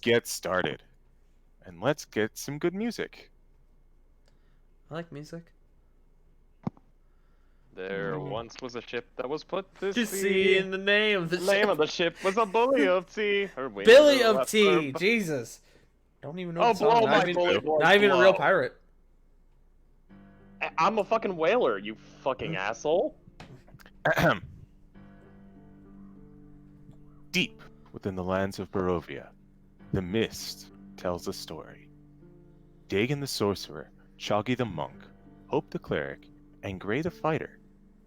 get started. And let's get some good music. I like music. There once was a ship that was put to To see sea. in the name of the The name ship. of the ship was a bully of tea. Her wings Billy were of left Tea. her- Jesus. Don't even know Oh, the song. blow Not my even, bully boy, not even a real blow. pirate. I'm a fucking whaler, you fucking asshole. Ahem. Deep within the lands of Barovia, the mist tells a story. Dagon the sorcerer, Choggy the monk, Hope the cleric, and Gray the fighter,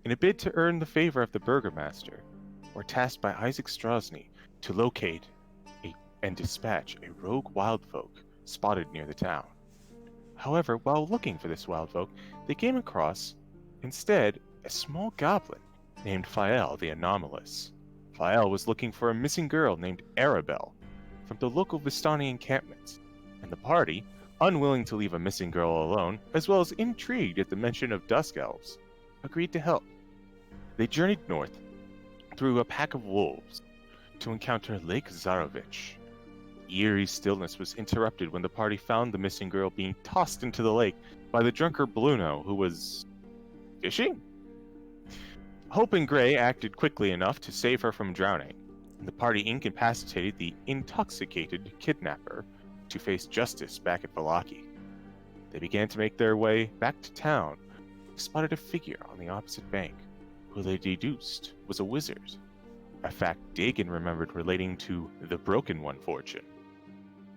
in a bid to earn the favor of the burgomaster, were tasked by Isaac Strasny to locate and dispatch a rogue wildfolk spotted near the town. However, while looking for this wildfolk, they came across, instead, a small goblin named Fael the Anomalous. Fael was looking for a missing girl named Arabelle from the local Vistani encampments, and the party, unwilling to leave a missing girl alone, as well as intrigued at the mention of Dusk Elves, agreed to help. They journeyed north through a pack of wolves to encounter Lake Zarovich. Eerie stillness was interrupted when the party found the missing girl being tossed into the lake by the drunkard Bluno, who was fishing? Hope and Gray acted quickly enough to save her from drowning, and the party incapacitated the intoxicated kidnapper to face justice back at Valaki. They began to make their way back to town, spotted a figure on the opposite bank, who they deduced was a wizard, a fact Dagon remembered relating to the Broken One fortune.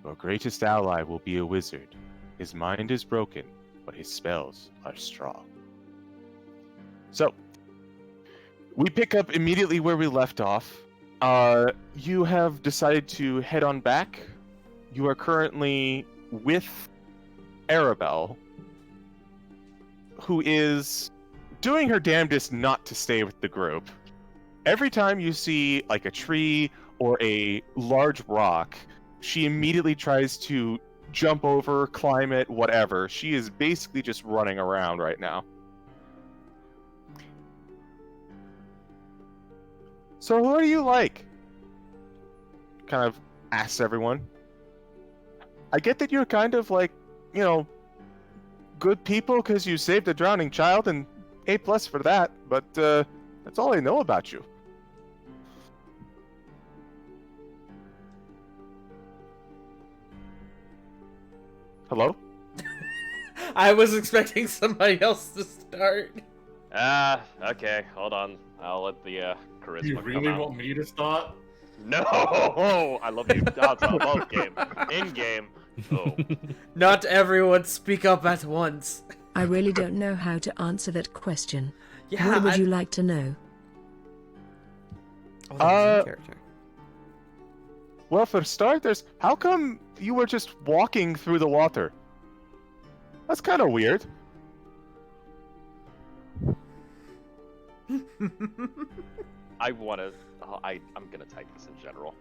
Your greatest ally will be a wizard. His mind is broken, but his spells are strong. So, we pick up immediately where we left off. You have decided to head on back. You are currently with Arabelle, who is doing her damnedest not to stay with the group. Every time you see like a tree or a large rock, she immediately tries to jump over, climb it, whatever. She is basically just running around right now. So who are you like? Kind of asks everyone. I get that you're kind of like, good people because you saved a drowning child, and A+ for that, but that's all I know about you. Hello? I was expecting somebody else to start. Okay, hold on. I'll let the charisma You come really out. want me to start? No! I love you. That's both game. In game. Oh. Not everyone speak up at once. I really don't know how to answer that question. Yeah, What would you like to know? Oh, that's a character. Well, for starters, how come you were just walking through the water? That's kind of weird. I wanna... I'm gonna type this in general.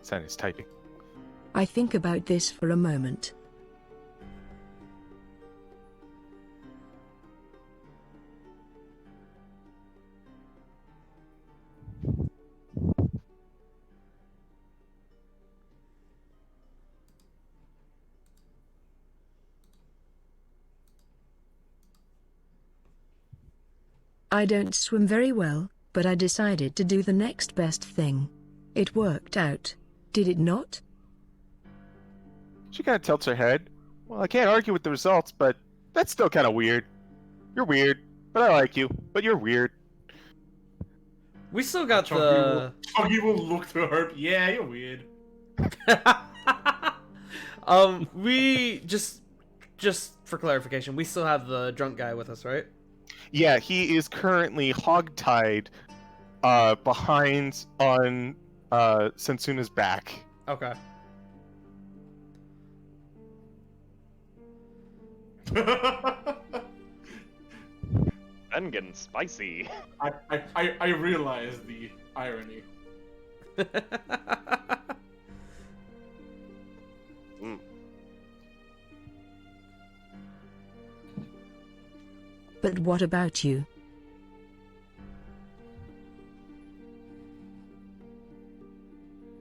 Sen is typing. I think about this for a moment. I don't swim very well, but I decided to do the next best thing. It worked out, did it not? She kind of tilts her head. Well, I can't argue with the results, but that's still kind of weird. You're weird, but I like you, but you're weird. We still got Chuggy will look to her. Yeah, you're weird. we just for clarification, we still have the drunk guy with us, right? Yeah, he is currently hogtied behind on Sensuna's back. Okay. I'm getting spicy. I realize the irony. But what about you?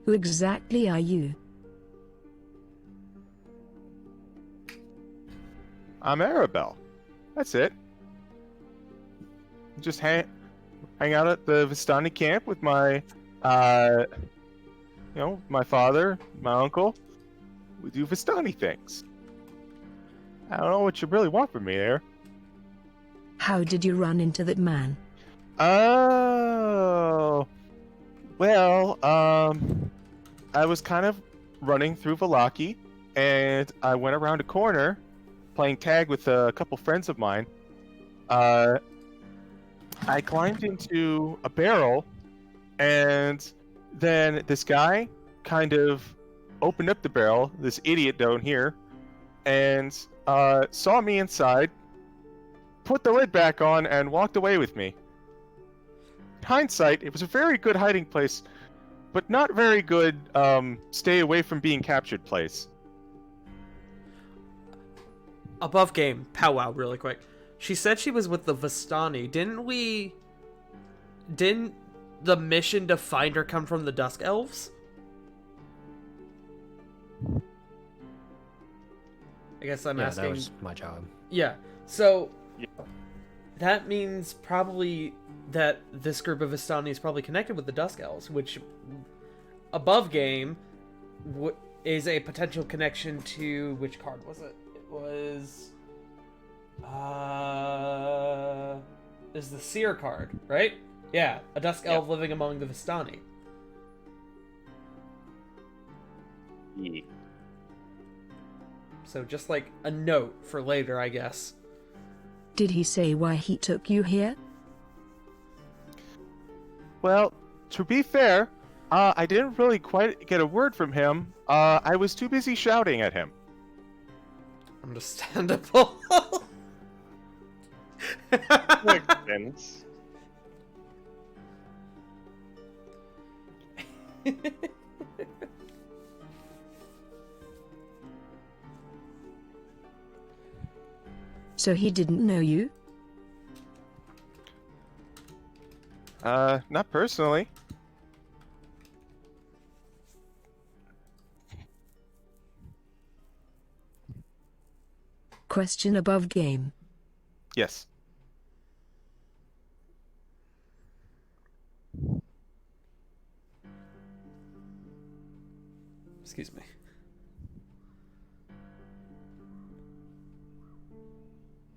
Who exactly are you? I'm Arabelle. That's it. Just hang out at the Vistani camp with my, my father, my uncle. We do Vistani things. I don't know what you really want from me there. How did you run into that man? Oh, well, I was kind of running through Valaki, and I went around a corner, playing tag with a couple friends of mine. I climbed into a barrel, and then this guy kind of opened up the barrel, this idiot down here, and saw me inside, put the lid back on, and walked away with me. In hindsight, it was a very good hiding place, but not very good stay away from being captured place. Above game, powwow, really quick. She said she was with the Vistani. Didn't the mission to find her come from the Dusk Elves? I guess I'm asking. That was my job. Yeah. So Yeah. that means probably that this group of Vistani is probably connected with the Dusk Elves, which above game is a potential connection to which card was it? It was is the Seer card, right? Yeah, a Dusk Elf living among the Vistani. Yeah. So just like a note for later, I guess. Did he say why he took you here? Well, to be fair, I didn't really quite get a word from him. I was too busy shouting at him. Understandable. Makes sense. So he didn't know you? Not personally. Question above game. Yes. Excuse me.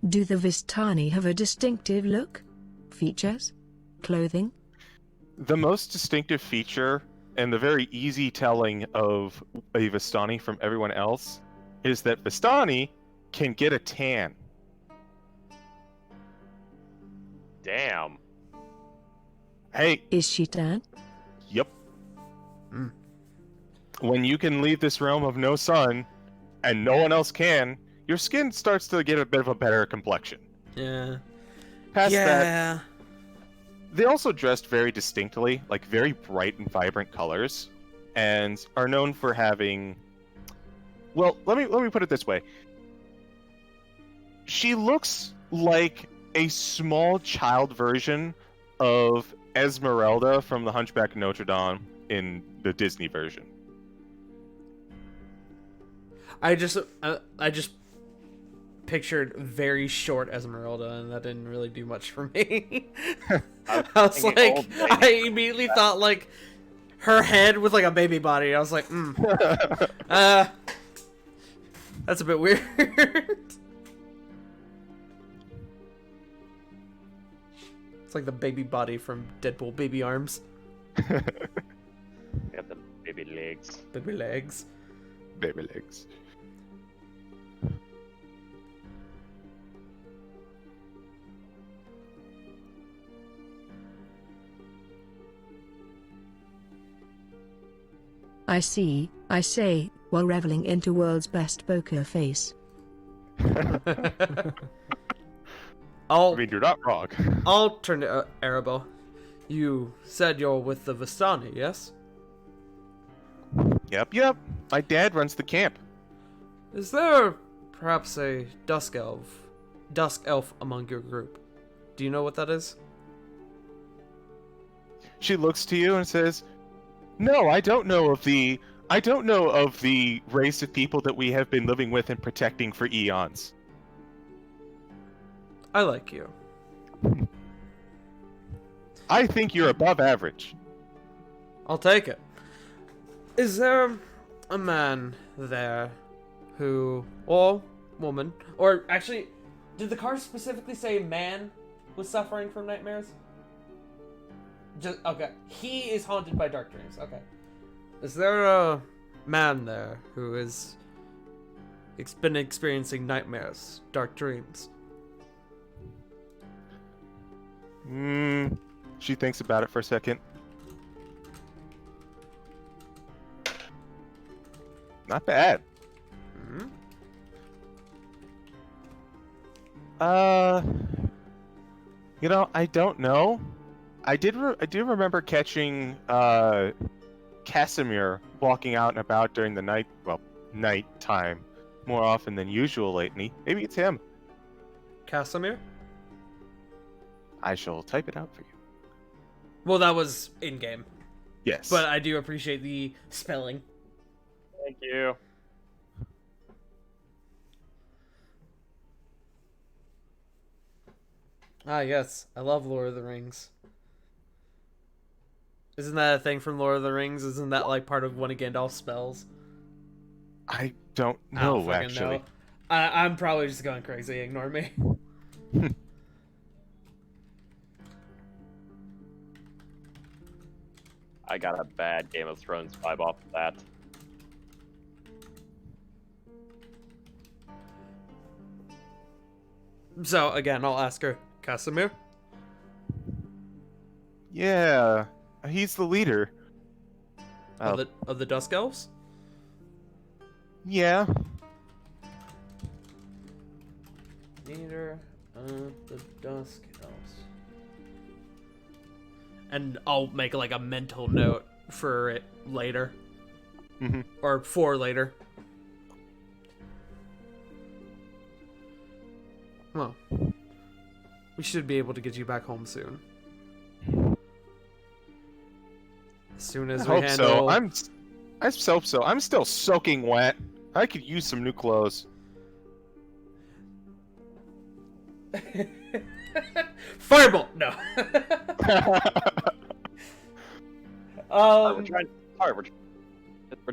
Do the Vistani have a distinctive look? Features? Clothing? The most distinctive feature and the very easy telling of a Vistani from everyone else is that Vistani can get a tan. Damn. Hey, Is she tan? yep. Mm. When you can leave this realm of no sun, and no one else can, your skin starts to get a bit of a better complexion. Yeah. Past that, Yeah. they also dressed very distinctly, like very bright and vibrant colors, and are known for having. Well, let me put it this way. She looks like a small child version of Esmeralda from The Hunchback of Notre Dame in the Disney version. I just pictured very short Esmeralda, and that didn't really do much for me. I was thinking like, old lady. I immediately thought like her head with like a baby body. I was like, that's a bit weird. It's like the baby body from Deadpool, baby arms, Got the baby legs. baby legs. Baby legs. I see, I say, while reveling into world's best poker face. I I'll mean, you're not wrong. I'll turn to Arabo. You said you're with the Vistani, yes? Yep. My dad runs the camp. Is there perhaps a Dusk Elf dusk elf among your group. Do you know what that is? She looks to you and says, "No, I don't know of the race of people that we have been living with and protecting for eons." I like you. I think you're above average. I'll take it. Is there a man there who, or woman, or actually, did the card specifically say man was suffering from nightmares? Just okay. He is haunted by dark dreams. Okay. Is there a man there who is been experiencing nightmares, dark dreams? She thinks about it for a second. Not bad. Hmm? I don't know. I do remember catching Casimir walking out and about during the night time more often than usual lately. Maybe it's him. Casimir? I shall type it out for you. Well, that was in game, Yes. but I do appreciate the spelling. Thank you. Ah, yes. I love Lord of the Rings. Isn't that a thing from Lord of the Rings? Isn't that like part of one of Gandalf's spells? I don't I don't know, fucking actually. know. I'm probably just going crazy. Ignore me. I got a bad Game of Thrones vibe off of that. So, again, I'll ask her. Casimir? Yeah, he's the leader. Of the Dusk Elves? Yeah. Leader of the Dusk Elves. And I'll make like a mental note for it later. Mhm. Or for later. Well, we should be able to get you back home soon. As soon as I we hope so. handle... I hope so. I'm still soaking wet. I could use some new clothes. Fireball! No. We're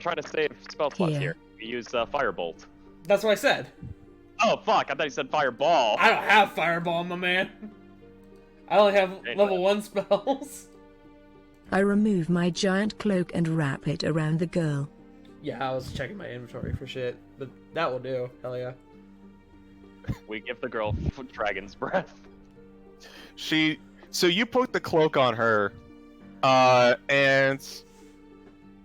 trying to save spell slots Here. here. We use Firebolt. That's what I said. Oh fuck! I thought you said Fireball. I don't have Fireball, my man. I only have Anyway. level 1 spells. I remove my giant cloak and wrap it around the girl. Yeah, I was checking my inventory for shit, but that will do. Hell yeah. We give the girl dragon's breath. So you put the cloak on her, and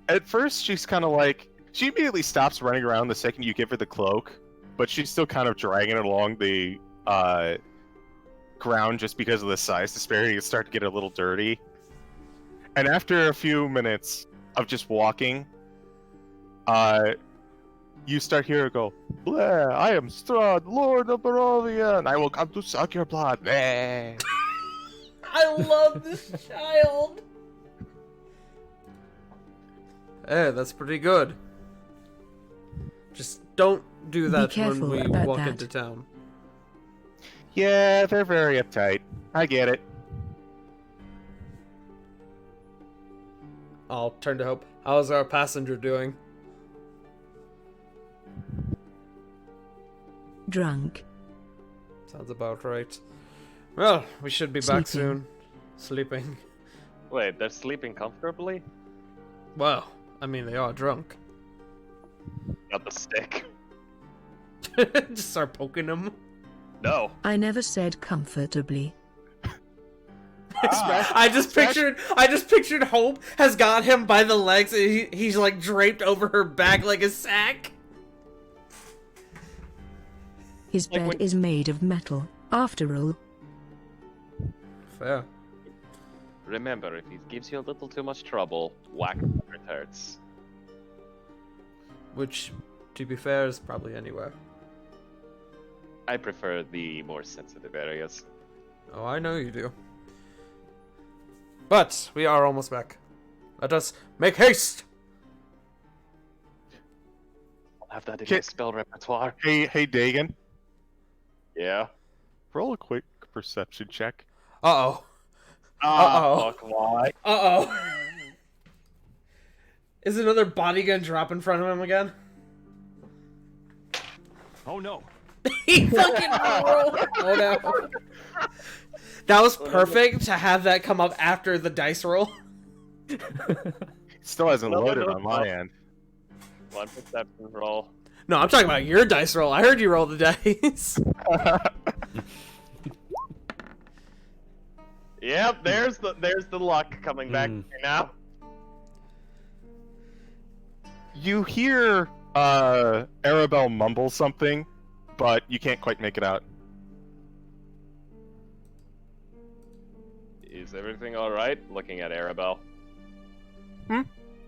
at first she's kind of like, she immediately stops running around the second you give her the cloak, but she's still kind of dragging it along the ground just because of the size disparity. It starts to get a little dirty. And after a few minutes of just walking, you start hearing her go, "Bleh, I am Strahd, Lord of Barovia, and I will come to suck your blood." Bleh. I love this child. Hey, that's pretty good. Just don't do that when careful we about walk that. into town. Yeah, they're very uptight. I get it. I'll turn to Hope. How's our passenger doing? Drunk. Sounds about right. Well, we should be back Sleeping. soon. Sleeping. Wait, they're sleeping comfortably? Well, I mean, they are drunk. Not the stick. Just start poking them. No. I never said comfortably. I just pictured Hope has got him by the legs and he's like draped over her back like a sack. His Like bed when- is made of metal, after all. Fair. Remember, if he gives you a little too much trouble, whack him where it hurts. Which, to be fair, is probably anywhere. I prefer the more sensitive areas. Oh, I know you do. But we are almost back. Let us make haste! I'll have that in Okay. my spell repertoire. Hey, Dagon. Yeah. Roll a quick perception check. Uh-oh. Ah, Uh-oh. fuck, why? Uh-oh. Is another body gonna drop in front of him again? Oh no. He fucking rolled. Oh no. That was perfect to have that come up after the dice roll. It still hasn't No, loaded no, on my no. end. One perception roll. No, I'm talking about your dice roll. I heard you roll the dice. Yep, there's the luck coming back here now. You hear Arabelle mumble something, but you can't quite make it out. Is everything alright? Looking at Arabelle.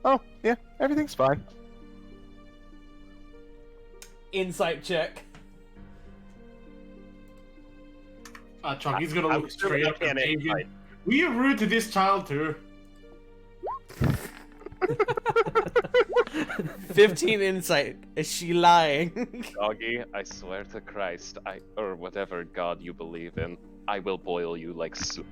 Oh, yeah, everything's fine. Insight check. Chunky's gonna I'm look sure straight I up at can't Dagon. insight. Were you rude to this child too? 15 insight. Is she lying? Doggy, I swear to Christ, or whatever god you believe in, I will boil you like soup.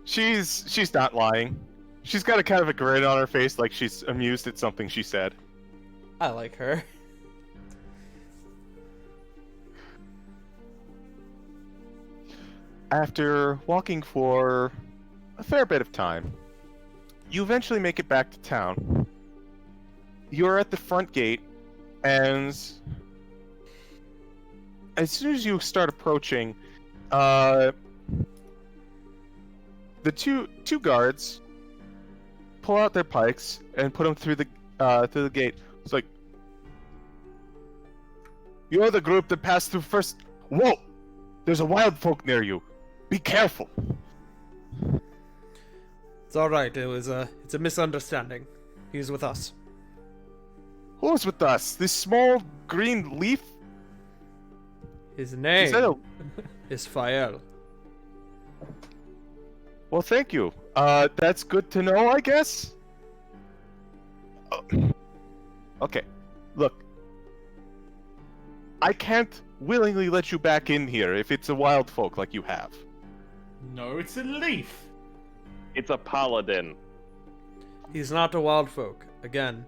She's not lying. She's got a kind of a grin on her face, like she's amused at something she said. I like her. After walking for a fair bit of time, you eventually make it back to town. You're at the front gate, and as soon as you start approaching, the two guards pull out their pikes and put them through the gate. It's like, you're the group that passed through first. Whoa! There's a wild folk near you. Be careful. It's alright, it's a misunderstanding. He's with us. Who's with us? This small green leaf? His Is name that a... is Fael. Well, thank you. That's good to know, I guess. Okay, look. I can't willingly let you back in here if it's a wild folk like you have. No, it's a leaf. It's a paladin. He's not a wild folk. Again,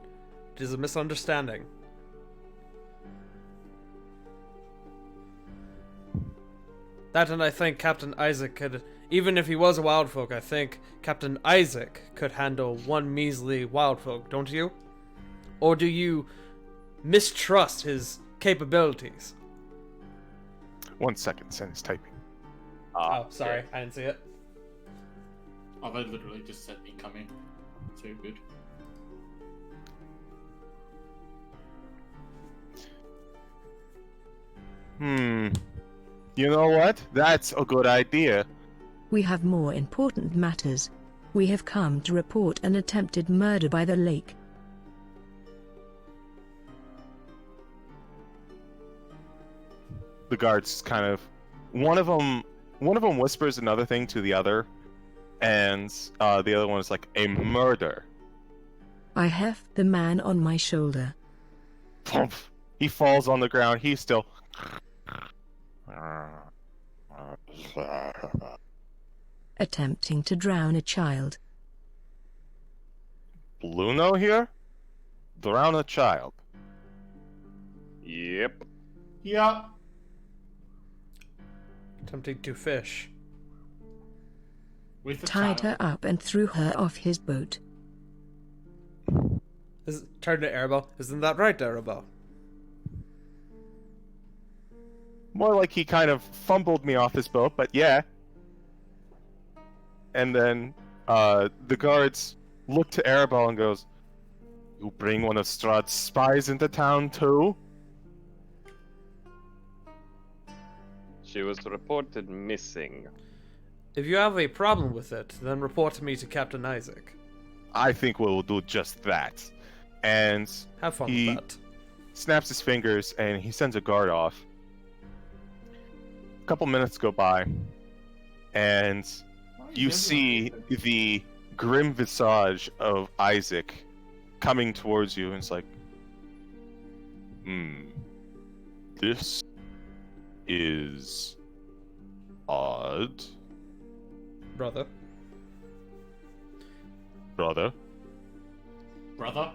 it is a misunderstanding. That, and I think Captain Isaac could, even if he was a wild folk, I think Captain Isaac could handle one measly wild folk, don't you? Or do you mistrust his capabilities? 1 second, Sen is typing. Oh, sorry, I didn't see it. Oh, they literally just said incoming. So good. You know what? That's a good idea. We have more important matters. We have come to report an attempted murder by the lake. The guards kind of... One of them whispers another thing to the other, and the other one is like, a murder. I have the man on my shoulder. Pump. He falls on the ground. He's still... Attempting to drown a child. Bluno here? Drown a child. Yep. Yeah. Attempting to fish. With the Tied child. her up and threw her off his boat. Turn to Arabelle. Isn't that right, Arabelle? More like he kind of fumbled me off his boat, but yeah. And then the guards look to Arabelle and goes, "You bring one of Strahd's spies into town too?" She was reported missing. If you have a problem with it, then report me to Captain Isaac. I think we'll do just that. And Have fun He- with that. snaps his fingers and he sends a guard off. A couple minutes go by, and Why you is see everyone different? the grim visage of Isaac coming towards you, and it's like, this is odd, Brother. brother. Brother?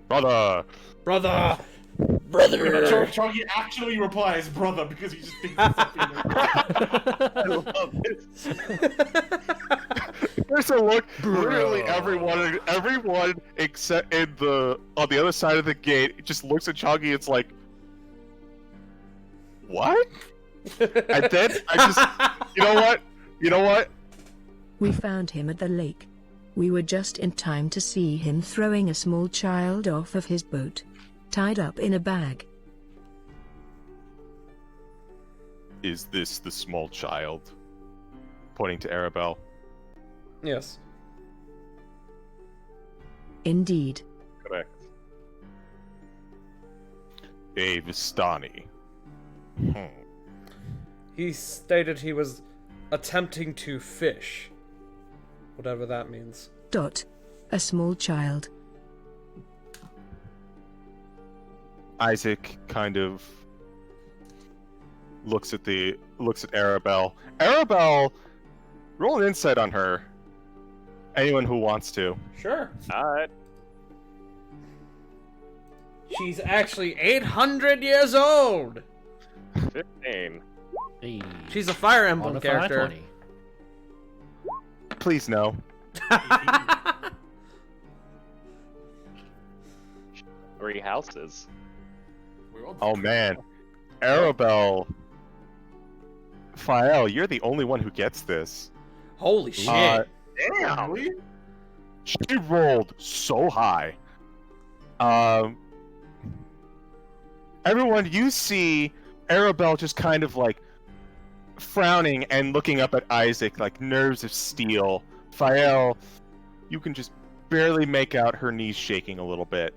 Brother! Brother! Brother! Choggy actually replies brother because he just thinks it's something like I love it. There's a look. Literally everyone except on the other side of the gate just looks at Choggy. It's like, what? And then you know what? We found him at the lake. We were just in time to see him throwing a small child off of his boat, tied up in a bag. Is this the small child? Pointing to Arabelle. Yes. Indeed. Correct. A Vistani. He stated he was attempting to fish. Whatever that means. A small child. Isaac kind of looks at Arabelle. Arabelle, roll an insight on her. Anyone who wants to. Sure. Alright. She's actually 800 years old! 15. Hey, She's a Fire on Emblem a character. 520. Please no. Three houses. We're all Oh man. Arabelle. Fael, you're the only one who gets this. Holy shit. Damn! Really? She rolled so high. Everyone, you see Arabelle just kind of like frowning and looking up at Isaac like nerves of steel. Fael, you can just barely make out her knees shaking a little bit.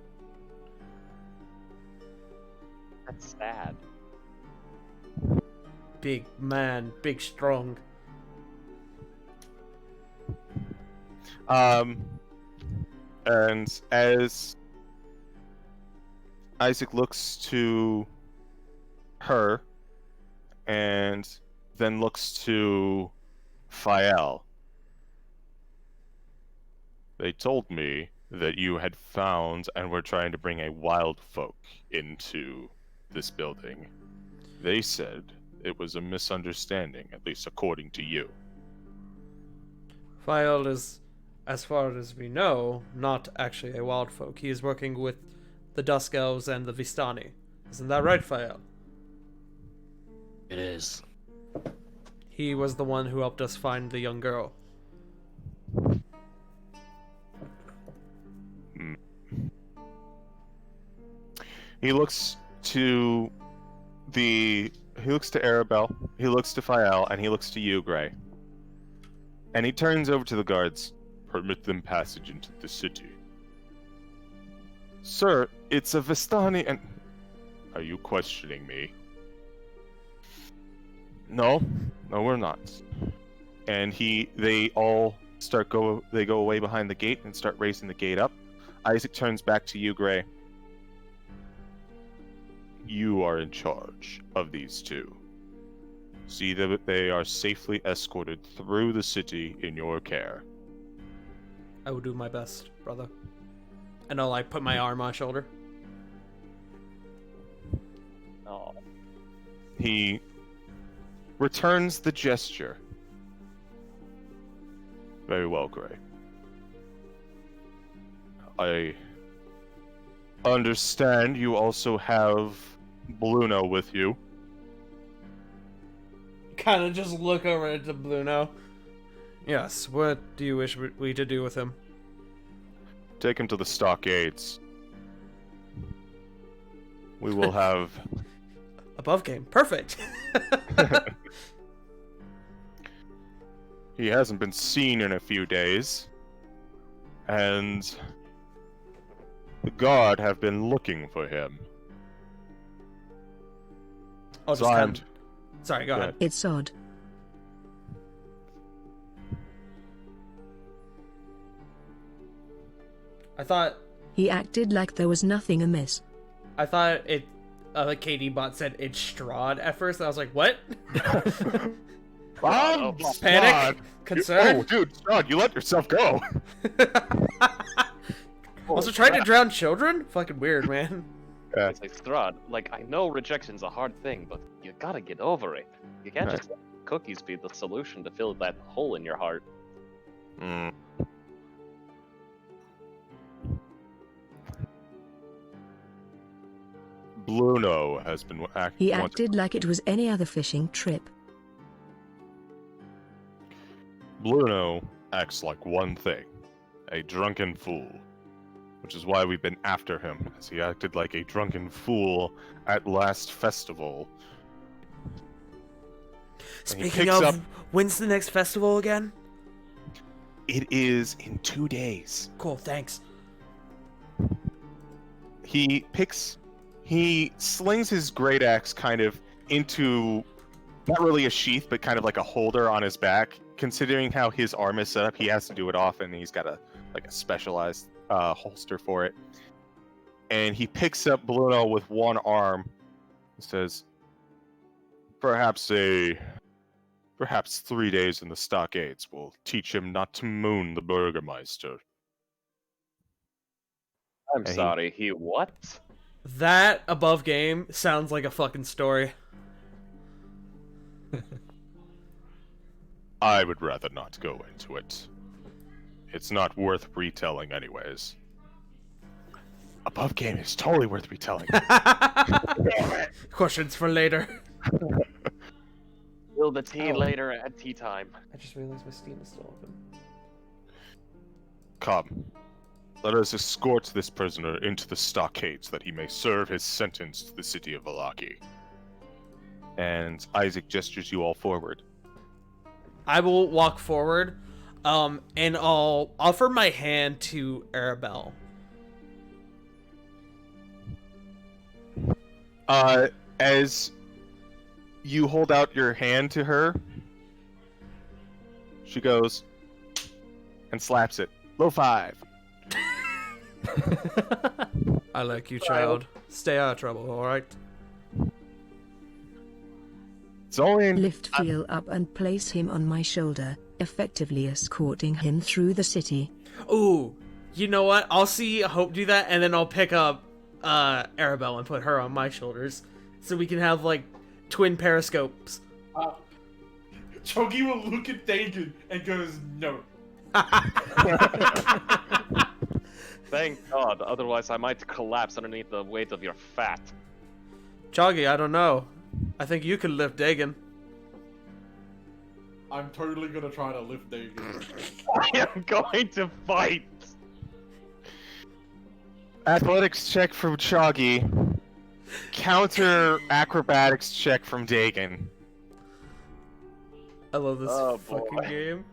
That's sad. Big man, big strong. And as Isaac looks to her and then looks to Fael. They told me that you had found and were trying to bring a wild folk into this building. They said it was a misunderstanding, at least according to you. Fael is, as far as we know, not actually a wild folk. He is working with the Dusk Elves and the Vistani. Isn't that right, Fael? It is. He was the one who helped us find the young girl. He looks to Arabelle, he looks to Fael, and he looks to you, Gray. And he turns over to the guards. Permit them passage into the city. Sir, it's a Vistani and... Are you questioning me? No, we're not. And they go away behind the gate and start raising the gate up. Isaac turns back to you, Gray. You are in charge of these two. See that they are safely escorted through the city in your care. I will do my best, brother. And I'll like put my arm on my shoulder. Oh. He returns the gesture. Very well, Gray. I understand you also have Bluno with you. Kind of just look over at the Bluno. Yes, what do you wish we to do with him? Take him to the stockades. We will have... Above game. Perfect. He hasn't been seen in a few days. And... the guard have been looking for him. I'll So just I'm- Sorry, go ahead. It's odd. I thought He acted like there was nothing amiss. it. KD bot said it's Strahd at first. And I was like, what? Bob, Panic, concern. Oh, dude, Strahd, you let yourself go. Also, trying to drown children? Fucking weird, man. It's like, Strahd, like, I know rejection's a hard thing, but you gotta get over it. You can't Right. just let cookies be the solution to fill that hole in your heart. Mm. Bruno has been He acted like it was any other fishing trip. Bruno acts like one thing, a drunken fool. Which is why we've been after him, as he acted like a drunken fool at last festival. And he Speaking picks of, up- when's the next festival again? It is in 2 days. Cool, thanks. He slings his great axe kind of into, not really a sheath, but kind of like a holder on his back. Considering how his arm is set up, he has to do it often. He's got a specialized holster for it. And he picks up Bruno with one arm and says, Perhaps 3 days in the stockades will teach him not to moon the Burgermeister. I'm And he- sorry, he what? That above game sounds like a fucking story. I would rather not go into it. It's not worth retelling anyways. Above game is totally worth retelling. Questions for later. Spill the tea Oh. later at tea time. I just realized my Steam is still open. Come, let us escort this prisoner into the stockades that he may serve his sentence to the city of Vallaki. And Isaac gestures you all forward. I will walk forward, and I'll offer my hand to Arabelle. As you hold out your hand to her, she goes and slaps it. Low five. I like you, child. Stay out of trouble, alright? It's only in Lift Feel up and place him on my shoulder, effectively escorting him through the city. Ooh, you know what? I'll see Hope do that, and then I'll pick up Arabelle and put her on my shoulders, so we can have like twin periscopes. Chogi will look at Dagon and goes, no. Thank God, otherwise I might collapse underneath the weight of your fat. Choggy, I don't know. I think you could lift Dagon. I'm totally gonna try to lift Dagon. I am going to fight! athletics check from Choggy. Counter acrobatics check from Dagon. I love this Oh, fucking boy. game.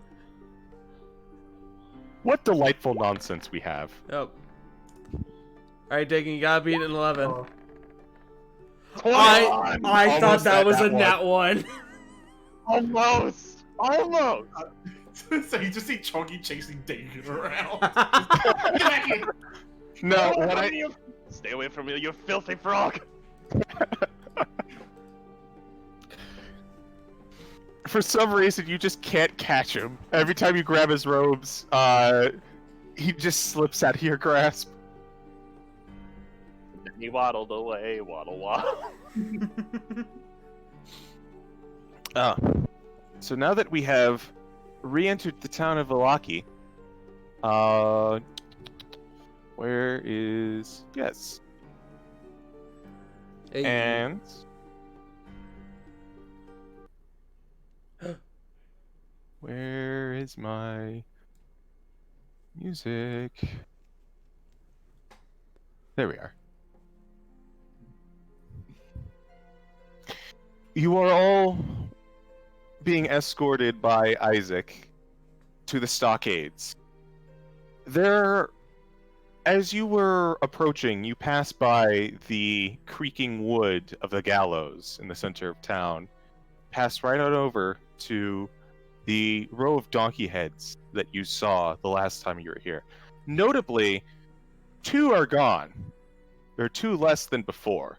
What delightful nonsense we have. Yep. Alright, Dagon, you gotta beat an 11. Oh. I Almost thought that at was that a nat 1. Almost! Almost! So you just see Chogi chasing Dagon around. Get back here! No, what I Stay away from me, you filthy frog! for some reason you just can't catch him. Every time you grab his robes, he just slips out of your grasp. He waddled away, waddle waddle. So now that we have re-entered the town of Vallaki, where is... Yes. Hey. And... Where is my music? There we are. You are all being escorted by Isaac to the stockades. There, as you were approaching, you passed by the creaking wood of the gallows in the center of town, pass right on over to the row of donkey heads that you saw the last time you were here. Notably, 2 are gone. There are 2 less than before.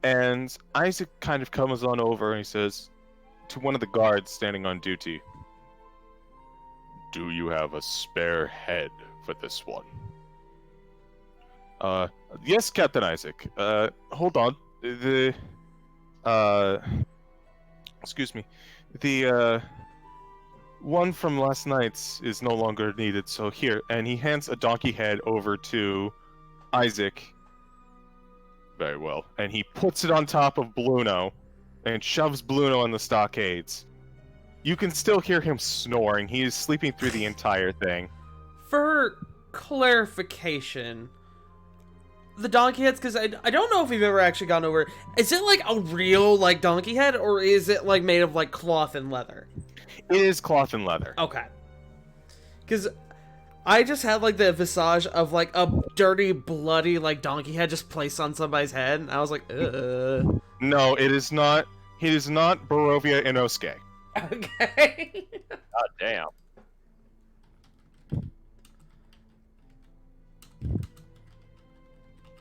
And Isaac kind of comes on over and he says to one of the guards standing on duty, "Do you have a spare head for this one?" Yes, Captain Isaac. Hold on. Excuse me. The, one from last night's is no longer needed, so here. And he hands a donkey head over to Isaac. Very well. And he puts it on top of Bluno and shoves Bluno on the stockades. You can still hear him snoring. He is sleeping through the entire thing. For clarification, the donkey heads, because I don't know if we've ever actually gone over. Is it like a real like donkey head, or is it like made of like cloth and leather? It is cloth and leather. Okay. Because I just had like the visage of like a dirty, bloody like donkey head just placed on somebody's head, and I was like, ugh. No, it is not. It is not Barovia Inosuke. Okay. God damn.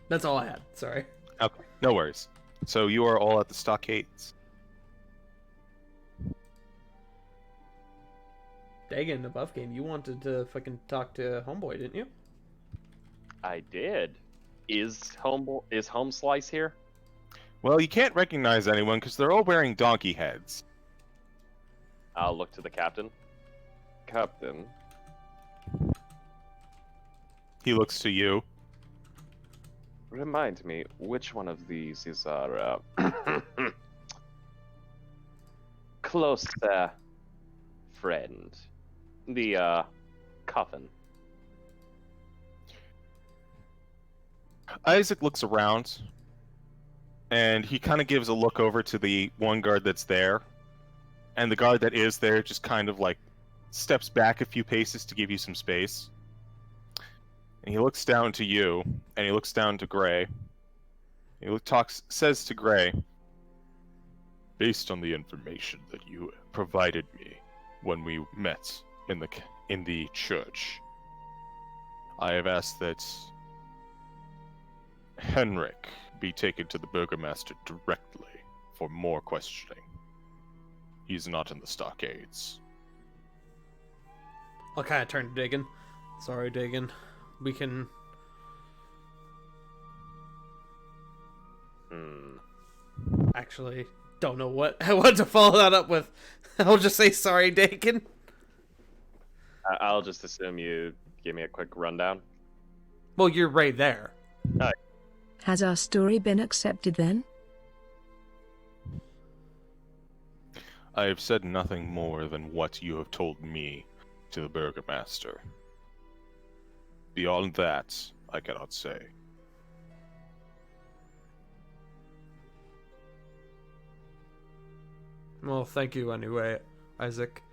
That's all I had. Sorry. Okay, no worries. So you are all at the stockades. Dagon, above game, you wanted to fucking talk to Homeboy, didn't you? I did. Is Home Slice here? Well, you can't recognize anyone because they're all wearing donkey heads. I'll look to the captain. Captain. He looks to you. Remind me, which one of these is our close friend? The coffin. Isaac looks around, and he kind of gives a look over to the one guard that's there, and the guard that is there just kind of like steps back a few paces to give you some space. And he looks down to you, and he looks down to Gray. He says to Gray, "Based on the information that you provided me when we met in the church, I have asked that Henrik be taken to the Burgomaster directly for more questioning. He's not in the stockades." I'll kind of turn to Dagon. Sorry, Dagon. We can... Actually, don't know what I want to follow that up with. I'll just say sorry, Dagon. I'll just assume you give me a quick rundown. Well, you're right there. Has our story been accepted then? I have said nothing more than what you have told me to the Burgomaster. Beyond that, I cannot say. Well, thank you anyway, Isaac.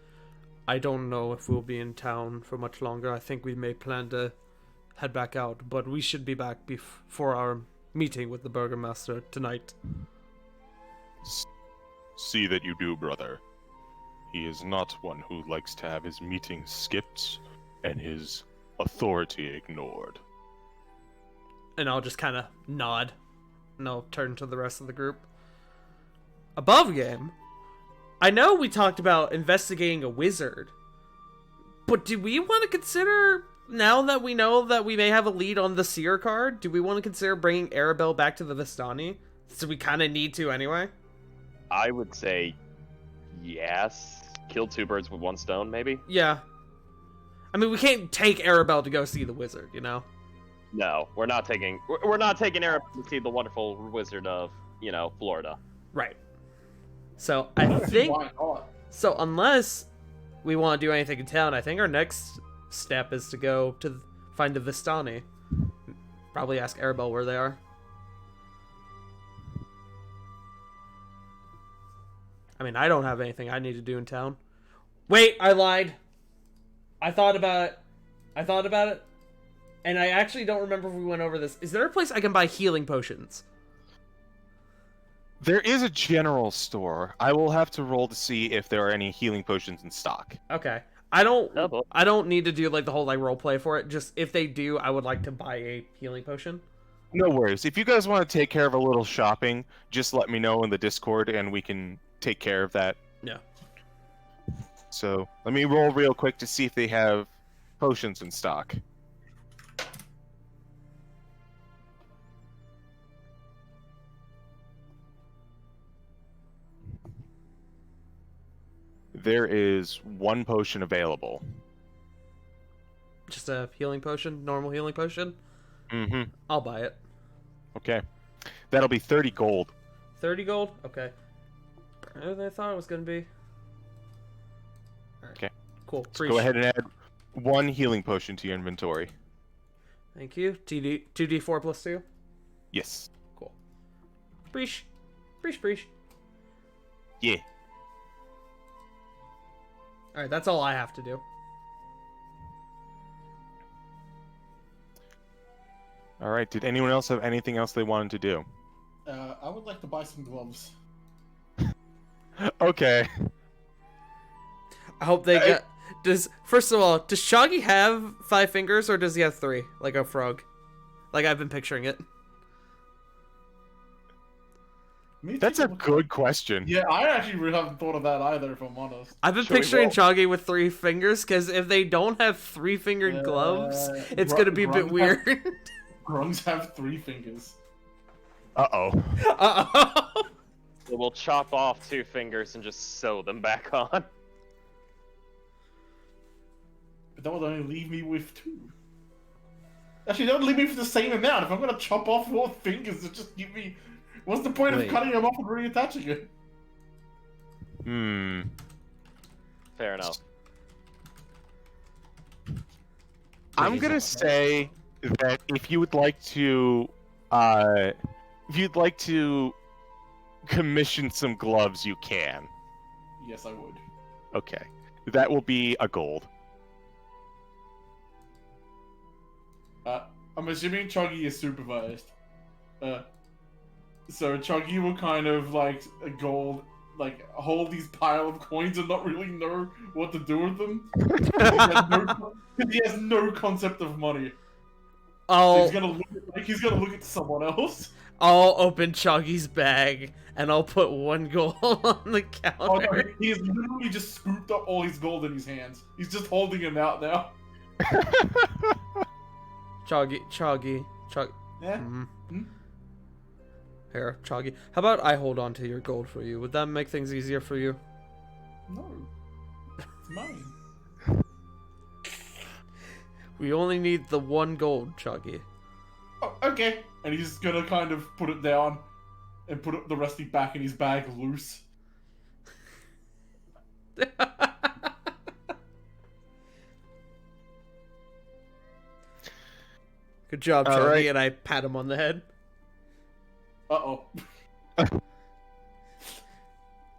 I don't know if we'll be in town for much longer. I think we may plan to head back out, but we should be back before our meeting with the Burgomaster tonight. See that you do, brother. He is not one who likes to have his meetings skipped and his authority ignored. And I'll just kind of nod, and I'll turn to the rest of the group. Above game, I know we talked about investigating a wizard, but do we want to consider, now that we know that we may have a lead on the Seer card, do we want to consider bringing Arabelle back to the Vistani? So we kind of need to anyway? I would say yes. Kill 2 birds with 1 stone, maybe? Yeah. I mean, we can't take Arabelle to go see the wizard, you know? No, we're not taking Arabelle to see the wonderful wizard of, Florida. Right. So I think... Why not? So unless we want to do anything in town, I think our next step is to go to find the Vistani. Probably ask Arabelle where they are. I mean, I don't have anything I need to do in town. Wait, I lied. I thought about it. And I actually don't remember if we went over this. Is there a place I can buy healing potions? There is a general store. I will have to roll to see if there are any healing potions in stock. Okay. Oh, boy. I don't need to do like the whole like role play for it. Just if they do, I would like to buy a healing potion. No worries. If you guys want to take care of a little shopping, just let me know in the Discord and we can take care of that. Yeah. So let me roll real quick to see if they have potions in stock. There is one potion available. Just a healing potion, normal healing potion. Mm-hmm. I'll buy it. Okay. That'll be 30 gold. 30 gold? Okay. Better than I thought it was going to be. Alright. Okay. Cool. So go ahead and add one healing potion to your inventory. Thank you. 2d4 plus 2? Yes. Cool. Breach. Breach. Yeah. Alright, that's all I have to do. All right. Did anyone else have anything else they wanted to do? I would like to buy some gloves. Okay. I hope they get... First of all, does Shaggy have 5 fingers or does he have 3? Like a frog? Like I've been picturing it. That's a good question. Yeah, I actually really haven't thought of that either, if I'm honest. I've been Shall we picturing roll? Shaggy with 3 fingers, because if they don't have 3-fingered gloves, it's going to be a bit weird. Grungs have 3 fingers. Uh-oh. Uh-oh. So we'll chop off 2 fingers and just sew them back on. But that would only leave me with 2. Actually, that would leave me with the same amount. If I'm gonna chop off 4 fingers, it just give me... What's the point Wait. of cutting them off and reattaching it? Hmm. Fair enough. I'm gonna say that if you would like to, commission some gloves, you can. Yes, I would. Okay. That will be a gold. I'm assuming Chuggy is supervised. So Chuggy will kind of like a gold, like hold these pile of coins and not really know what to do with them. He has no concept of money. So he's gonna look at someone else. I'll open Chuggy's bag, and I'll put 1 gold on the Oh no, counter. he has literally just scooped up all his gold in his hands. He's just holding him out now. Chuggy. Yeah. Mhm. Hmm? Here, Chuggy. How about I hold on to your gold for you? Would that make things easier for you? No. It's mine. We only need the 1 gold, Chuggy. Oh, okay. And he's gonna kind of put it down and put the rest back in his bag loose. Good job, All Chuggy, right. and I pat him on the head. Uh-oh.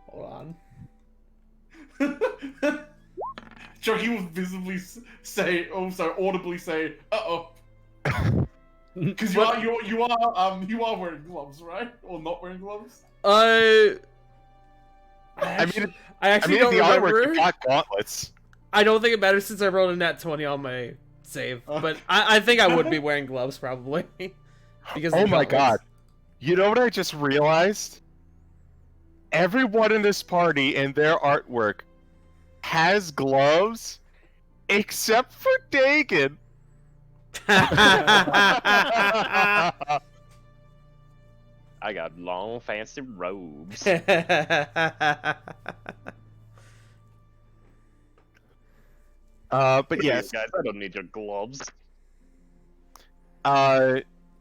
Hold on. Chucky will visibly say, audibly say, "Uh-oh," because you are wearing gloves, right? Or not wearing gloves? I mean, actually in don't the artwork, remember. you got gauntlets. I don't think it matters since I rolled a nat 20 on my save, but I think I would be wearing gloves probably. Because Oh of my gauntlets. god. You know what I just realized? Everyone in this party in their artwork has gloves except for Dagon. I got long, fancy robes. But yes, guys, I don't need your gloves.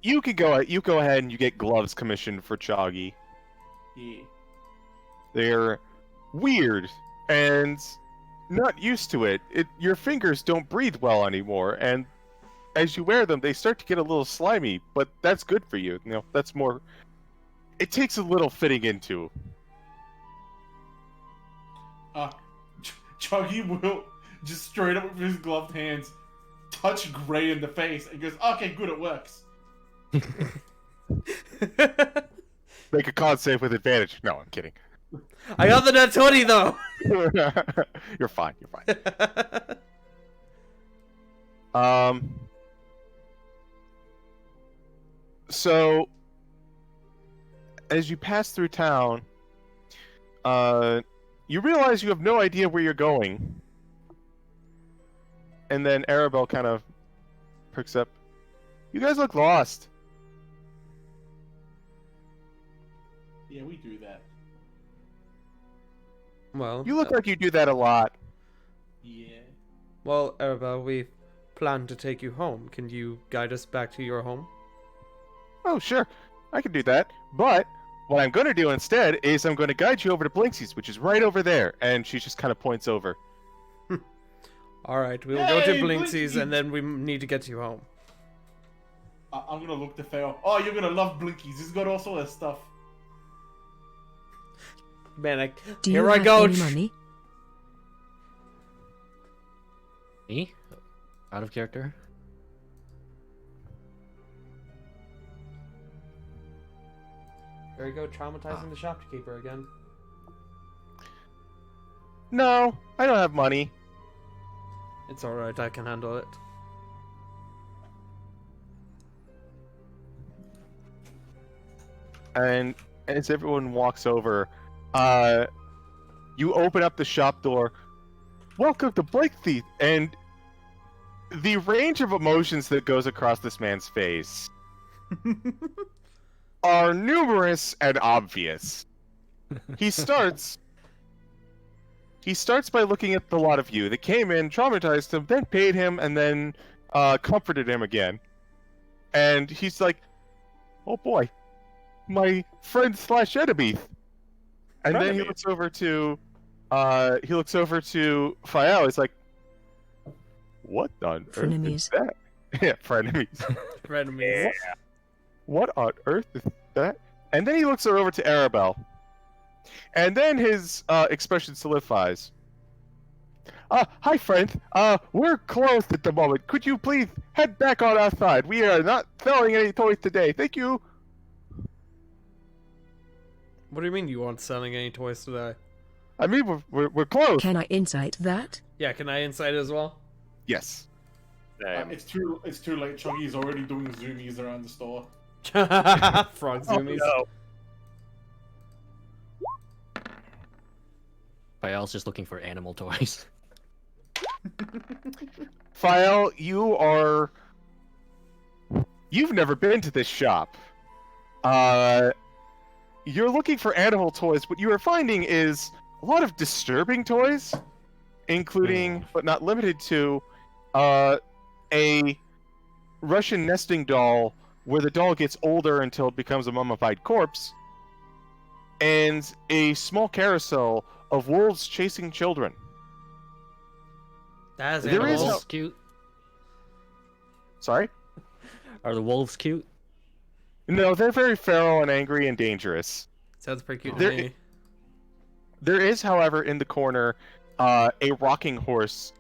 you go ahead and you get gloves commissioned for Choggy. Yeah. They're weird and not used to it. Your fingers don't breathe well anymore, and as you wear them, they start to get a little slimy. But that's good for you. You know, that's more. It takes a little fitting into. Chuggy will just straight up with his gloved hands touch Gray in the face and goes, "Okay, good, it works." Make a con save with advantage. No, I'm kidding. I got the net 20 though. You're fine. You're fine. So, as you pass through town, you realize you have no idea where you're going. And then Arabelle kind of perks up. You guys look lost. Yeah, we do that. Well, You look like you do that a lot. Yeah. well, Arabelle, we plan to take you home. Can you guide us back to your home? Oh, sure. I can do that. But what I'm going to do instead is I'm going to guide you over to Blinksy's, which is right over there. And she just kind of points over. All right, we'll go to Yay, Blinksy's, Blinky! and then we need to get you home. I'm gonna look to Pharaoh. Oh, you're gonna love Blinkies. He's got all sort of stuff. Man, Do you here I have go. any money? Me? Out of character? There you go, traumatizing the shopkeeper again. No, I don't have money. It's all right, I can handle it. And as everyone walks over, you open up the shop door. Welcome to Blakesy, and the range of emotions that goes across this man's face are numerous and obvious. He starts by looking at the lot of you that came in, traumatized him, then paid him, and then comforted him again. And he's like, "Oh boy, my friend / enemy." And then he looks over to Fael. He's like, "What on earth Frenemies. is that?" Yeah, frenemies. Frenemies. What on earth is that? And then he looks over to Arabelle. And then his expression solidifies. Hi, friend. We're closed at the moment. Could you please head back on outside? We are not selling any toys today. Thank you. What do you mean you aren't selling any toys today? I mean, we're closed. Can I insight that? Yeah, can I insight as well? Yes. It's too late. Chuggy's already doing zoomies around the store. Frog zoomies. Oh, Fael's just looking for animal toys. Fael, you've never been to this shop. You're looking for animal toys. What you are finding is a lot of disturbing toys, including, but not limited to, a Russian nesting doll where the doll gets older until it becomes a mummified corpse, and a small carousel of wolves chasing children. That is There Are the is animals. wolves cute? Sorry? Are the wolves cute? No, they're very feral and angry and dangerous. Sounds pretty cute There to me. There is, however, in the corner, a rocking horse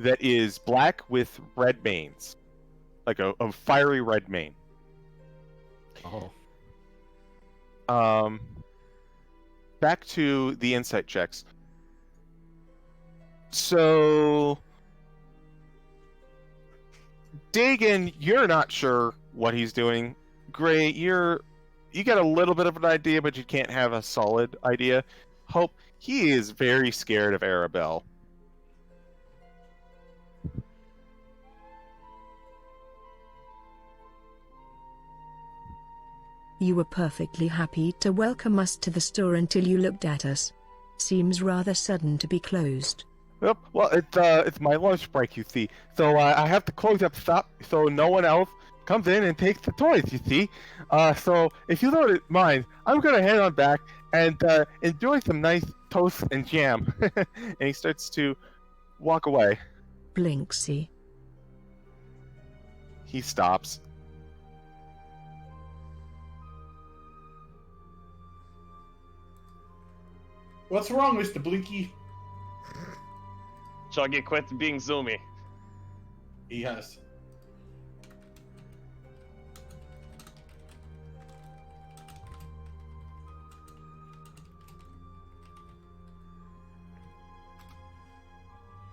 that is black with red manes. Like a fiery red mane. Oh. Back to the insight checks. So, Dagon, you're not sure what he's doing. Gray, you got a little bit of an idea, but you can't have a solid idea. Hope, he is very scared of Arabelle. You were perfectly happy to welcome us to the store until you looked at us. Seems rather sudden to be closed. Yep. Well, it's my lunch break, you see. So I have to close up shop so no one else comes in and takes the toys, you see. So if you don't mind, I'm gonna head on back and enjoy some nice toast and jam. And he starts to walk away. Blinksy. He stops. What's wrong, Mr. Blinky? Chuggy quit being zoomy. He has.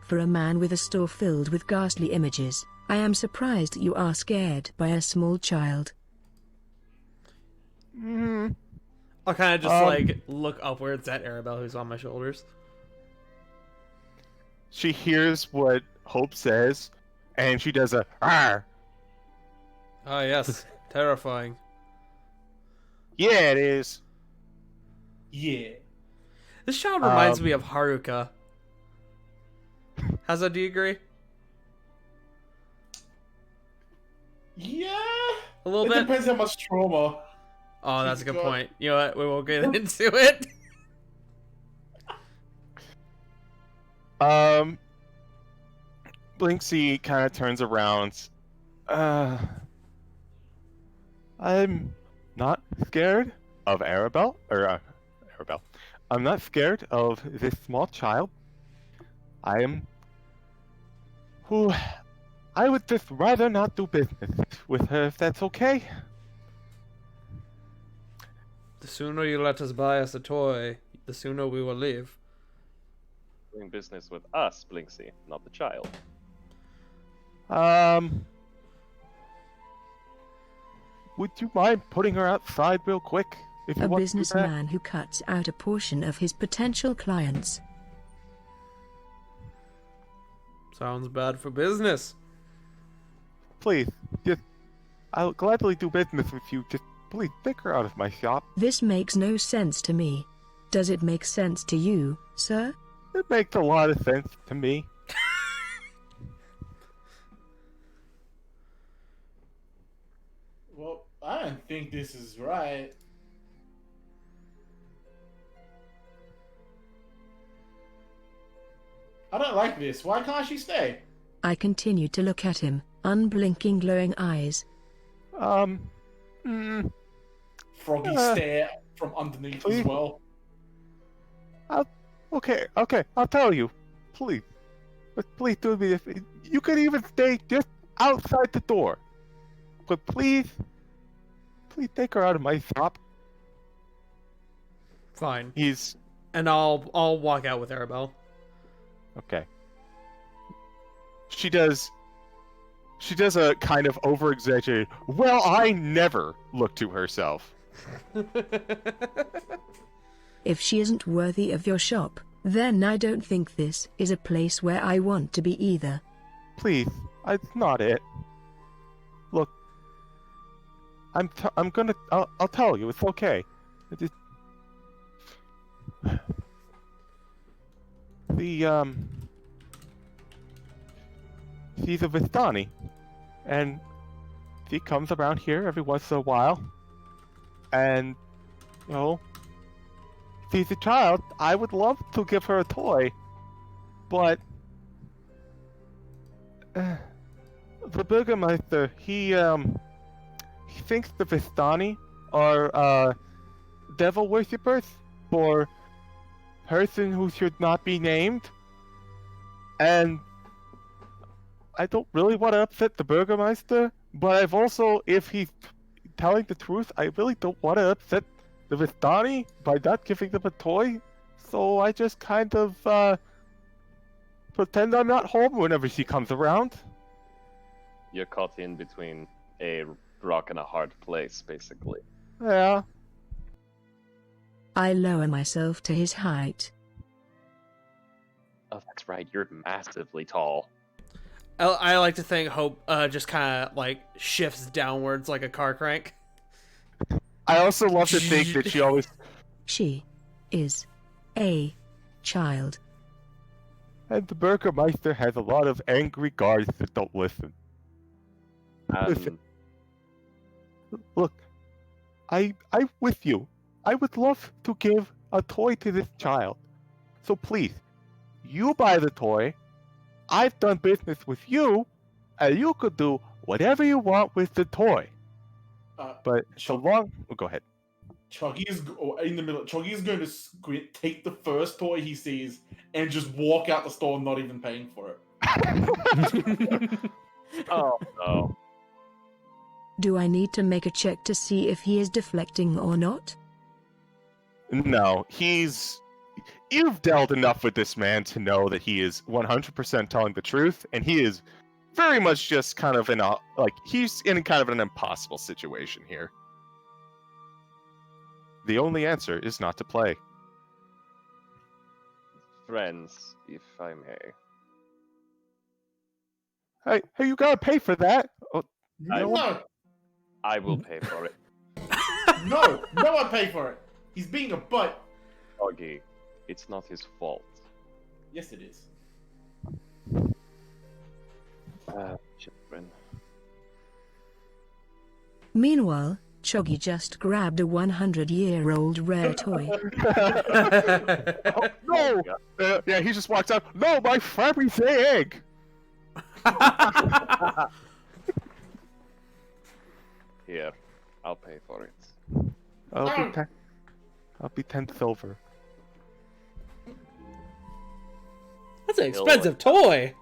For a man with a store filled with ghastly images, I am surprised you are scared by a small child. I'll kind of just Um, like look upwards at Arabelle, who's on my shoulders. She hears what Hope says, and she does a "Arr!" Oh yes, terrifying. Yeah, it is. Yeah. This child reminds Um, me of Haruka. How's that? Do you agree? Yeah. A little It bit. depends how much trauma. Oh, that's a She's good got- point. You know what? We won't get into it. Blinksy kind of turns around. I'm not scared of Arabelle. I'm not scared of this small child. I am. Who? I would just rather not do business with her if that's okay. The sooner you let us buy us a toy, the sooner we will leave. Doing business with us, Blinksy, not the child. Would you mind putting her outside real quick? If you A want to do that? businessman who cuts out a portion of his potential clients. Sounds bad for business. Please, just. I'll gladly do business with you. Just please take her out of my shop. This makes no sense to me. Does it make sense to you, sir? It makes a lot of sense to me. Well, I don't think this is right. I don't like this. Why can't she stay? I continued to look at him, unblinking glowing eyes. Froggy Uh, stare from underneath please. as well. Okay, I'll tell you. Please. But please do me this. You could even stay just outside the door. But please take her out of my shop. Fine. He's And I'll walk out with Arabelle. okay. She does a kind of over-exaggerated, well, I never look to herself. If she isn't worthy of your shop, then I don't think this is a place where I want to be either. Please, it's not it. Look, I'll tell you, it's okay. It just, she's a Vistani, and she comes around here every once in a while, and, you know, she's a child. I would love to give her a toy, but the Burgermeister, he thinks the Vistani are devil worshippers for person who should not be named, and I don't really want to upset the Burgermeister, but I've also, if he's telling the truth, I really don't want to upset the Vistani by not giving them a toy, so I just kind of pretend I'm not home whenever she comes around. You're caught in between a rock and a hard place, basically. Yeah. I lower myself to his height. Oh, that's right, you're massively tall. I like to think Hope just kind of like shifts downwards like a car crank. I also love to think that she always... She is a child. And the Burgermeister has a lot of angry guards that don't listen. Listen. Look, I'm with you. I would love to give a toy to this child. So please, you buy the toy. I've done business with you, and you could do whatever you want with the toy. But so long... Oh, go ahead. Chuggy is in the middle. Chuggy is going to squint, take the first toy he sees, and just walk out the store, not even paying for it. Oh, no. Do I need to make a check to see if he is deflecting or not? No, he's you've dealt enough with this man to know that he is 100% telling the truth, and he is very much just kind of he's in kind of an impossible situation here. The only answer is not to play. Friends, if I may. Hey, you gotta pay for that. Oh, No, I will pay for it. no one pay for it. He's being a butt. Doggy, it's not his fault. Yes, it is. Children. Meanwhile, Choggy just grabbed a 100-year-old rare toy. oh no! Yeah, he just walks out. No, my Fabry's egg. Here, I'll pay for it. I'll be 10 silver. That's an expensive toy.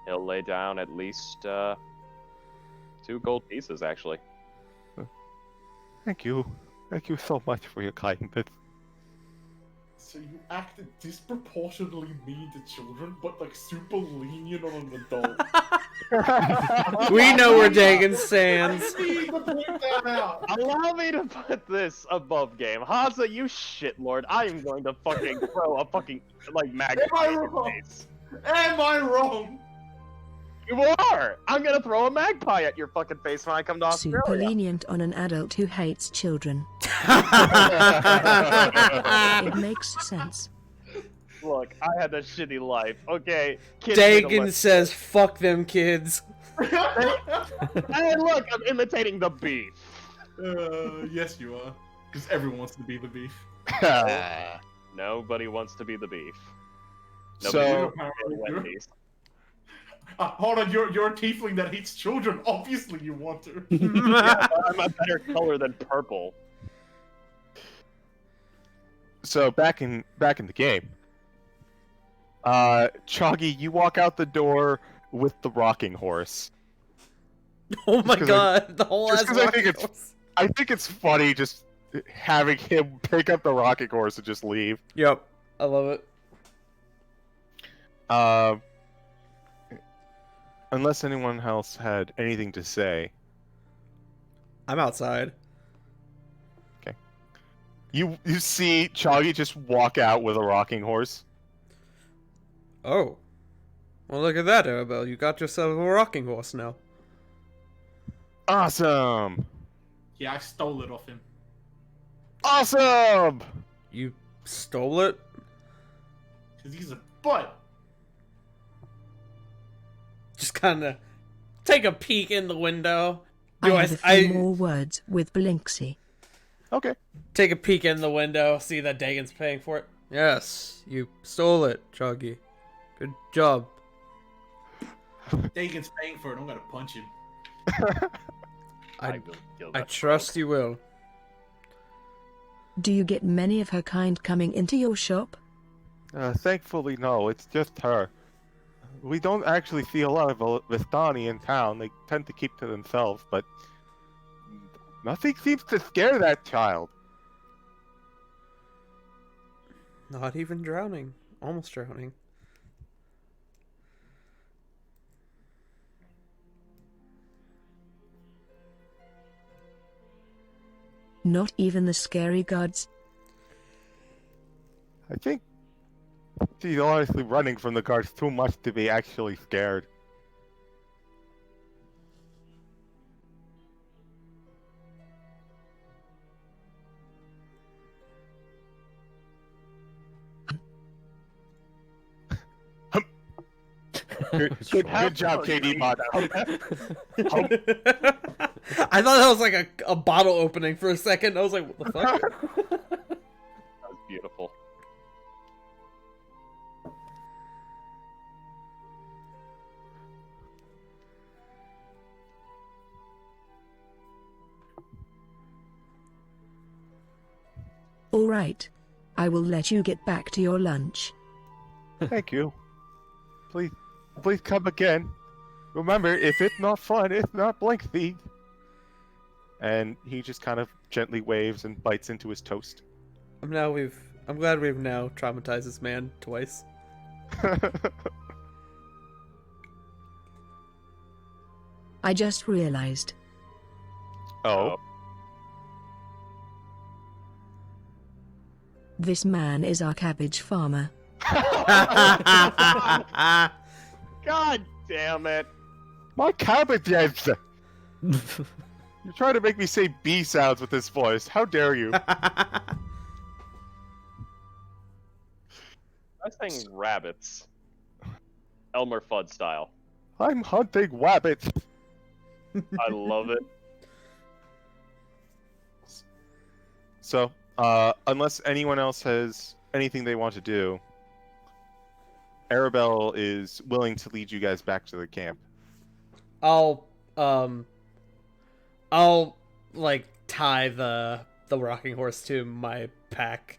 He'll lay down at least 2 gold pieces, actually. Thank you so much for your kindness. So you acted disproportionately mean to children, but like super lenient on an adult. We know where Dagon stands. I need to point that out. Allow me to put this above game. Haza, you shit lord. I am going to fucking throw a fucking, magpie in your face. Am I wrong? You are! I'm gonna throw a magpie at your fucking face when I come to Super Australia. lenient on an adult who hates children. It makes sense. Look, I had a shitty life, okay? Kids need to Dagon learn. says, "Fuck them kids." Hey, look, I'm imitating the beef. Yes, you are. Because everyone wants to be the beef. Nobody wants to be the beef. So- Wendy's. Hold on, you're a tiefling that hates children. Obviously, you want to. Yeah, I'm a better color than purple. So back in the game, Choggy, you walk out the door with the rocking horse. Oh my 'cause god, the whole just ass 'cause I think rocket it's- horse. I think it's funny just having him pick up the rocking horse and just leave. Yep, I love it. Unless anyone else had anything to say, I'm outside. you see Choggy just walk out with a rocking horse. Oh. Well, look at that, Arabelle. You got yourself a rocking horse now. Awesome! Yeah, I stole it off him. Awesome! You stole it? Because he's a butt. Just kind of take a peek in the window. I Yo, have a few more words with Blinksy. Okay. take a peek in the window, see that Dagon's paying for it. Yes, you stole it, Choggy. Good job. Dagon's paying for it. I'm gonna punch him. I will kill I that trust you will. Do you get many of her kind coming into your shop? Thankfully, no. It's just her. We don't actually see a lot of Vistani in town. They tend to keep to themselves, but nothing seems to scare that child. Not even drowning. Almost drowning. Not even the scary gods? I think she's honestly running from the guards too much to be actually scared. Good job, KD Mod. I thought that was like a bottle opening for a second. I was like, what the fuck? That was beautiful. All right. I will let you get back to your lunch. Thank you. Please come again. Remember, if it's not fun, it's not blank feed. And he just kind of gently waves and bites into his toast. Now we've I'm glad we've now traumatized this man twice. I just realized. Oh. This man is our cabbage farmer. God damn it. My cabbage. You're trying to make me say B sounds with this voice. How dare you? I was saying rabbits. Elmer Fudd style. I'm hunting rabbits. I love it. So, unless anyone else has anything they want to do, Arabelle is willing to lead you guys back to the camp. I'll like tie the rocking horse to my pack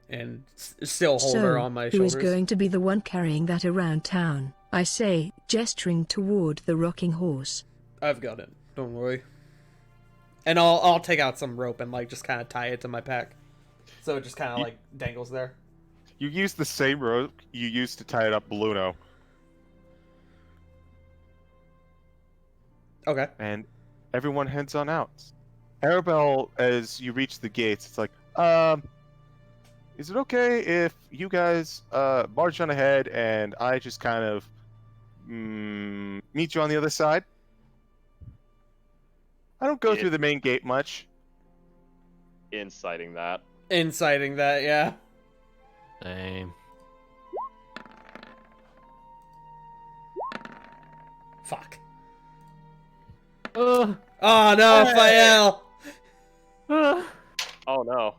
and still hold her on my who shoulders. is going to be the one carrying that around town? I say, gesturing toward the rocking horse. I've got it. Don't worry. And I'll take out some rope and like just kind of tie it to my pack, so it just kind of like dangles there. You use the same rope you used to tie it up Balluno. Okay. And everyone heads on out. Arabelle, as you reach the gates, it's like, is it okay if you guys march on ahead and I just kind of meet you on the other side? I don't go through the main gate much. Inciting that. Inciting that, yeah. Same. Fuck. Oh no, Fael! Oh no.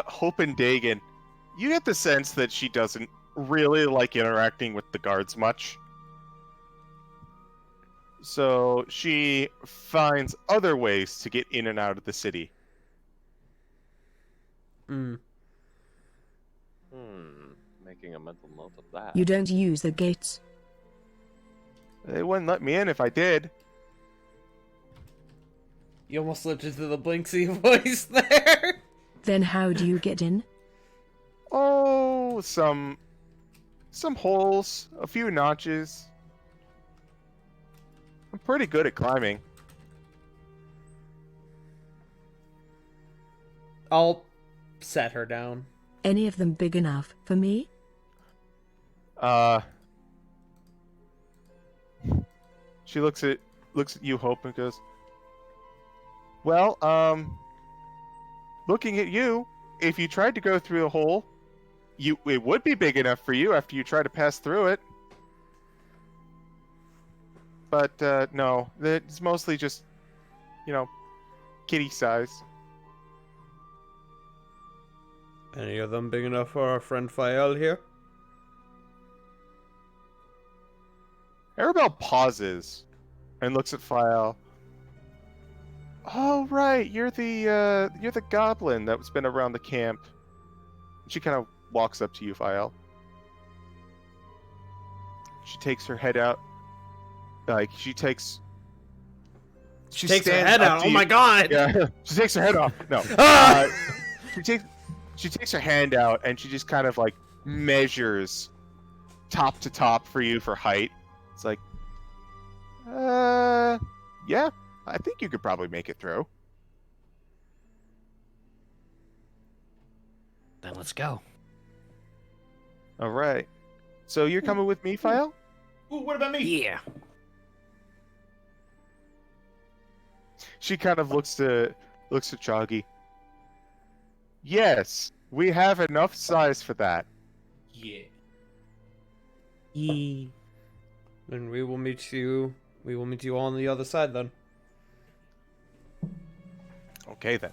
Hope and Dagon, you get the sense that she doesn't really like interacting with the guards much. So she finds other ways to get in and out of the city. Making a mental note of that. You don't use the gates. They wouldn't let me in if I did. You almost slipped into the Blinksy voice there. Then how do you get in? Oh, some holes, a few notches. I'm pretty good at climbing. I'll set her down. Any of them big enough for me? She looks at you, Hope, and goes, "Well, looking at you, if you tried to go through the hole, it would be big enough for you after you try to pass through it. But no, it's mostly just, kitty size." Any of them big enough for our friend Fael here? Arabelle pauses and looks at Fael. Oh right, you're the goblin that's been around the camp. She kind of walks up to you, Fael. She takes her head out. Like she takes her head out. Oh my god! Yeah, she takes her head off. No, she takes her hand out and she just kind of like measures top to top for you for height. It's like, yeah, I think you could probably make it through. Then let's go. All right. So you're coming with me, Fael? Ooh, what about me? Yeah. She kind of looks at Choggy. Yes, we have enough size for that. Yeah. And we will meet you. We will meet you on the other side then. Okay then.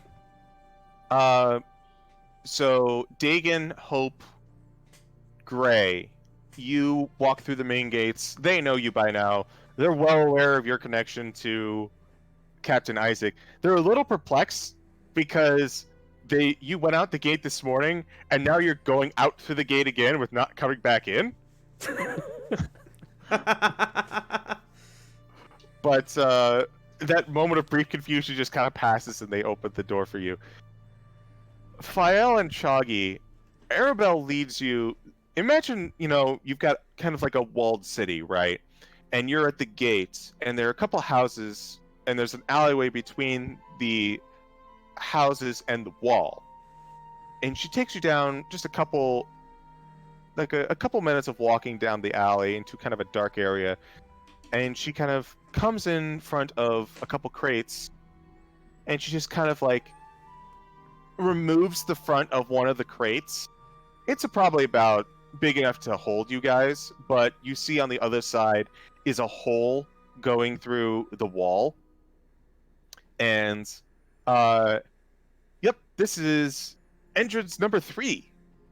So Dagon, Hope, Gray, you walk through the main gates. They know you by now. They're well aware of your connection to Captain Isaac. They're a little perplexed because you went out the gate this morning and now you're going out through the gate again with not coming back in. But that moment of brief confusion just kind of passes, and they open the door for you. Fael and Chagi, Arabelle leads you. Imagine, you've got kind of like a walled city, right? And you're at the gates, and there are a couple houses, and there's an alleyway between the houses and the wall. And she takes you down just a couple minutes of walking down the alley into kind of a dark area, and she kind of comes in front of a couple crates, and she just kind of like removes the front of one of the crates. It's probably about big enough to hold you guys, but you see on the other side is a hole going through the wall. And yep, this is entrance number 3.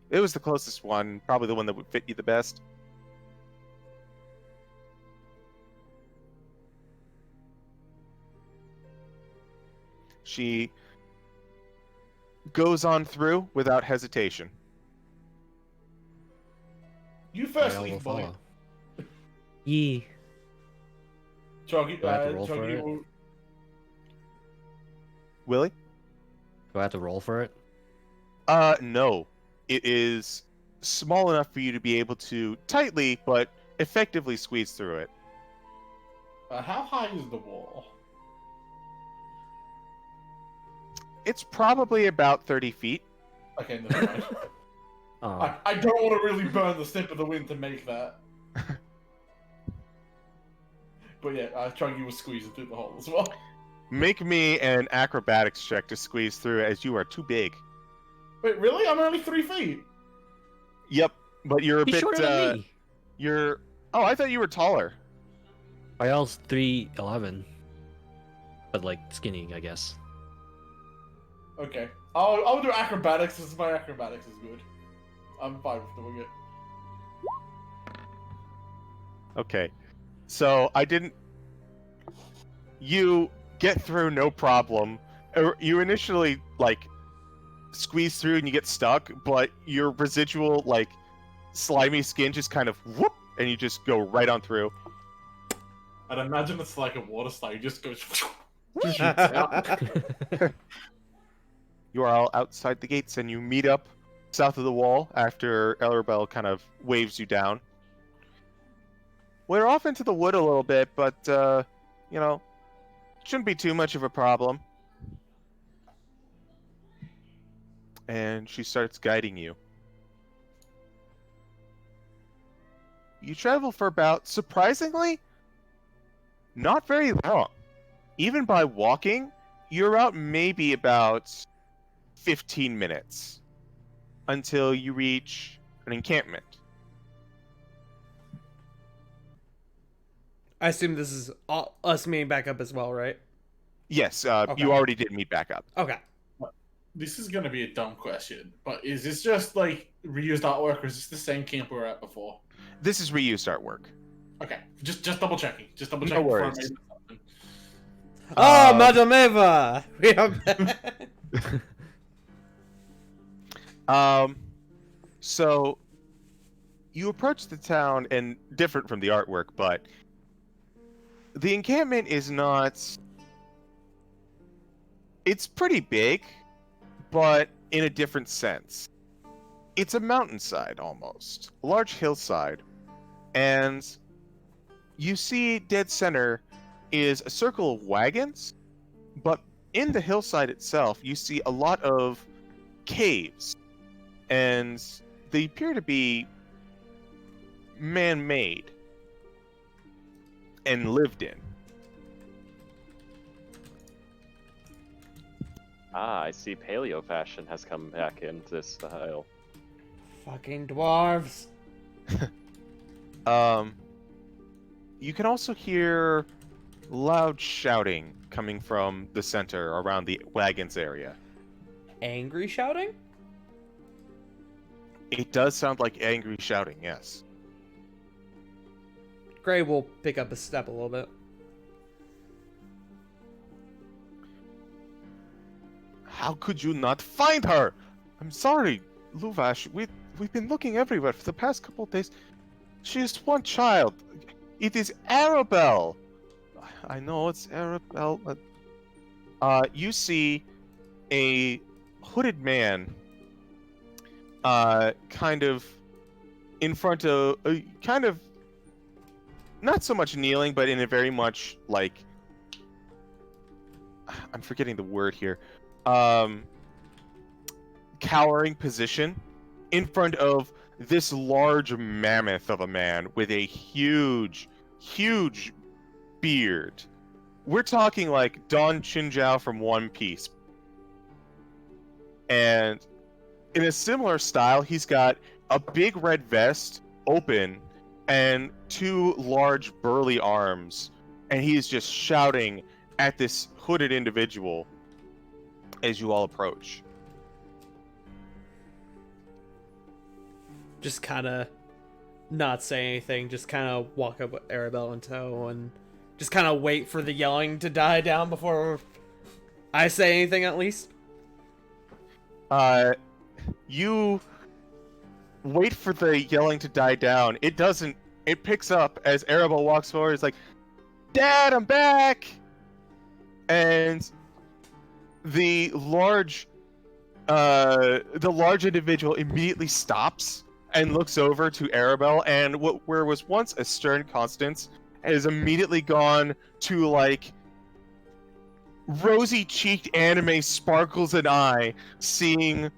It was the closest one, probably the one that would fit you the best. She goes on through without hesitation. You first I will leave, boy. follow. Yee. Choggy, Do I have to roll for Choggy it? will... Willie? Do I have to roll for it? No. It is small enough for you to be able to tightly but effectively squeeze through it. How high is the wall? It's probably about 30 feet. Okay, never mind. Oh. I don't want to really burn the snip of the wind to make that. But yeah, Choggy was squeezing through the hole as well. Make me an acrobatics check to squeeze through, as you are too big. Wait, really? I'm only 3 feet. Yep, but you're a He's bit. shorter than me. You're. Oh, I thought you were taller. Rael's 3'11", but like skinny, I guess. Okay. I'll do acrobatics since my acrobatics is good. I'm fine with doing it. Okay, so I didn't. You get through no problem. You initially squeeze through and you get stuck, but your residual slimy skin just kind of whoop, and you just go right on through. I'd imagine it's like a water slide. You just goes. You are all outside the gates, and you meet up south of the wall after Ellerbell kind of waves you down. We're off into the wood a little bit, but shouldn't be too much of a problem. And she starts guiding you. You travel for about, surprisingly, not very long. Even by walking, you're out maybe about 15 minutes until you reach an encampment. I assume this is us meeting back up as well, right? Yes, Okay. you already did meet back up. Okay. This is gonna be a dumb question, but is this just reused artwork, or is this the same camp we were at before? This is reused artwork. Okay, just double checking. Just double No checking. before I worries. make something. Oh, Madam Eva! We are back. So you approach the town, and different from the artwork, but the encampment is not. It's pretty big, but in a different sense. It's a mountainside almost, a large hillside, and you see dead center is a circle of wagons, but in the hillside itself, you see a lot of caves, and they appear to be man-made and lived in. Ah, I see paleo fashion has come back into this style. Fucking dwarves. You can also hear loud shouting coming from the center around the wagons area. Angry shouting? It does sound like angry shouting, yes. Gray will pick up a step a little bit. How could you not find her? I'm sorry, Luvash. We've been looking everywhere for the past couple of days. She is one child. It is Arabelle. I know it's Arabelle, but you see a hooded man, kind of in front of, kind of not so much kneeling, but in a very much like, I'm forgetting the word here, cowering position in front of this large mammoth of a man with a huge beard. We're talking like Don Chinjiao from One Piece. And in a similar style, he's got a big red vest open and two large burly arms. And he's just shouting at this hooded individual as you all approach. Just kind of not say anything, just kind of walk up with Arabelle in tow and just kind of wait for the yelling to die down before I say anything, at least. You wait for the yelling to die down. It doesn't. It picks up as Arabelle walks forward. It's like, "Dad, I'm back!" And the large individual immediately stops and looks over to Arabelle, and where was once a stern Constance has immediately gone to like rosy-cheeked anime sparkles an eye seeing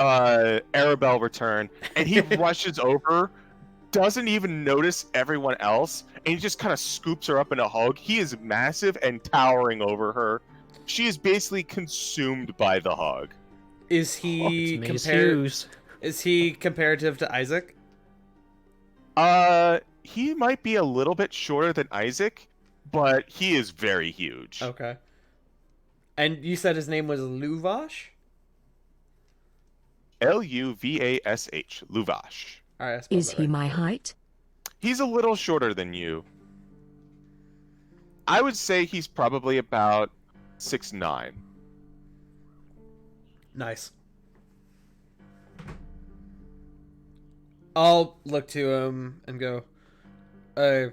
Arabelle return, and he rushes over, doesn't even notice everyone else, and he just kind of scoops her up in a hug. He is massive and towering over her. She is basically consumed by the hug. Is he It's Mace compared? Hughes. Is he comparative to Isaac? He might be a little bit shorter than Isaac, but he is very huge. Okay. And you said his name was Luvash? Luvash, Luvash. All right, I spelled Is that he right. my height? He's a little shorter than you. I would say he's probably about 6'9". Nice. I'll look to him and go, a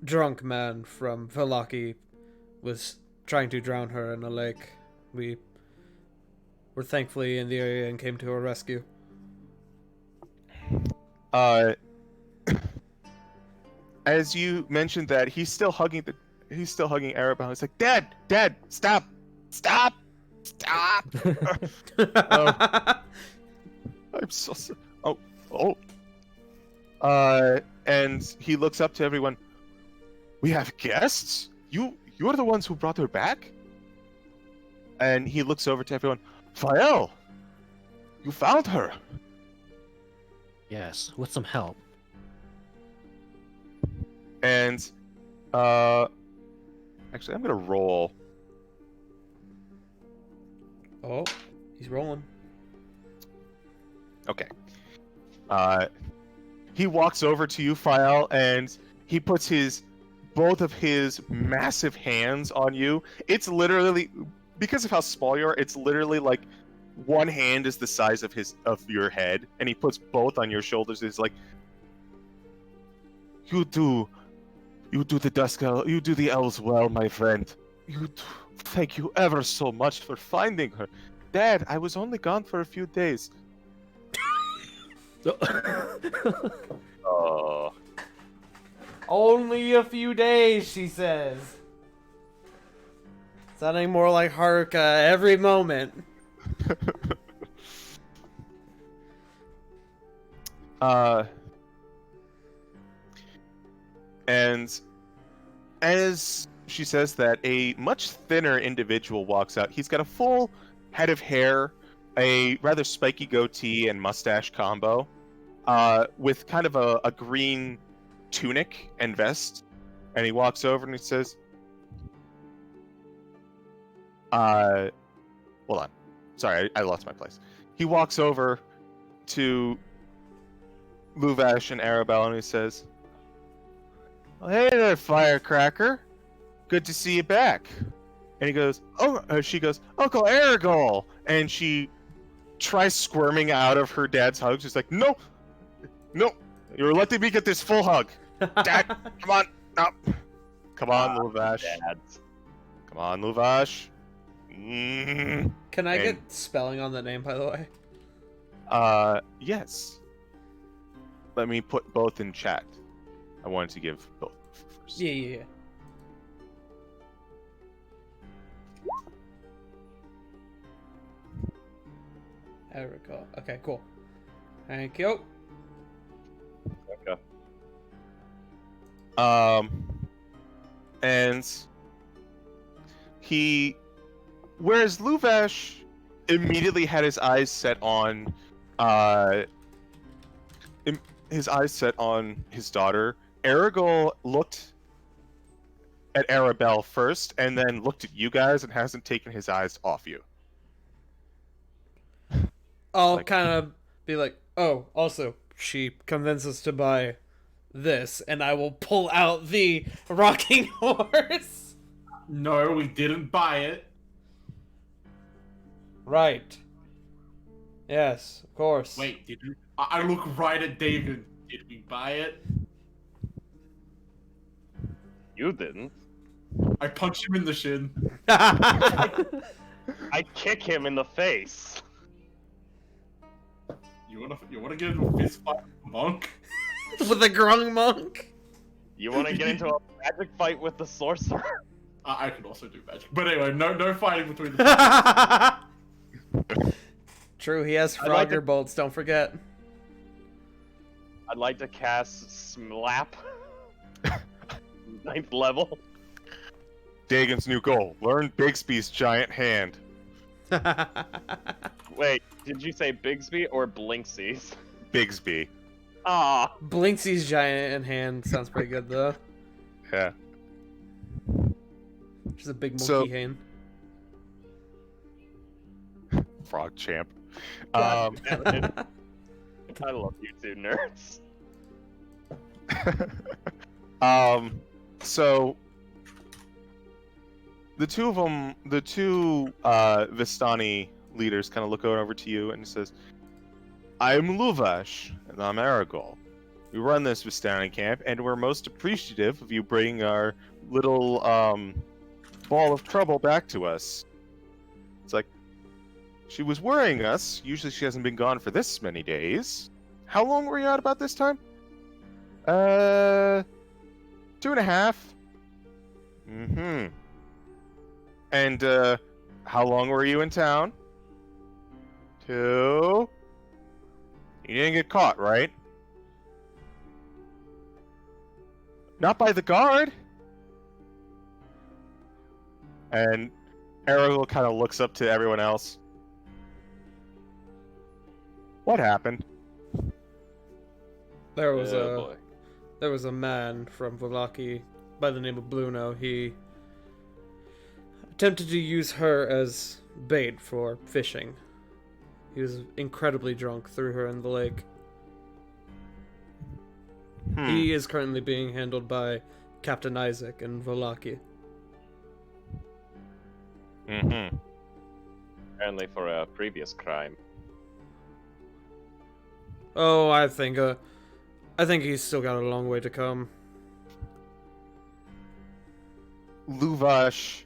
drunk man from Valaki was trying to drown her in a lake. We were thankfully in the area and came to her rescue. As you mentioned that, he's still hugging Arabelle. He's like, Dad, stop. I'm so sorry. And he looks up to everyone. We have guests? You're the ones who brought her back? And he looks over to everyone. Fael, you found her. Yes, with some help. And actually, I'm gonna roll. Oh, he's rolling. Okay. He walks over to you, Fael, and he puts both of his massive hands on you. It's literally, because of how small you are, it's literally like one hand is the size of your head, and he puts both on your shoulders. He's like, you do the elves well, my friend. Thank you ever so much for finding her. Dad, I was only gone for a few days. Oh. Only a few days, she says. Sounding more like Haruka every moment. And as she says that, a much thinner individual walks out. He's got a full head of hair, a rather spiky goatee and mustache combo, with kind of a green tunic and vest. And he walks over and he says, hold on. Sorry, I lost my place. He walks over to Luvash and Arabelle and he says, "Hey there, firecracker. Good to see you back." And he goes, she goes, "Uncle Aragol." And she tries squirming out of her dad's hug. She's like, no, you're letting me get this full hug. Dad, come on. No. Come on, Luvash. Dads. Come on, Luvash. Mm. Can I And- get spelling on the name, by the way? Yes. Let me put both in chat. I wanted to give both first. Yeah. There we go. Okay, cool. Thank you. Okay. And he, whereas Luvash immediately had his eyes set on, his daughter, Aragorn looked at Arabelle first, and then looked at you guys, and hasn't taken his eyes off you. I'll Like- kind of be like, oh, also, she convinced us to buy this, and I will pull out the rocking horse. No, we didn't buy it. Right. Yes, of course. Wait, did we? I look right at David. Did we buy it? You didn't. I punch him in the shin. I kick him in the face. You wanna get into a fist fight with the monk? With the grung monk. You want to get into a magic fight with the sorcerer? I could also do magic, but anyway, no fighting between the. True, he has I'd like Frogger to- bolts, don't forget. I'd like to cast Slap. 9th level. Dagon's new goal: learn Bigsby's giant hand. Wait, did you say Bigsby or Blinksy's? Bigsby. Ah, Blinksy's giant hand sounds pretty good, though. Yeah. Just a big monkey So- hand. Frog champ. God damn it. I love you two nerds. So the two Vistani leaders kind of look over to you and says, "I'm Luvash and I'm Aragorn. We run this Vistani camp, and we're most appreciative of you bringing our little ball of trouble back to us." It's like, she was worrying us. Usually she hasn't been gone for this many days. How long were you out about this time? 2.5. Mm-hmm. And, how long were you in town? 2. You didn't get caught, right? Not by the guard. And Aragorn kind of looks up to everyone else. What happened? There was Oh, boy. There was a man from Vallaki by the name of Bluno. He attempted to use her as bait for fishing. He was incredibly drunk, threw her in the lake. He is currently being handled by Captain Isaac in Vallaki. Mm-hmm. Apparently for a previous crime. Oh, I think he's still got a long way to come. Luvash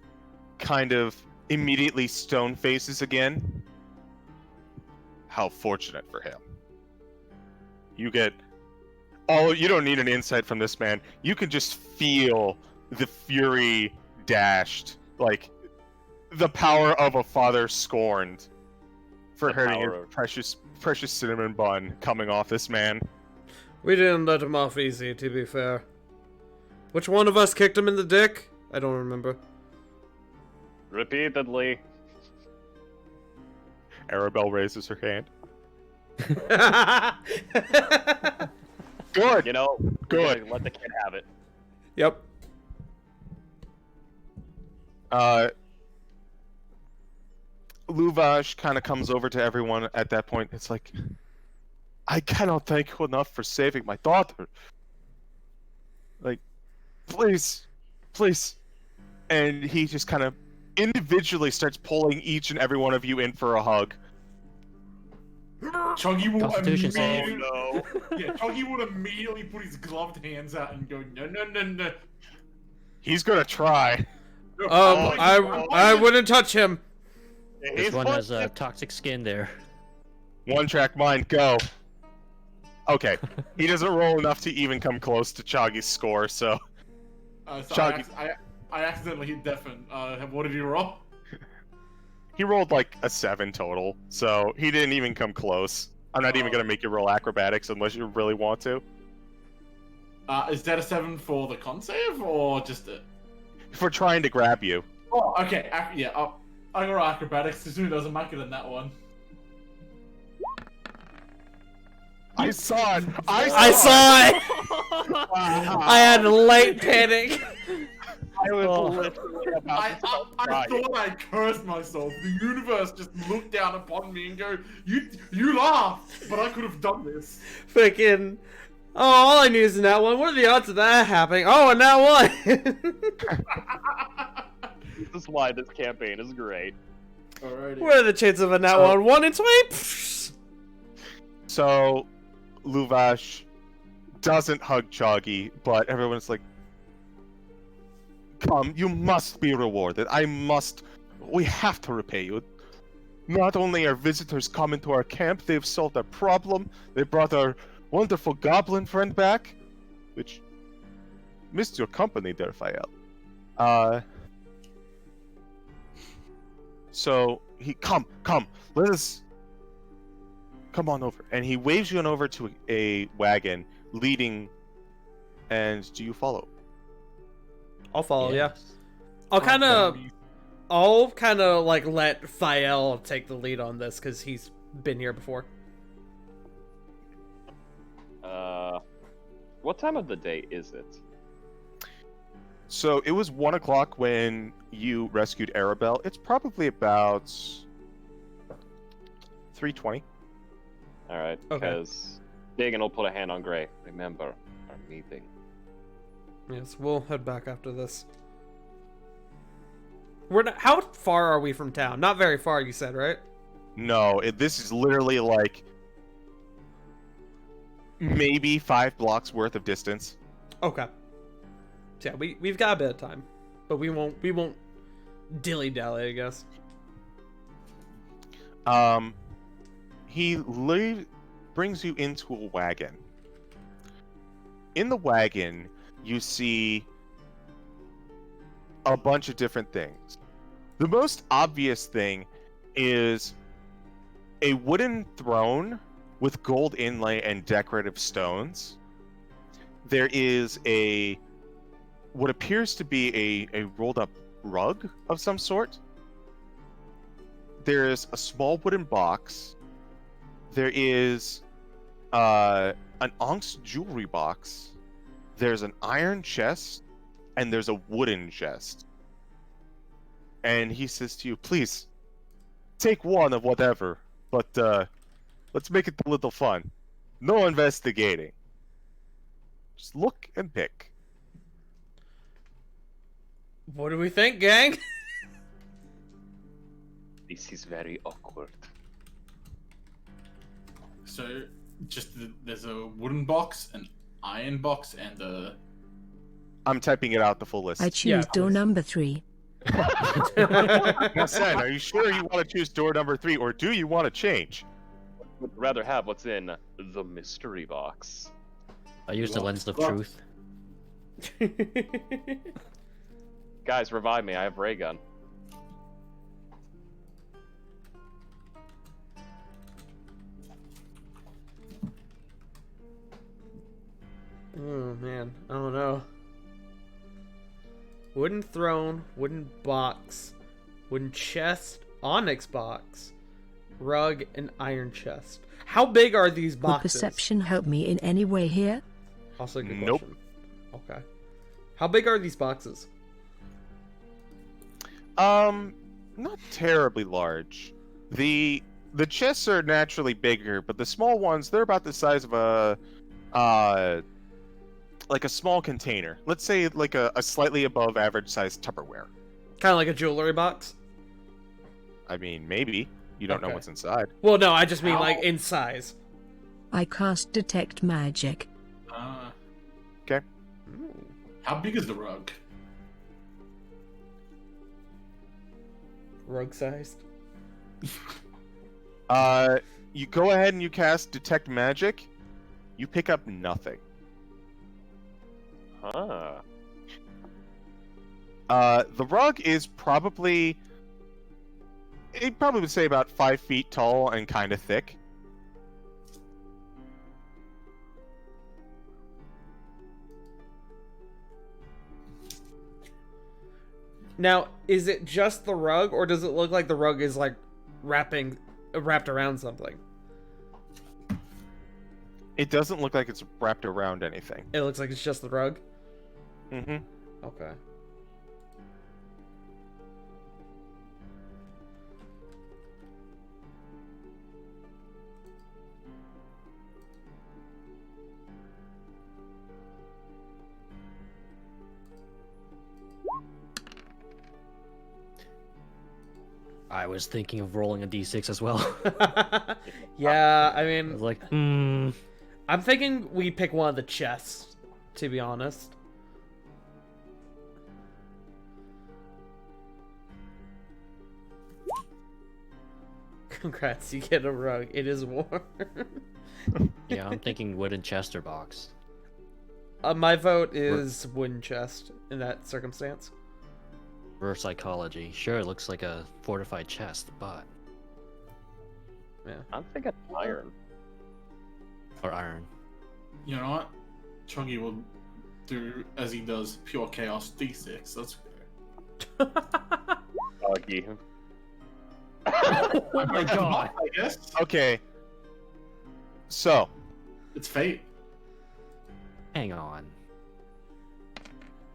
kind of immediately stone faces again. How fortunate for him. You don't need an insight from this man. You can just feel the fury dashed, like the power of a father scorned for The hurting power your of- precious cinnamon bun coming off this man. We didn't let him off easy, to be fair. Which one of us kicked him in the dick? I don't remember. Repeatedly. Arabelle raises her hand. Good. You know, Good. Let the kid have it. Yep. Luvash kind of comes over to everyone at that point. It's like, I cannot thank you enough for saving my daughter. Like, please. And he just kind of individually starts pulling each and every one of you in for a hug. Chuggy will Constitution save. immediately. Oh, no. Yeah, Chuggy would immediately put his gloved hands out and go, no. He's gonna try. I wouldn't touch him. This one has a toxic skin there. One track mind, go. Okay, he doesn't roll enough to even come close to Choggy's score, so. So Choggy. I accidentally hit Defen. What did you roll? He rolled like a 7 total, so he didn't even come close. I'm not even gonna make you roll acrobatics unless you really want to. Is that a 7 for the con save or just a? For trying to grab you. Oh, okay. Yeah, I got acrobatics. Suzu doesn't make it in that one. I saw it! I saw it! I had a light panic. I was literally about I to start thought crying. I cursed myself. The universe just looked down upon me and go, you laughed, but I could have done this. Freaking. Oh, all I need is a nat one. What are the odds of that happening? Oh, a nat one! This is why this campaign is great. Alrighty. What are the chances of a nat one? 1 in 20? So, Luvash doesn't hug Choggy, but everyone's like, come, you must be rewarded. We have to repay you. Not only are visitors coming to our camp, they've solved our problem, they brought our wonderful goblin friend back, which missed your company there, Fael. So he come, let us come on over, and he waves you on over to a wagon leading. And do you follow? I'll follow, Yes. yeah. I'll kind of like let Fael take the lead on this because he's been here before. What time of the day is it? So it was 1 o'clock when you rescued Arabelle. It's probably about 3:20. All right, Okay. because Dagan will put a hand on Gray. Remember our meeting. Yes, we'll head back after this. How far are we from town? Not very far, you said, right? No, this is literally like maybe 5 blocks worth of distance. Okay. So yeah, we've got a bit of time, but we won't dilly dally, I guess. He brings you into a wagon. In the wagon, you see a bunch of different things. The most obvious thing is a wooden throne with gold inlay and decorative stones. There is what appears to be a rolled up rug of some sort. There is a small wooden box. There is an onyx jewelry box. There's an iron chest, and there's a wooden chest. And he says to you, please, take one of whatever, but let's make it a little fun. No investigating. Just look and pick. What do we think, gang? This is very awkward. So, there's a wooden box, an iron box, and a. I'm typing it out, the full list. I choose door please. number 3. Now, Sen, are you sure you want to choose door number 3, or do you want to change? Would rather have what's in the mystery box. I use the lens of Well- truth. Guys, revive me. I have ray gun. Oh man, I don't know. Wooden throne, wooden box, wooden chest, onyx box, rug, and iron chest. How big are these Would boxes? perception help me in any way here? Also a good Nope. question. Okay. How big are these boxes? Not terribly large. The chests are naturally bigger, but the small ones, they're about the size of like a small container. Let's say like a slightly above average size Tupperware. Kind of like a jewelry box? I mean, maybe. You don't know Okay. what's inside. Well, no, I just mean like Ow. in size. I cast detect magic. Okay. How big is the rug? Rug sized. You go ahead and you cast Detect Magic. You pick up nothing. Huh. The rug is probably... It probably would say about 5 feet tall and kind of thick. Now, is it just the rug, or does it look like the rug is like wrapped around something? It doesn't look like it's wrapped around anything. It looks like it's just the rug. Mm-hmm. Okay. I was thinking of rolling a d6 as well. Yeah, I I mean, was like, I'm thinking we pick one of the chests, to be honest. Congrats, you get a rug. It is warm. yeah, I'm thinking wooden chest or box. My vote is wooden chest in that circumstance. Reverse psychology. Sure, it looks like a fortified chest, but Yeah. I'm thinking iron. or iron. You know what? Chuggy will do as he does, pure chaos d6. That's fair. Doggy. Oh my god! I guess Okay. So, it's fate. Hang on.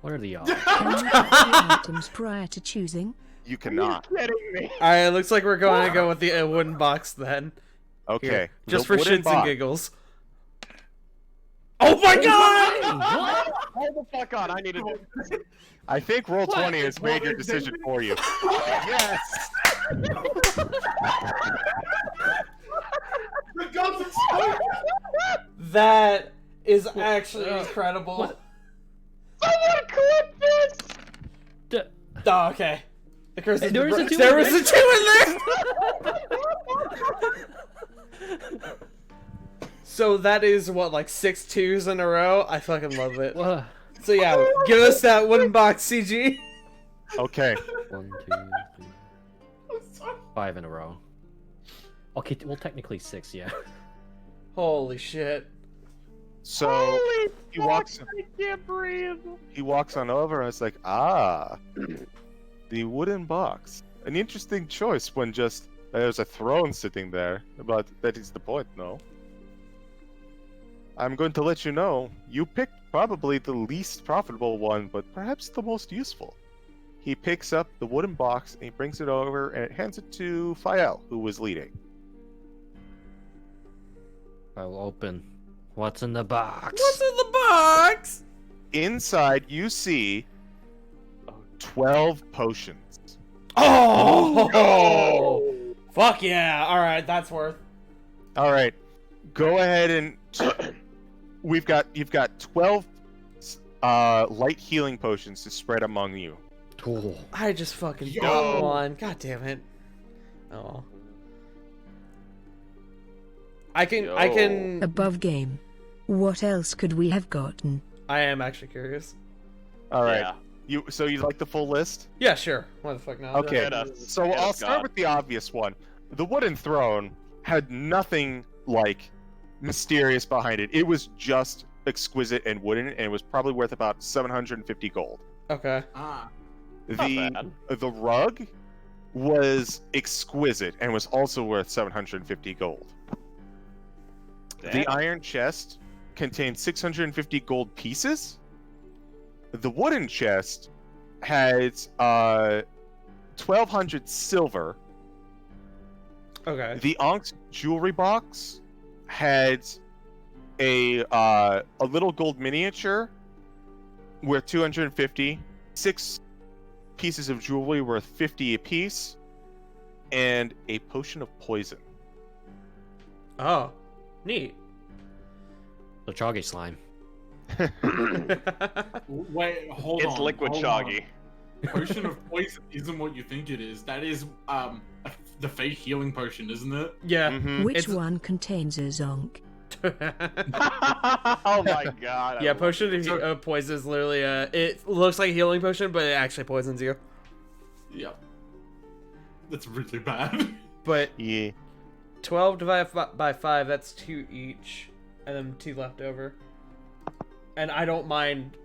What are the odds? Can you pick the items prior to choosing? you cannot. Are you kidding me? Alright, it looks like we're going to go with the wooden box then. Okay. Here, just the for wooden shits and box. giggles. Oh my god! What? Hold the fuck on, I need to do this. I think roll What? 20 has made your decision for you. Yes! The gods explode! That is actually incredible. what? Someone clip this! D- Oh, okay. The curse is There was a two there in was there. a 2 in there! So that is what, like 6 2s in a row? I fucking love it. What? So yeah, give us that wooden box, CG. Okay. 1, 2, 3, 5 in a row. Okay, well technically 6, yeah. Holy shit. So, Holy he walks fuck, I can't breathe. he walks on over and it's like, ah, the wooden box. An interesting choice when just there's a throne sitting there, but that is the point, no? I'm going to let you know, you picked probably the least profitable one, but perhaps the most useful. He picks up the wooden box and he brings it over and hands it to Fael, who was leading. I will open. What's in the box? What's in the box? Inside, you see 12 potions. Oh! Fuck yeah. Alright, that's worth. All right, go ahead and you've got 12 light healing potions to spread among you. Oh. I just fucking Yo. got one. God damn it. Oh. I can Above game. What else could we have gotten? I am actually curious. All right, Yeah. you like the full list? Yeah, sure. Why the fuck not? Okay, Hit us. so Hit I'll us, start God. with the obvious one. The wooden throne had nothing like mysterious behind it. It was just exquisite and wooden, and it was probably worth about 750 gold. Okay. Ah. bad. The rug was exquisite and was also worth 750 gold. The Damn. iron chest contained 650 gold pieces. The wooden chest had 1,200 silver. Okay. The Ankh jewelry box had a little gold miniature worth 250, 6 pieces of jewelry worth 50 apiece, and a potion of poison. Oh. Neat. The Choggy slime. Wait, hold on. It's liquid hold on. Shoggy. potion of poison isn't what you think it is. That is the fake healing potion, isn't it? Yeah. Mhm. Which It's- one contains a zonk? Oh my god. I Yeah, love potion it. of poison is literally it looks like a healing potion, but it actually poisons you. Yeah. That's really bad. But Yeah. 12 divided by 5, that's 2 each, and then 2 left over. And I don't mind,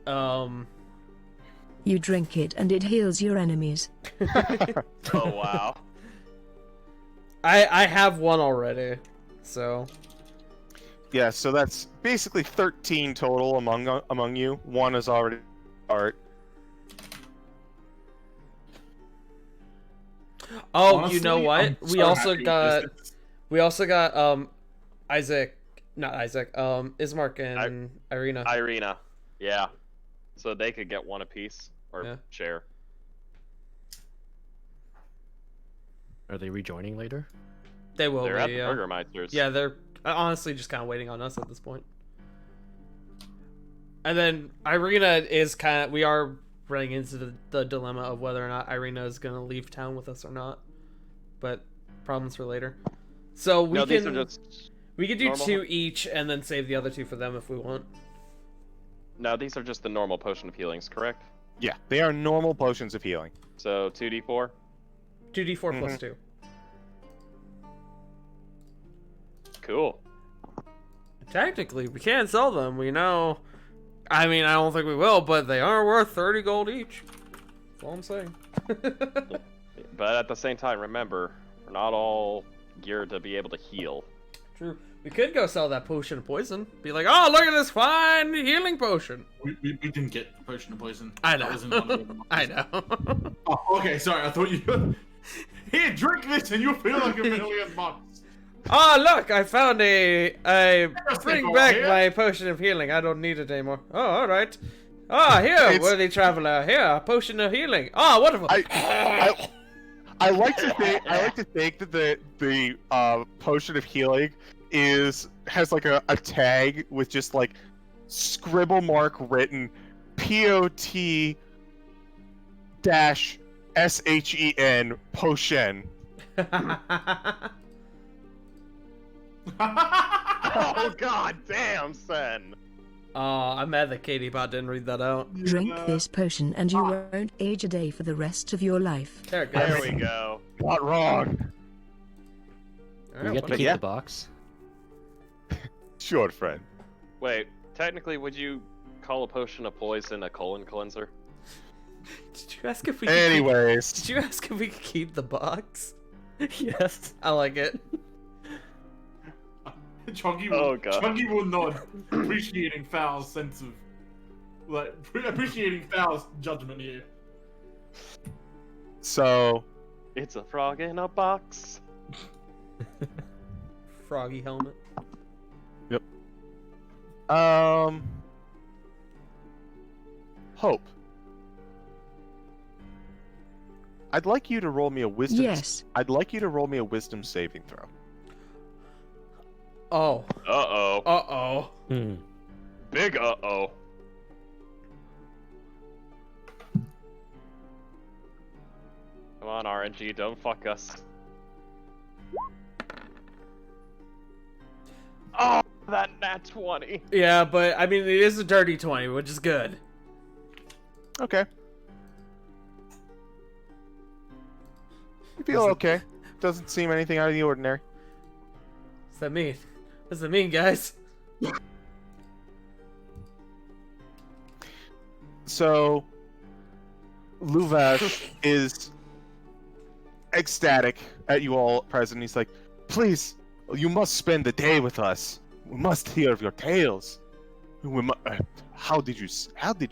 You drink it and it heals your enemies. Oh wow. I have one already, so Yeah, so that's basically 13 total among you. One is already art. oh, you Honestly, know what? I'm We so also happy got with this. Ismark and Irina. Irina. Yeah. So they could get one apiece or Yeah. share. Are they rejoining later? They will They're be, at the yeah. Burgermeisters. Yeah, they're honestly just kind of waiting on us at this point. And then Irina is we are running into the dilemma of whether or not Irina is going to leave town with us or not. But problems for later. So we No, these can are just. we could do normal. 2 each and then save the other 2 for them if we want. No, these are just the normal potion of healings, correct? Yeah, they are normal potions of healing. So 2d4. 2d4 plus Mm-hmm. 2. Cool. Technically, we can sell them. We know. I mean, I don't think we will, but they are worth 30 gold each. That's all I'm saying. But at the same time, remember, we're not all geared to be able to heal. True. We could go sell that potion of poison. Be like, oh, look at this fine healing potion. We didn't get the potion of poison. I That know. was in one of them. I know. Oh, okay, sorry. I thought you. Here, drink this, and you'll feel like $1,000,000. Oh, look, I found I Just bring go back here. my potion of healing. I don't need it anymore. Oh, all right. Ah, here, It's- worthy traveler. Here, a potion of healing. Oh, wonderful. I like to think that the potion of healing has like a tag with just like scribble mark written POT dash SHEN potion. Oh god damn, Sen! Oh, I'm mad that Katie Bot didn't read that out. Drink this potion and you won't age a day for the rest of your life. There it goes. There we go. Not wrong. All We right, get to well, keep yeah. the box. Sure, friend. Wait, technically, would you call a potion of poison a colon cleanser? did you ask if we? Could Did Anyways, you ask if we could keep the box? Yes. I like it. Chunky Oh, will, God. Chunky will nod, appreciating Foul's sense of, like, appreciating Foul's judgment here. so It's a frog in a box. Froggy helmet. Hope. I'd like you to roll me a wisdom. Yes. I'd like you to roll me a wisdom saving throw. Oh. Uh-oh. Uh-oh. Hmm. Big uh-oh. Come on, RNG, don't fuck us. Oh, that nat 20. Yeah, but I mean, it is a dirty 20, which is good. Okay. You feel okay. Doesn't seem anything out of the ordinary. What's that mean? What's that mean, guys? So, Luvash is ecstatic at you all present. He's like, please, you must spend the day with us. We must hear of your tales. How did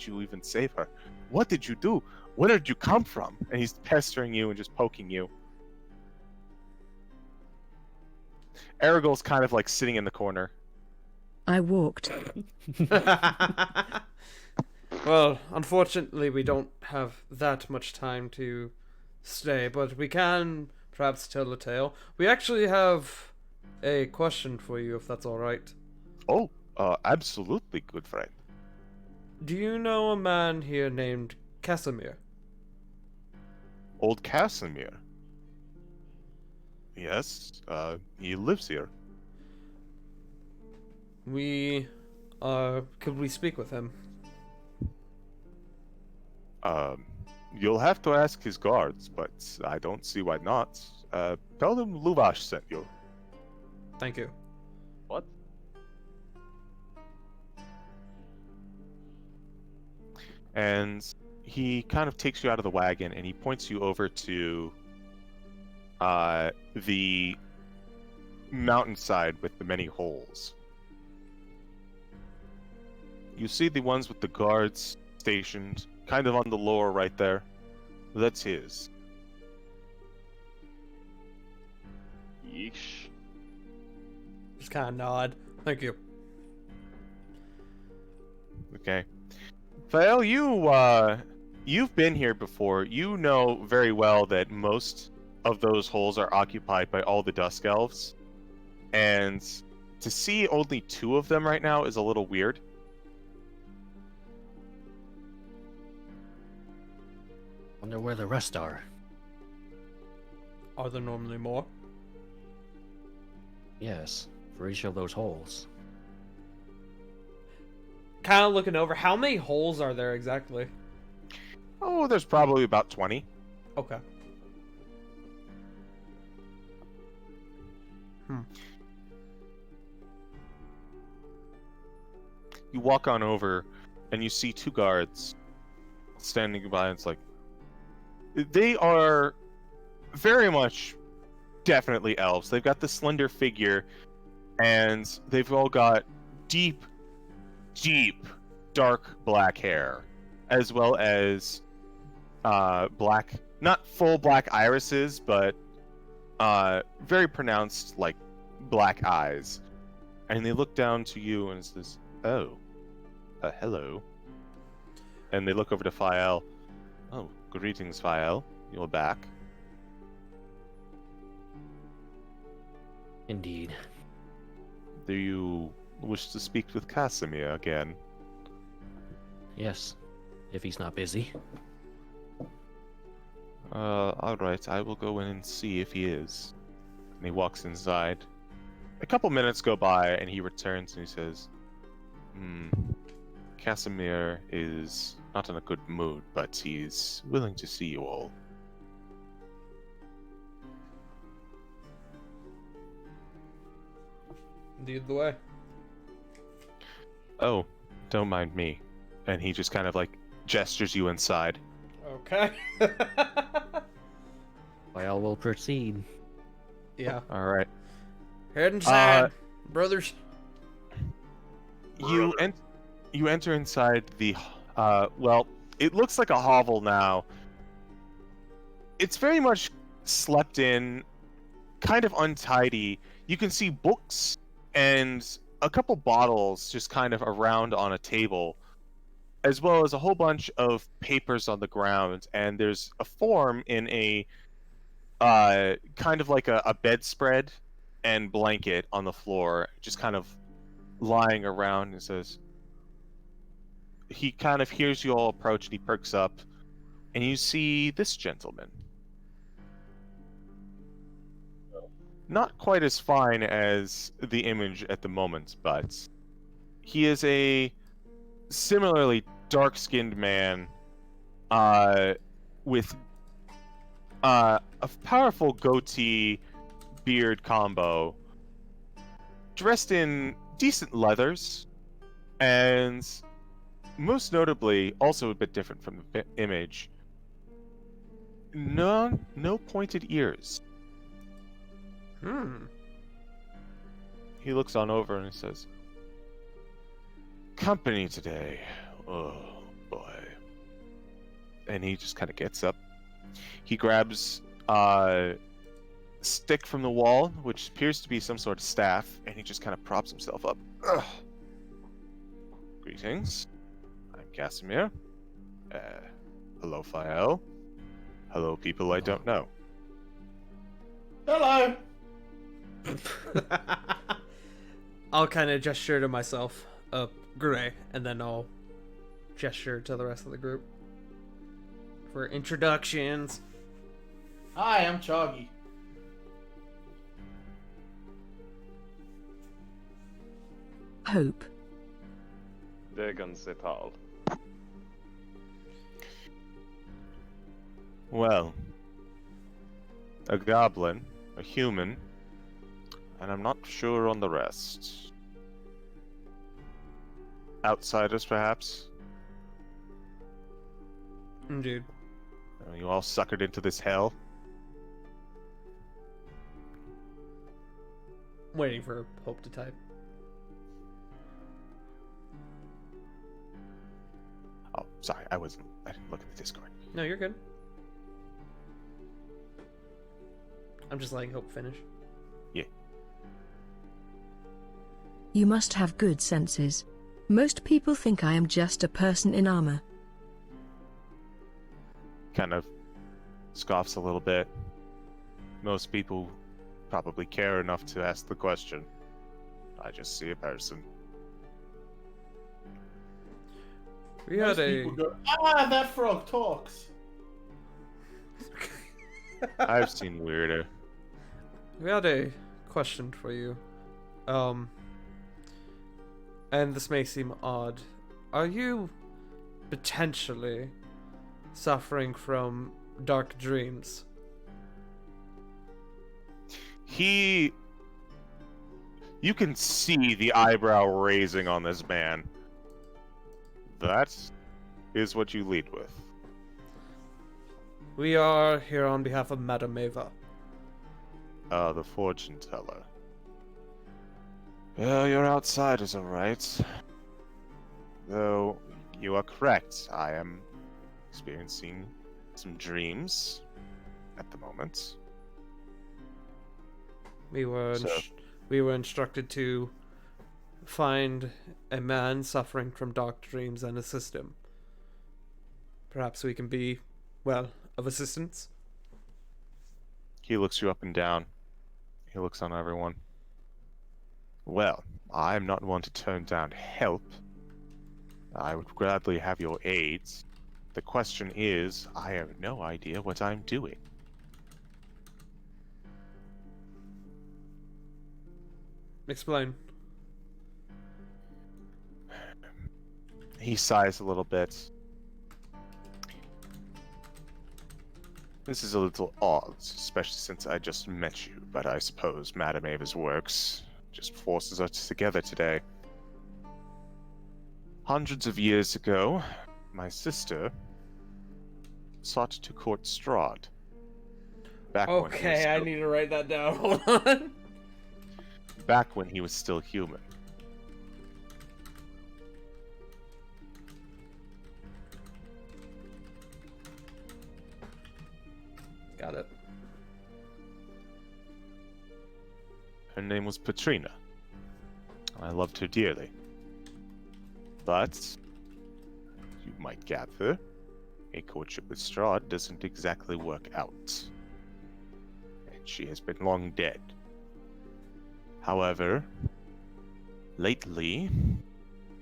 you even save her? What did you do? Where did you come from? And he's pestering you and just poking you. Aragol's kind of like sitting in the corner. I walked. Well, unfortunately, we don't have that much time to stay, but we can perhaps tell a tale. We actually have a question for you, if that's all right. Oh, absolutely, good friend. Do you know a man here named Casimir? Old Casimir. Yes, he lives here. Could we speak with him? Um, you'll have to ask his guards, but I don't see why not. Tell them Luvash sent you. Thank you. What? And he kind of takes you out of the wagon and he points you over to the mountainside with the many holes. You see the ones with the guards stationed, kind of on the lower right there. That's his. Yeesh. Just kind of nod. Thank you. Okay. Fael, you've been here before. You know very well that most of those holes are occupied by all the Dusk Elves. And to see only 2 of them right now is a little weird. Wonder where the rest are. Are there normally more? Yes, for each of those holes. Kind of looking over. How many holes are there exactly? Oh, there's probably about 20. Okay. You walk on over and you see 2 guards standing by, and it's like they are very much definitely elves. They've got the slender figure and they've all got deep dark black hair, as well as black, not full black irises, but very pronounced like black eyes. And they look down to you and says, "Oh, hello." And they look over to Fael. "Oh, greetings, Fael. You're back." Indeed. "Do you wish to speak with Casimir again?" Yes, if he's not busy. Alright, I will go in and see if he is." And he walks inside. A couple minutes go by and he returns and he says, Casimir is not in a good mood, but he's willing to see you all." Lead the way. "Oh, don't mind me." And he just kind of like gestures you inside. Okay. Fael will proceed. Yeah. Alright. Head inside, brothers. You enter inside the well, it looks like a hovel now. It's very much slept in, kind of untidy. You can see books and a couple bottles just kind of around on a table, as well as a whole bunch of papers on the ground, and there's a form in a kind of like a bedspread and blanket on the floor, just kind of lying around, and says, he kind of hears you all approach and he perks up, and you see this gentleman. Not quite as fine as the image at the moment, but he is a similarly dark-skinned man with a powerful goatee beard combo, dressed in decent leathers, and most notably, also a bit different from the image, no pointed ears. He looks on over and he says, "Company today. Oh boy." And he just kind of gets up. He grabs a stick from the wall, which appears to be some sort of staff, and he just kind of props himself up. Ugh. "Greetings. I'm Casimir. Hello, Fael. Hello, people I don't know." Hello. I'll kind of gesture to myself, Gray, and then I'll gesture to the rest of the group for introductions. Hi, I'm Choggy. Hope. Degen Sital. Well, a goblin, a human, and I'm not sure on the rest. Outsiders, perhaps? Dude. You all suckered into this hell? Waiting for Hope to type. Oh, sorry, I didn't look at the Discord. No, you're good. I'm just letting Hope finish. You must have good senses. Most people think I am just a person in armor. Kind of scoffs a little bit. Most people probably care enough to ask the question. I just see a person. We had Most people go, that frog talks. I've seen weirder. We had a question for you. And this may seem odd. Are you potentially suffering from dark dreams? You can see the eyebrow raising on this man. That is what you lead with. We are here on behalf of Madame Eva. The fortune teller. Well, you're outsiders, alright. Though, you are correct. I am experiencing some dreams at the moment. We were So- we were instructed to find a man suffering from dark dreams and assist him. Perhaps we can be, well, of assistance. He looks you up and down. He looks on everyone. Well, I'm not one to turn down help. I would gladly have your aid. The question is, I have no idea what I'm doing. Explain. He sighs a little bit. This is a little odd, especially since I just met you, but I suppose Madame Ava's works just forces us together today. Hundreds of years ago, my sister sought to court Strahd. Back when he was Okay, I still- need to write that down. Hold on. back when he was still human. Got it. Her name was Petrina. I loved her dearly. But, you might gather, a courtship with Strahd doesn't exactly work out. And she has been long dead. However, lately,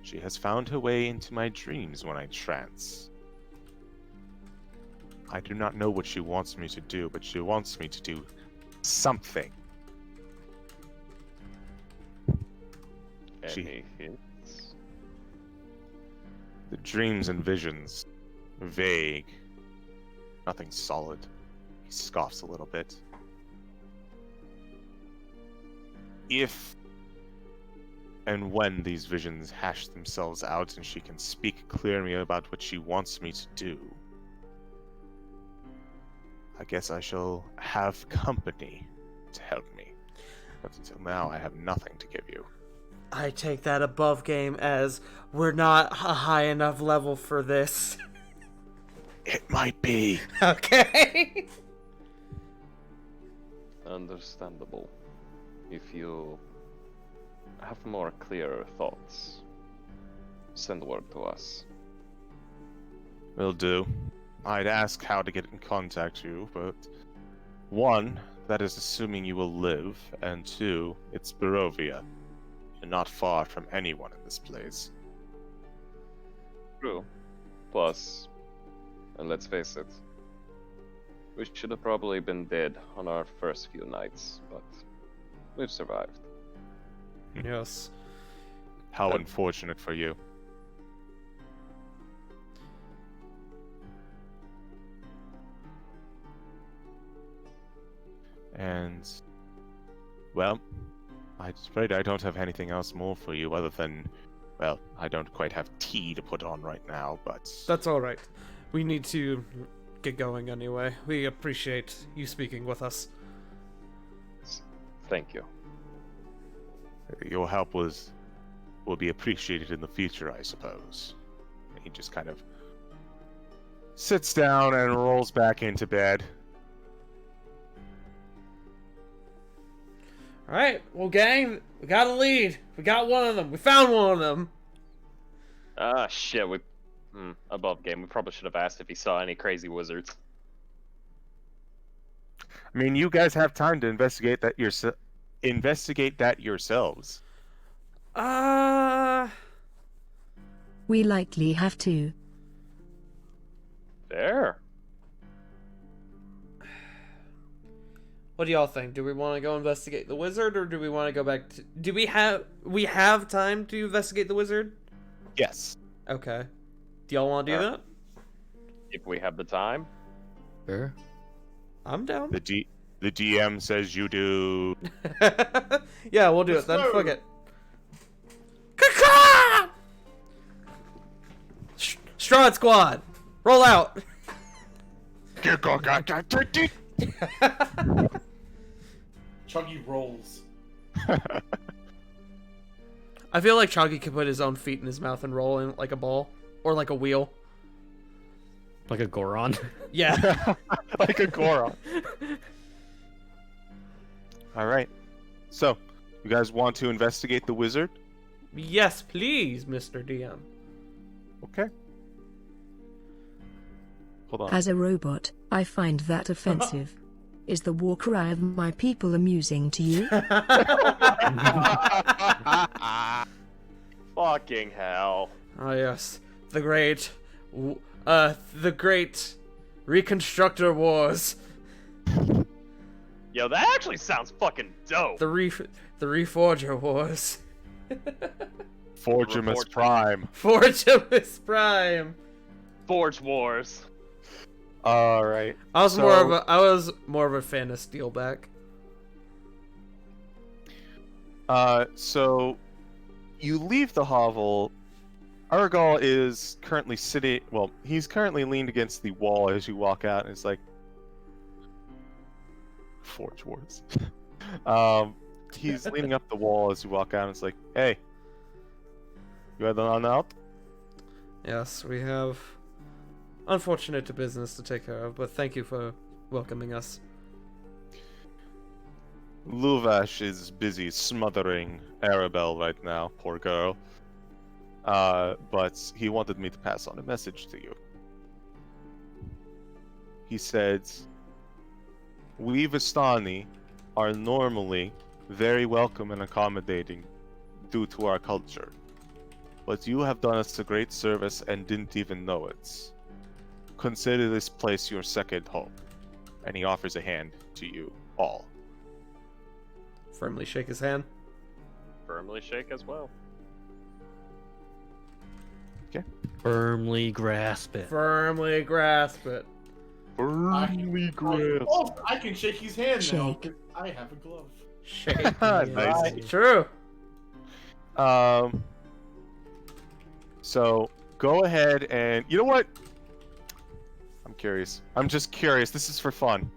she has found her way into my dreams when I trance. I do not know what she wants me to do, but she wants me to do something. She- Any hints? The dreams and visions, vague, nothing solid. He scoffs a little bit. If and when these visions hash themselves out and she can speak clearly about what she wants me to do, I guess I shall have company to help me. But until now, I have nothing to give you. I take that above game as we're not a high enough level for this. It might be. Okay. Understandable. If you have more clearer thoughts, send word to us. Will do. I'd ask how to get in contact you, but one, that is assuming you will live, and two, it's Barovia. You're not far from anyone in this place. True. Plus, and let's face it, We should have probably been dead on our first few nights, but we've survived. Yes. How unfortunate for you. And, well, I'm afraid I don't have anything else more for you other than, well, I don't quite have tea to put on right now, but... That's all right. We need to get going anyway. We appreciate you speaking with us. Thank you. Your help will be appreciated in the future, I suppose. And he just kind of sits down and rolls back into bed. All right, well, gang, we got a lead. We got one of them. We found one of them. Ah, shit. Above game. We probably should have asked if he saw any crazy wizards. I mean, you guys have time to investigate that yourselves. We likely have to. There. What do y'all think? Do we want to go investigate the wizard, or do we want to go back to... Do we have time to investigate the wizard? Yes. Okay. Do y'all want to do that? If we have the time. Sure. I'm down. The DM says you do. Yeah, we'll do Let's it then. go. Fuck it. Caca! Strahd squad, roll out. Chuggy rolls. I feel like Choggy could put his own feet in his mouth and roll in like a ball or like a wheel. Like a Goron. Yeah. Like a Goron. All right. So, you guys want to investigate the wizard? Yes, please, Mr. DM. Okay. Hold on. As a robot, I find that offensive. Is the war cry of my people amusing to you? Fucking hell. Oh yes, the great Reconstructor Wars. Yo, that actually sounds fucking dope. The Reforger Wars. Forgimus Prime. Forgimus Prime. Forge Wars. All right. I was more of a fan of Steelback. So you leave the hovel. Argal is currently sitting. Well, he's currently leaned against the wall as you walk out, and it's like Forge Wars. He's leaning up the wall as you walk out, and it's like, "Hey, you heading on out?" Yes, we have unfortunate business to take care of, but thank you for welcoming us. Luvash is busy smothering Arabelle right now, poor girl. But he wanted me to pass on a message to you. He said, "We Vistani are normally very welcome and accommodating due to our culture. But you have done us a great service and didn't even know it. Consider this place your second home." And he offers a hand to you all. Firmly shake his hand. Firmly shake as well. Firmly grasp it. Firmly grasp it. Firmly grasp. Oh, I can shake his hand now. Shake. 'Cause I have a glove. Shake. Nice. True. So go ahead and you know what? I'm curious. I'm just curious. This is for fun.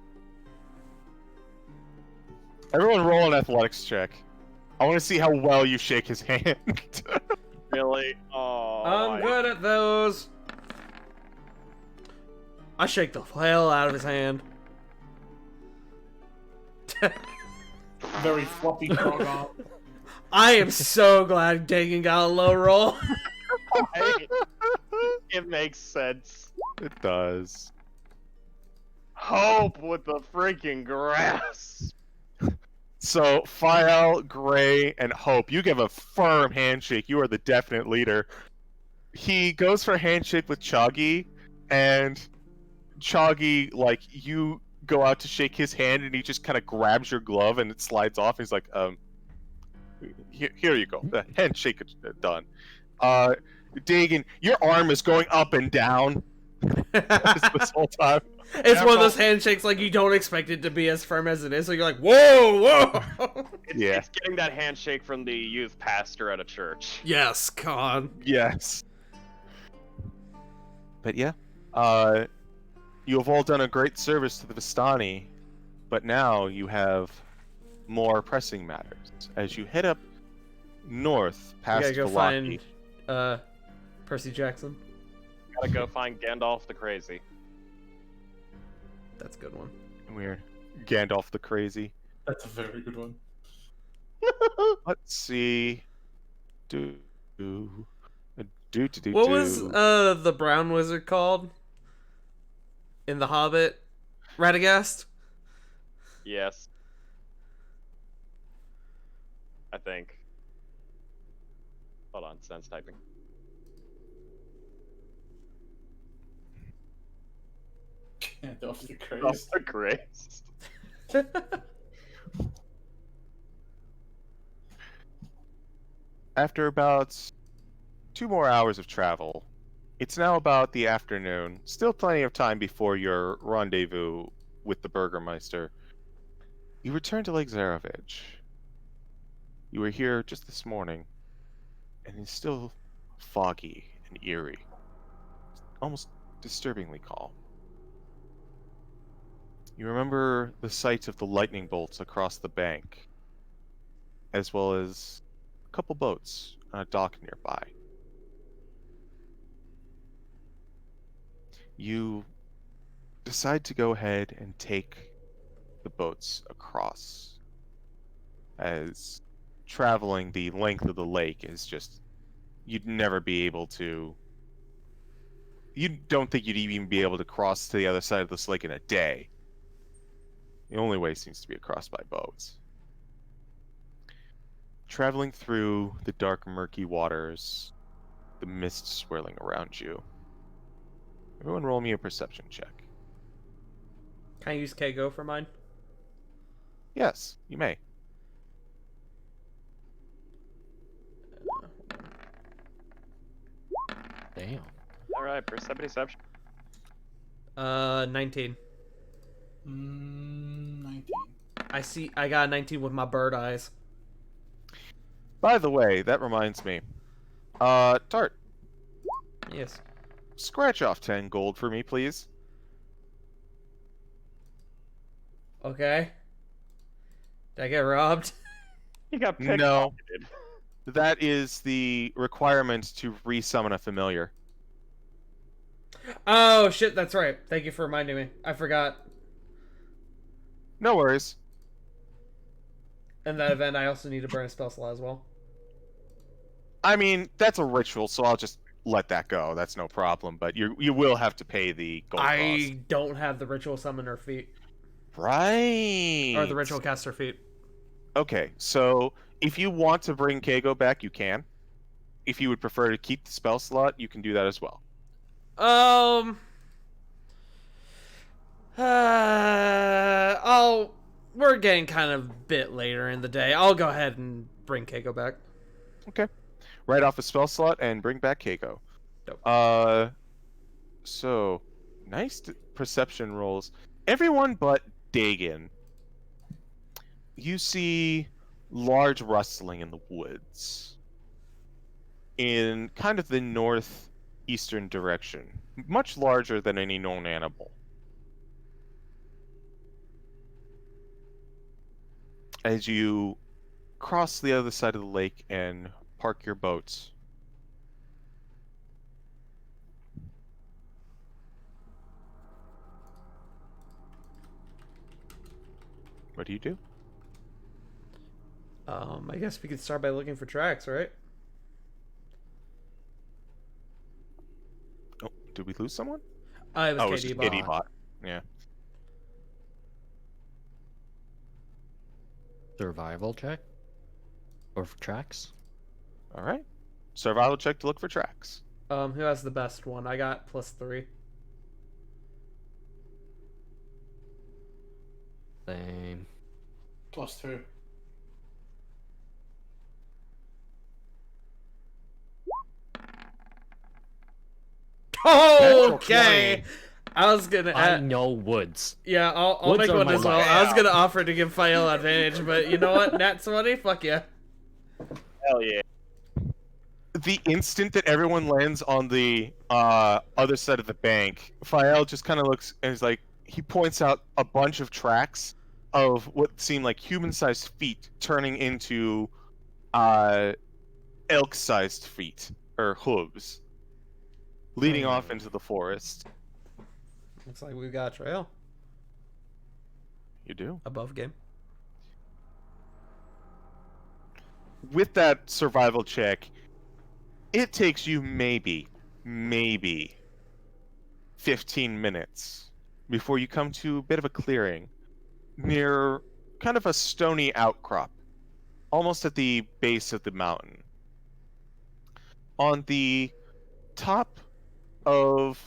Everyone roll an athletics check. I want to see how well you shake his hand. Really? Oh. I'm good at those. I shake the hell out of his hand. Very fluffy Drogon. I am so glad Dagan got a low roll. It makes sense. It does. Hope with the freaking grass. So, Fael, Gray, and Hope, you give a firm handshake. You are the definite leader. He goes for a handshake with Choggy, and Choggy, like, you go out to shake his hand, and he just kind of grabs your glove, and it slides off. He's like, here you go. The handshake is done. Dagan, your arm is going up and down this whole time. It's one of those handshakes like you don't expect it to be as firm as it is, so you're like, whoa, whoa. It's getting that handshake from the youth pastor at a church. Yes, God. Yes. But yeah, you have all done a great service to the Vistani, but now you have more pressing matters. As you head up north We past gotta go Vallaki, find Percy Jackson. Gotta go find Gandalf the Crazy. That's a good one. we're Gandalf the Crazy. That's a very good one. Let's see. What was the brown wizard called in The Hobbit? Radagast? Yes. I think. Hold on, sense typing. Gandalf the Crazy. Gandalf the Crazy. After about 2 more hours of travel, it's now about the afternoon. Still plenty of time before your rendezvous with the Burgermeister. You return to Lake Zarovich. You were here just this morning, and it's still foggy and eerie. Almost disturbingly calm. You remember the sight of the lightning bolts across the bank, as well as a couple boats on a dock nearby. You decide to go ahead and take the boats across, as traveling the length of the lake is just, you'd never be able to, you don't think you'd even be able to cross to the other side of this lake in a day. The only way seems to be across by boats. Traveling through the dark, murky waters, the mist swirling around you. Everyone roll me a perception check. Can I use K-Go for mine? Yes, you may. Damn. Alright, perception. 19. 19. I got a 19 with my bird eyes. By the way, that reminds me. Tart, Yes. scratch off 10 gold for me, please. Okay. Did I get robbed? You got No. pickpocketed. That is the requirement to resummon a familiar. Oh, shit, that's right. Thank you for reminding me. I forgot. No worries. In that event, I also need to burn a spell slot as well. I mean, that's a ritual, so I'll just let that go. That's no problem. But you will have to pay the gold cost. I don't have the ritual summoner feat. Right. Or the ritual caster feat. Okay, so if you want to bring Kago back, you can. If you would prefer to keep the spell slot, you can do that as well. We're getting kind of bit later in the day. I'll go ahead and bring Keiko back. Okay. Write off a spell slot and bring back Keiko. Dope. So, nice perception rolls. Everyone but Dagan. You see large rustling in the woods. In kind of the northeastern direction. Much larger than any known animal. As you cross the other side of the lake and park your boats. What do you do? I guess we could start by looking for tracks, right? Oh, did we lose someone? It was Oh, it was KD just bot. KD bot. Yeah. Survival check? Or for tracks? All right. Survival check to look for tracks. Who has the best one? I got +3. Same. +2. Okay. I was gonna. I know woods. Yeah, I'll Woods make are one my as well. life. I was gonna offer to give Fael advantage, but you know what? Nat 20? Fuck yeah. Hell yeah. The instant that everyone lands on the other side of the bank, Fael just kind of looks and is like, he points out a bunch of tracks of what seem like human-sized feet turning into elk-sized feet or hooves, leading off into the forest. Looks like we've got a trail You do. above game. With that survival check, it takes you maybe 15 minutes before you come to a bit of a clearing near kind of a stony outcrop, almost at the base of the mountain. On the top of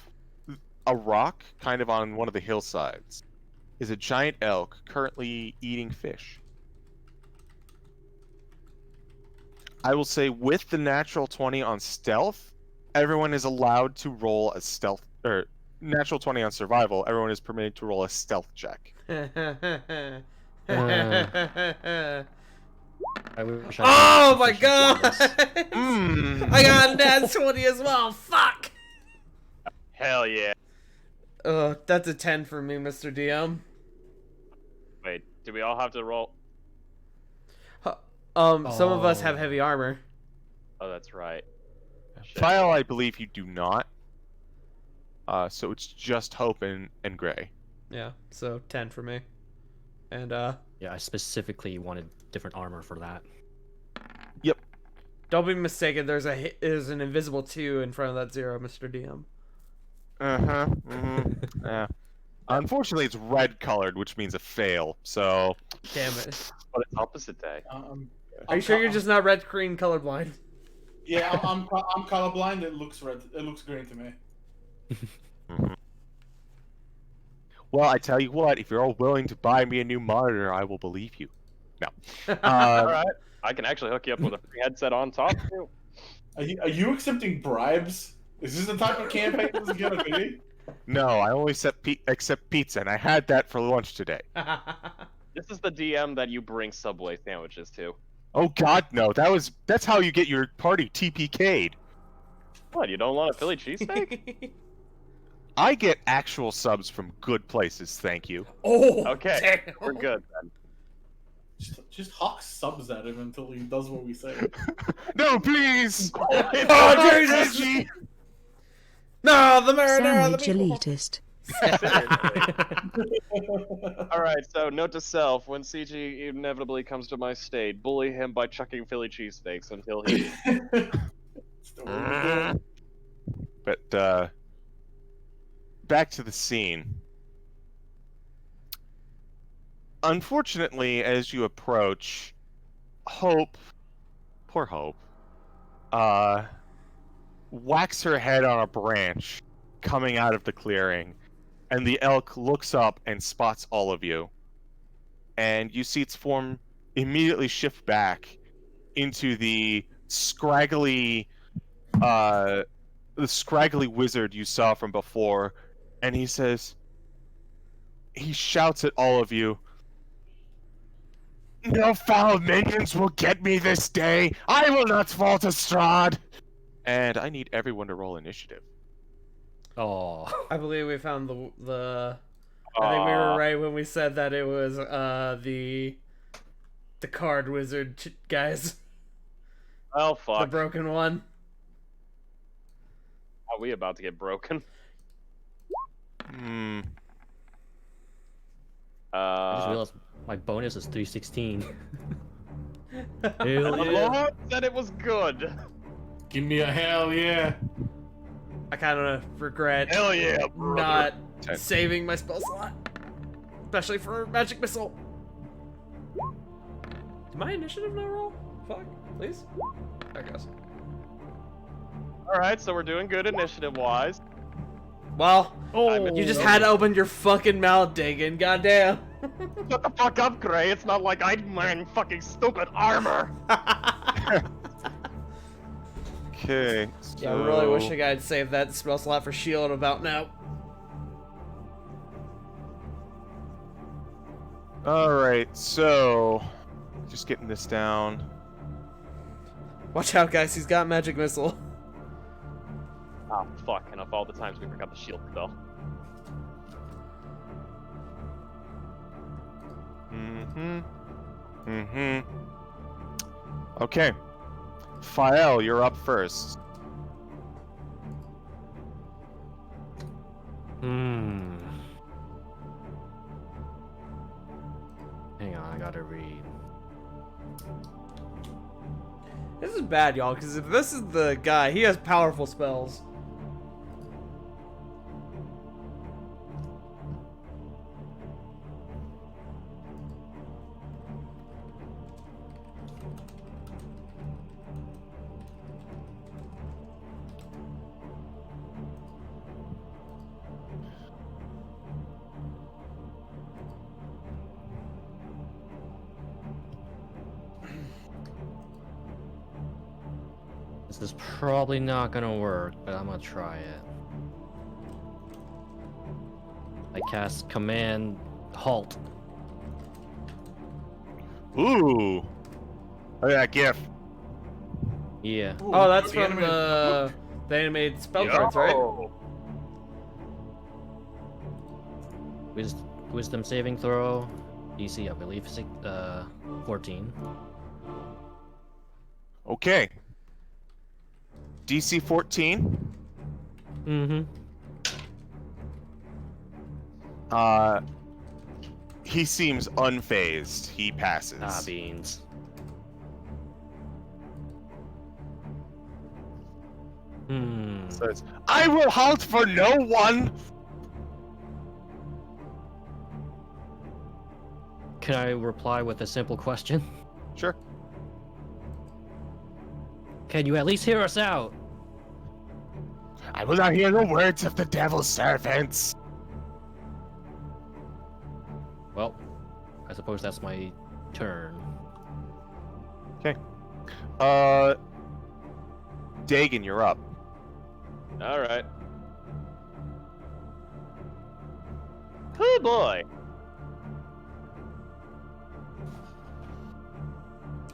a rock, kind of on one of the hillsides, is a giant elk currently eating fish. I will say with the natural 20 on stealth, everyone is allowed to roll a stealth, or natural 20 on survival, everyone is permitted to roll a stealth check. I wish I Oh had my proficiency in god! this. I got a nat 20 as well. Fuck! Hell yeah. That's a 10 for me, Mr. DM. Wait, do we all have to roll? Some of us have Oh. heavy armor. Oh, that's right. Shit. File, I believe you do not. So it's just Hope and Gray. Yeah, so 10 for me. And, Yeah, I specifically wanted different armor for that. Yep. don't be mistaken, there's an invisible 2 in front of that 0, Mr. DM. Uh-huh. Yeah. Unfortunately, it's red colored, which means a fail. So, Damn it. But it's opposite day. Are you sure you're just not red-green colorblind? Yeah, I'm colorblind. It looks red. It looks green to me. well, I tell you what, if you're all willing to buy me a new monitor, I will believe you. No. All right. I can actually hook you up with a free headset on top too. Are you accepting bribes? Is this the type of campaign this is gonna be? No, I only accept pizza, and I had that for lunch today. This is the DM that you bring Subway sandwiches to. Oh God, no! That's how you get your party TPK'd. What, you don't want a Philly cheesesteak? I get actual subs from good places, thank you. Oh, Okay, damn. we're good then. Just hawk subs at him until he does what we say. No, please! Oh, Jesus! No, the murder! Sandwich elitist. Alright, so note to self, when CG inevitably comes to my state, bully him by chucking Philly cheesesteaks until he... It's the way we do it. But, back to the scene. Unfortunately, as you approach, Hope, poor Hope, whacks her head on a branch coming out of the clearing, and the elk looks up and spots all of you. And you see its form immediately shift back into the scraggly wizard you saw from before, and he shouts at all of you, "No foul minions will get me this day! I will not fall to Strahd!" And I need everyone to roll initiative. Oh. I believe we found the I think we were right when we said that it was the card wizard guys. Oh The fuck. broken one. Are we about to get broken? I just realized my bonus is 316. Hell The yeah. Lord said it was good. Give me a hell yeah. I kind of regret Hell yeah, brother. not 10. saving my spell slot, especially for magic missile. Did my initiative not roll? Fuck, please. I guess. Alright, so we're doing good initiative-wise. Well, Oh, you just had to open your fucking mouth, Dagon. Goddamn. Shut the fuck up, Gray. It's not like I'm wearing fucking stupid armor. Okay. Yeah, I really wish so- I had saved that spell slot for shield about now. Alright, so just getting this down. Watch out, guys. He's got magic missile. Oh, fuck. And of all the times we forgot the shield spell. Okay. Fael, you're up first. Hmm. Hang on, I gotta read. This is bad, y'all, because if this is the guy, he has powerful spells. This is probably not gonna work, but I'm gonna try it. I cast Command Halt. Ooh. Look at that gif. Yeah. Ooh, Oh, that's the from animated the animated spell Yo. cards, right? Wisdom saving throw. DC, I believe, 14. Okay. DC 14. Mm-hmm. He seems unfazed. He passes. Ah, beans. Hmm. Says, I will halt for no one. Can I reply with a simple question? Sure. Can you at least hear us out? I will not hear the words of the devil's servants. Well, I suppose that's my turn. Dagon, you're up. Alright. Oh boy.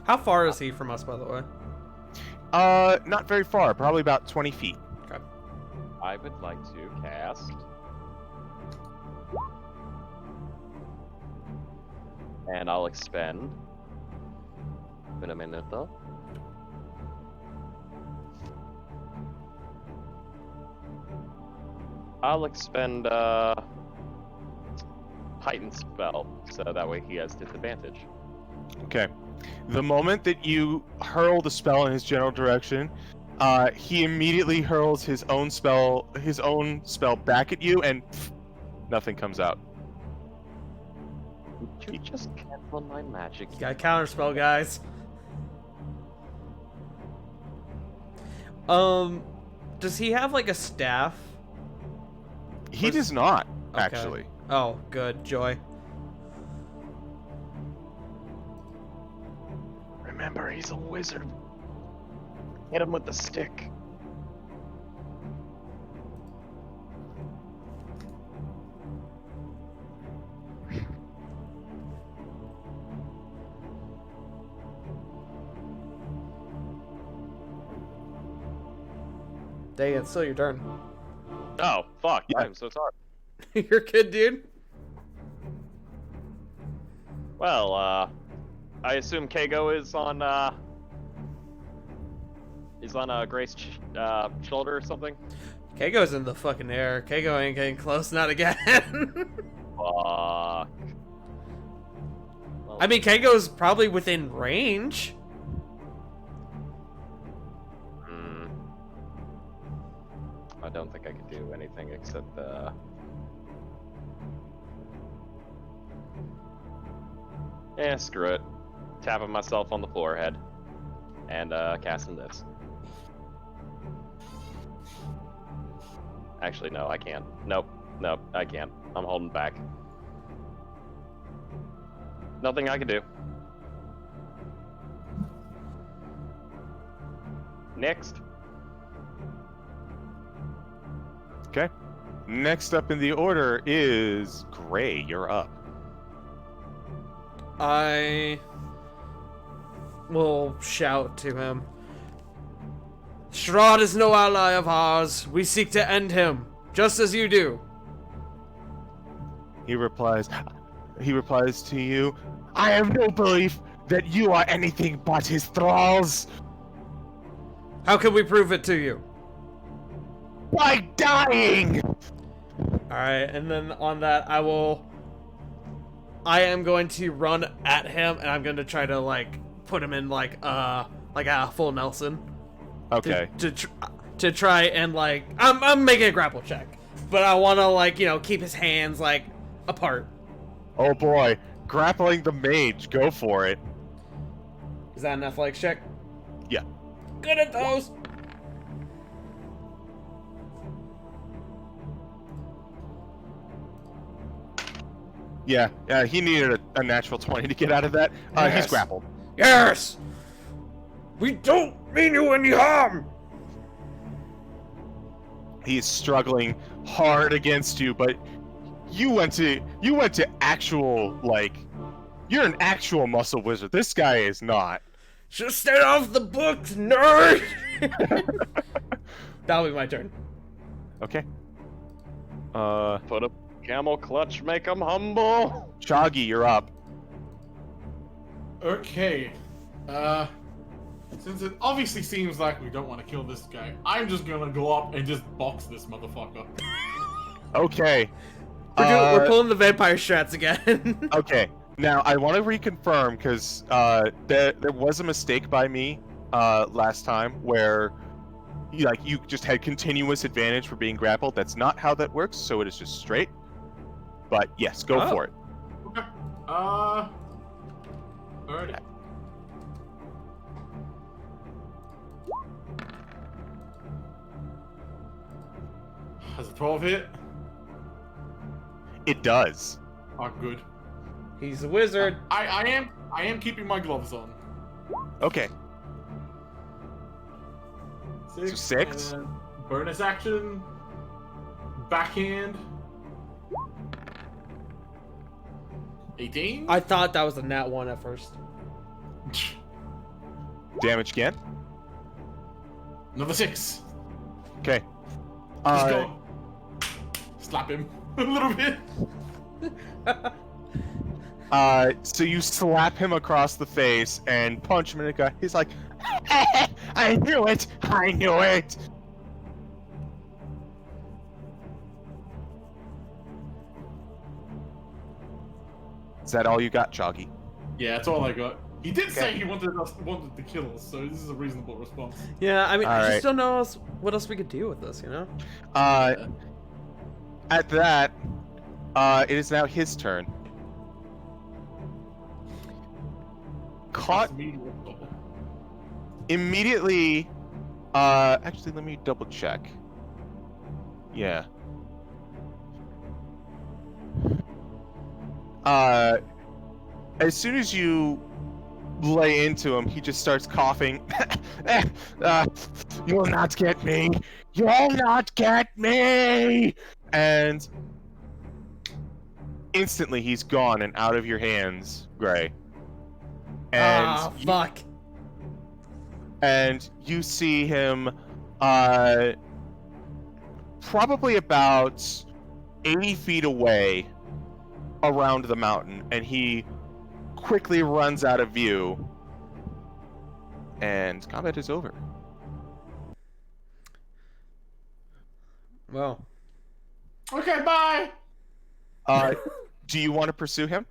How far is he from us, by the way? Not very far. Probably about 20 feet. I would like to cast. And I'll expend. In a minute though. I'll expend heightened spell, so that way he has disadvantage. Okay. The moment that you hurl the spell in his general direction, he immediately hurls his own spell back at you, and nothing comes out. Would you just cancel my magic? You got counter spell, guys. Does he have like a staff? He does not, Okay. actually. Oh, good. Joy. Remember, he's a wizard. Hit him with the stick. Dang, it's still your turn. Oh, fuck. Yeah. I'm so sorry. You're good, dude. Well, I assume Kago is on Grace's shoulder or something? Keiko's in the fucking air. Keiko ain't getting close, not again. Fuck. Well, I mean, Keiko's probably within range. I don't think I could do anything except screw it. Tapping myself on the forehead and casting this. Actually, no, I can't. Nope, I can't. I'm holding back. Nothing I can do. Next. Okay. Next up in the order is Gray. You're up. I will shout to him. Strahd is no ally of ours. We seek to end him, just as you do. He replies to you, I have no belief that you are anything but his thralls. How can we prove it to you? By dying! Alright, and then on that, I am going to run at him, and I'm going to try to, like, put him in, like a full Nelson. Okay. To try and, like, I'm making a grapple check. But I want to, like, keep his hands, like, apart. Oh boy. Grappling the mage. Go for it. Is that an athletics check? Yeah. Good at those! Yeah, he needed a natural 20 to get out of that. Yes. He's grappled. Yes! We don't mean you any harm! He's struggling hard against you, but you went to actual, like, you're an actual muscle wizard. This guy is not. Just stay off the books, nerd! That'll be my turn. Okay. Put a camel clutch, make him humble. Choggy, you're up. Okay. Since it obviously seems like we don't want to kill this guy, I'm just gonna go up and just box this motherfucker. Okay. We're pulling the vampire strats again. Okay. Now, I want to reconfirm, because there was a mistake by me last time where you just had continuous advantage for being grappled. That's not how that works, so it is just straight. But yes, go for it. Okay. Alrighty. Has a 12 hit? It does. Oh, good. He's a wizard. I am keeping my gloves on. Okay. 6. So 6? And then bonus action. Backhand. 18? I thought that was a nat 1 at first. Damage again? Another 6. Okay. Just go. Slap him a little bit. So you slap him across the face and punch him in the gut. He's like, I knew it! I knew it! Is that all you got, Choggy? Yeah, that's all I got. He did say he wanted to kill us, so this is a reasonable response. Yeah, I mean, I Alright. just don't know what else we could do with this, At that, it is now his turn. Caught immediately. Actually, let me double check. Yeah. As soon as you lay into him, he just starts coughing. You'll not get me. You'll not get me. And instantly, he's gone and out of your hands, Gray. And fuck. And you see him probably about 80 feet away around the mountain, and he quickly runs out of view, and combat is over. Well, Okay, bye. Do you want to pursue him?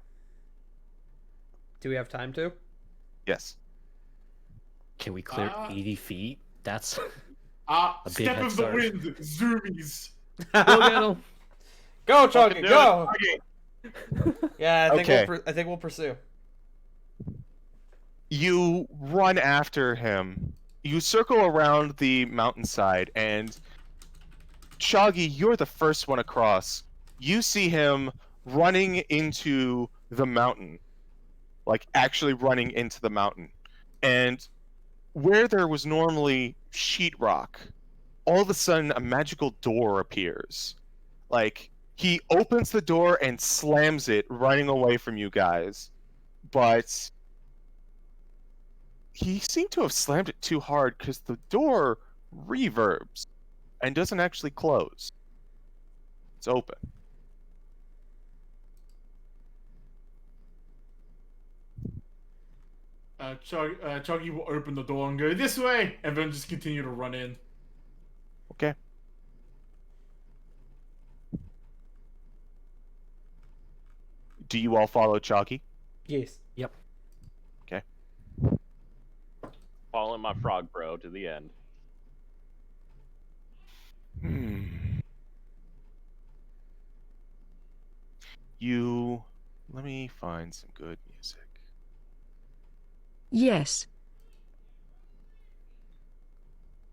do we have time to? Yes. Can we clear 80 feet? That's a big Step head of the start. wind, zoomies. Go get him. Go, Chunky, Do go! it. Yeah, Okay. I think we'll pursue. You run after him. You circle around the mountainside, and Choggy, you're the first one across. You see him running into the mountain, like actually running into the mountain. And where there was normally sheetrock, all of a sudden a magical door appears. Like, he opens the door and slams it, running away from you guys. But he seemed to have slammed it too hard because the door reverbs and doesn't actually close. It's open. Chuggy will open the door and go this way, and then just continue to run in. Okay. Do you all follow Chalky? Yes. Yep. Okay. Following my frog bro to the end. Let me find some good music. Yes.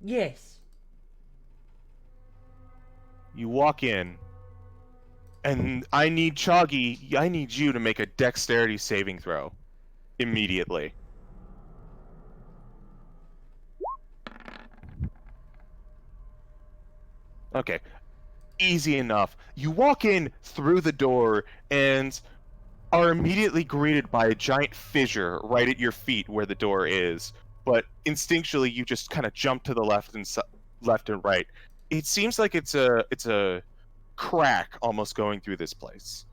Yes. You walk in, and I need you to make a dexterity saving throw immediately. Okay. Easy enough. You walk in through the door and are immediately greeted by a giant fissure right at your feet where the door is. But instinctually, you just kind of jump to the left and right. It seems like it's a crack almost going through this place.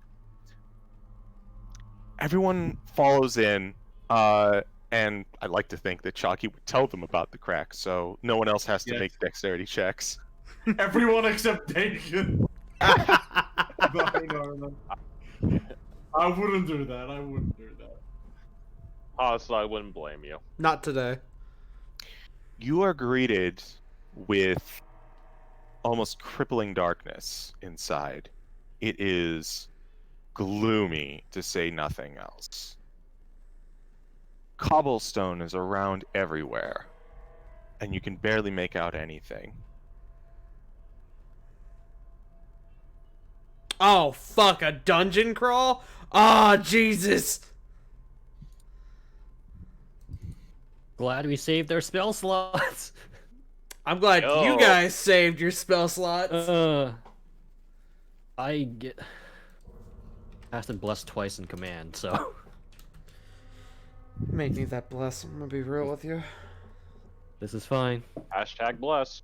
Everyone follows in, and I like to think that Chalky would tell them about the crack, so no one else has to Yes. make dexterity checks. Everyone except Dakin. No. I wouldn't do that. Honestly, I wouldn't blame you. Not today. You are greeted with almost crippling darkness inside. It is gloomy, to say nothing else. Cobblestone is around everywhere, and you can barely make out anything. Oh, fuck, a dungeon crawl? Oh, Jesus. Glad we saved their spell slots. I'm glad Yo. you guys saved your spell slots. I get cast and blessed twice in command, so May need that bless. I'm gonna be real with you. this is fine. Hashtag bless.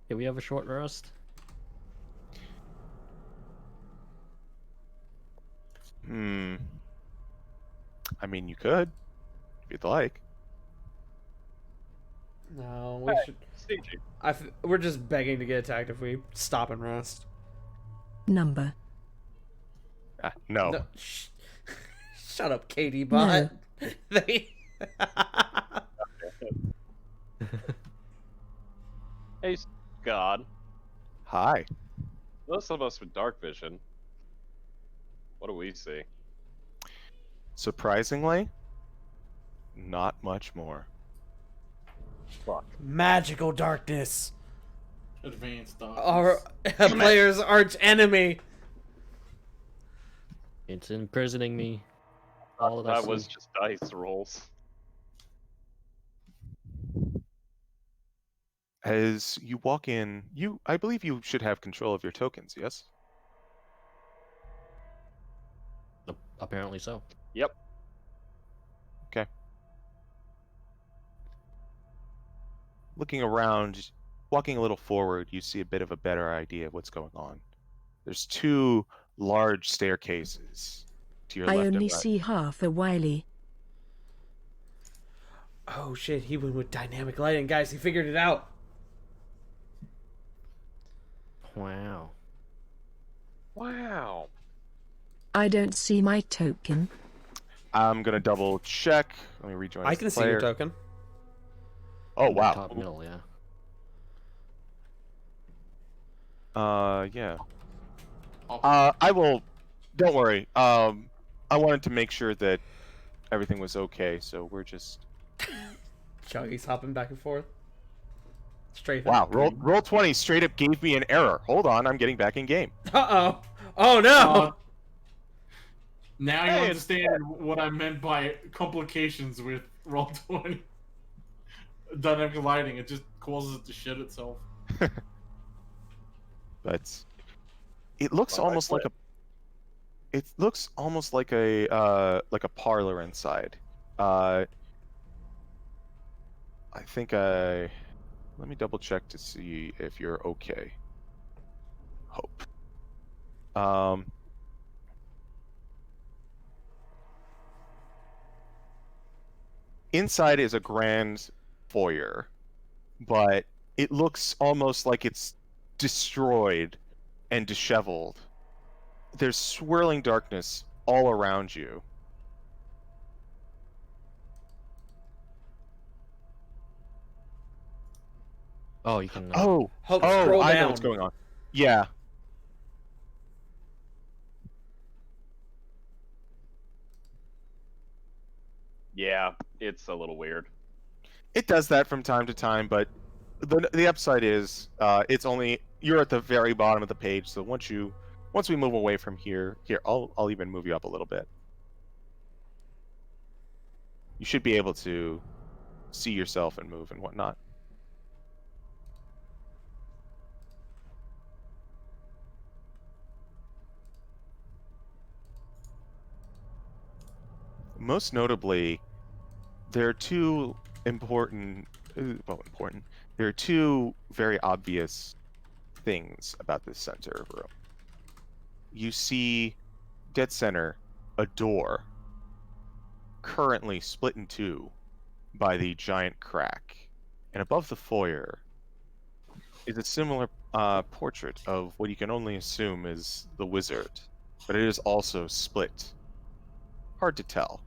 Can we have a short rest? I mean, you could, if you'd like. No, we should. CG. We're just begging to get attacked if we stop and rest. Number. No. No, shut up, Katie bot. They. Hey, God. Hi. Those of us with dark vision. What do we see? Surprisingly, not much more. Fuck. Magical darkness. Advanced darkness. Our player's arch enemy. It's imprisoning me. All of That was just dice rolls. As you walk in, I believe you should have control of your tokens, yes? Apparently so. Yep. Okay. Looking around, walking a little forward, you see a bit of a better idea of what's going on. There's two large staircases to your I left and only right. see half a Wiley. Oh shit, he went with dynamic lighting. Guys, he figured it out. Wow. Wow. I don't see my token. I'm gonna double check. Let me rejoin. I as can the see your player. token. Oh wow. Top middle, yeah. Yeah. Oh, I will. Don't worry. I wanted to make sure that everything was okay, so we're just. Chuggy's hopping back and forth. Straight. Wow. Roll 20 straight up gave me an error. Hold on, I'm getting back in game. Uh oh. Oh no. Now you Hey, understand what I meant by complications with Roll20. Dynamic lighting, it just causes it to shit itself. But it looks Well, I almost like quit. like a parlor inside. Uh, I think let me double check to see if you're okay. Hope. Um, inside is a grand foyer, but it looks almost like it's destroyed and disheveled. There's swirling darkness all around you. Oh, you can. Oh, Hope oh, scroll I know what's down. going on. Yeah, Yeah, it's a little weird. it does that from time to time, but the upside is it's only you're at the very bottom of the page. So once we move away from here, I'll even move you up a little bit. You should be able to see yourself and move and whatnot. Most notably, there are two important, important. There are two very obvious things about this center of room. You see, dead center, a door currently split in two by the giant crack, and above the foyer is a similar portrait of what you can only assume is the wizard, but it is also split. Hard to tell.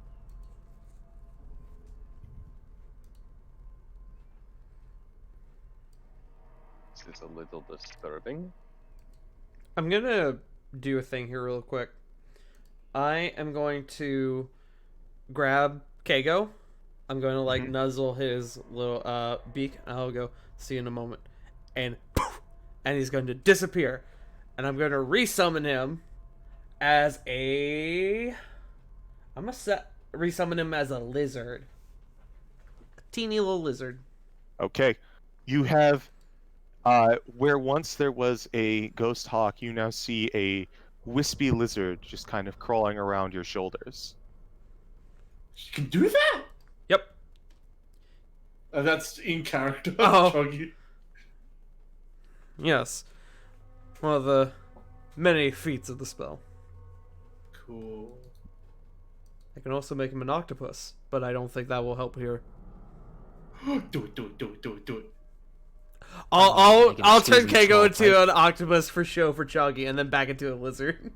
This is a little disturbing. I'm gonna do a thing here real quick. I am going to grab Kago. I'm going to like Mhm. nuzzle his little beak. I'll go see you in a moment, and poof, and he's going to disappear, and I'm going to resummon him as a. I'm gonna resummon him as a lizard, a teeny little lizard. Okay, you have where once there was a ghost hawk, you now see a wispy lizard just kind of crawling around your shoulders. You can do that? Yep. That's in character, Oh. Chuggy. Yes. One of the many feats of the spell. Cool. I can also make him an octopus, but I don't think that will help here. Do it, do it, do it, do it, do it. I'll turn squeeze in Kago small into pipe. an octopus for show for Choggy, and then back into a lizard.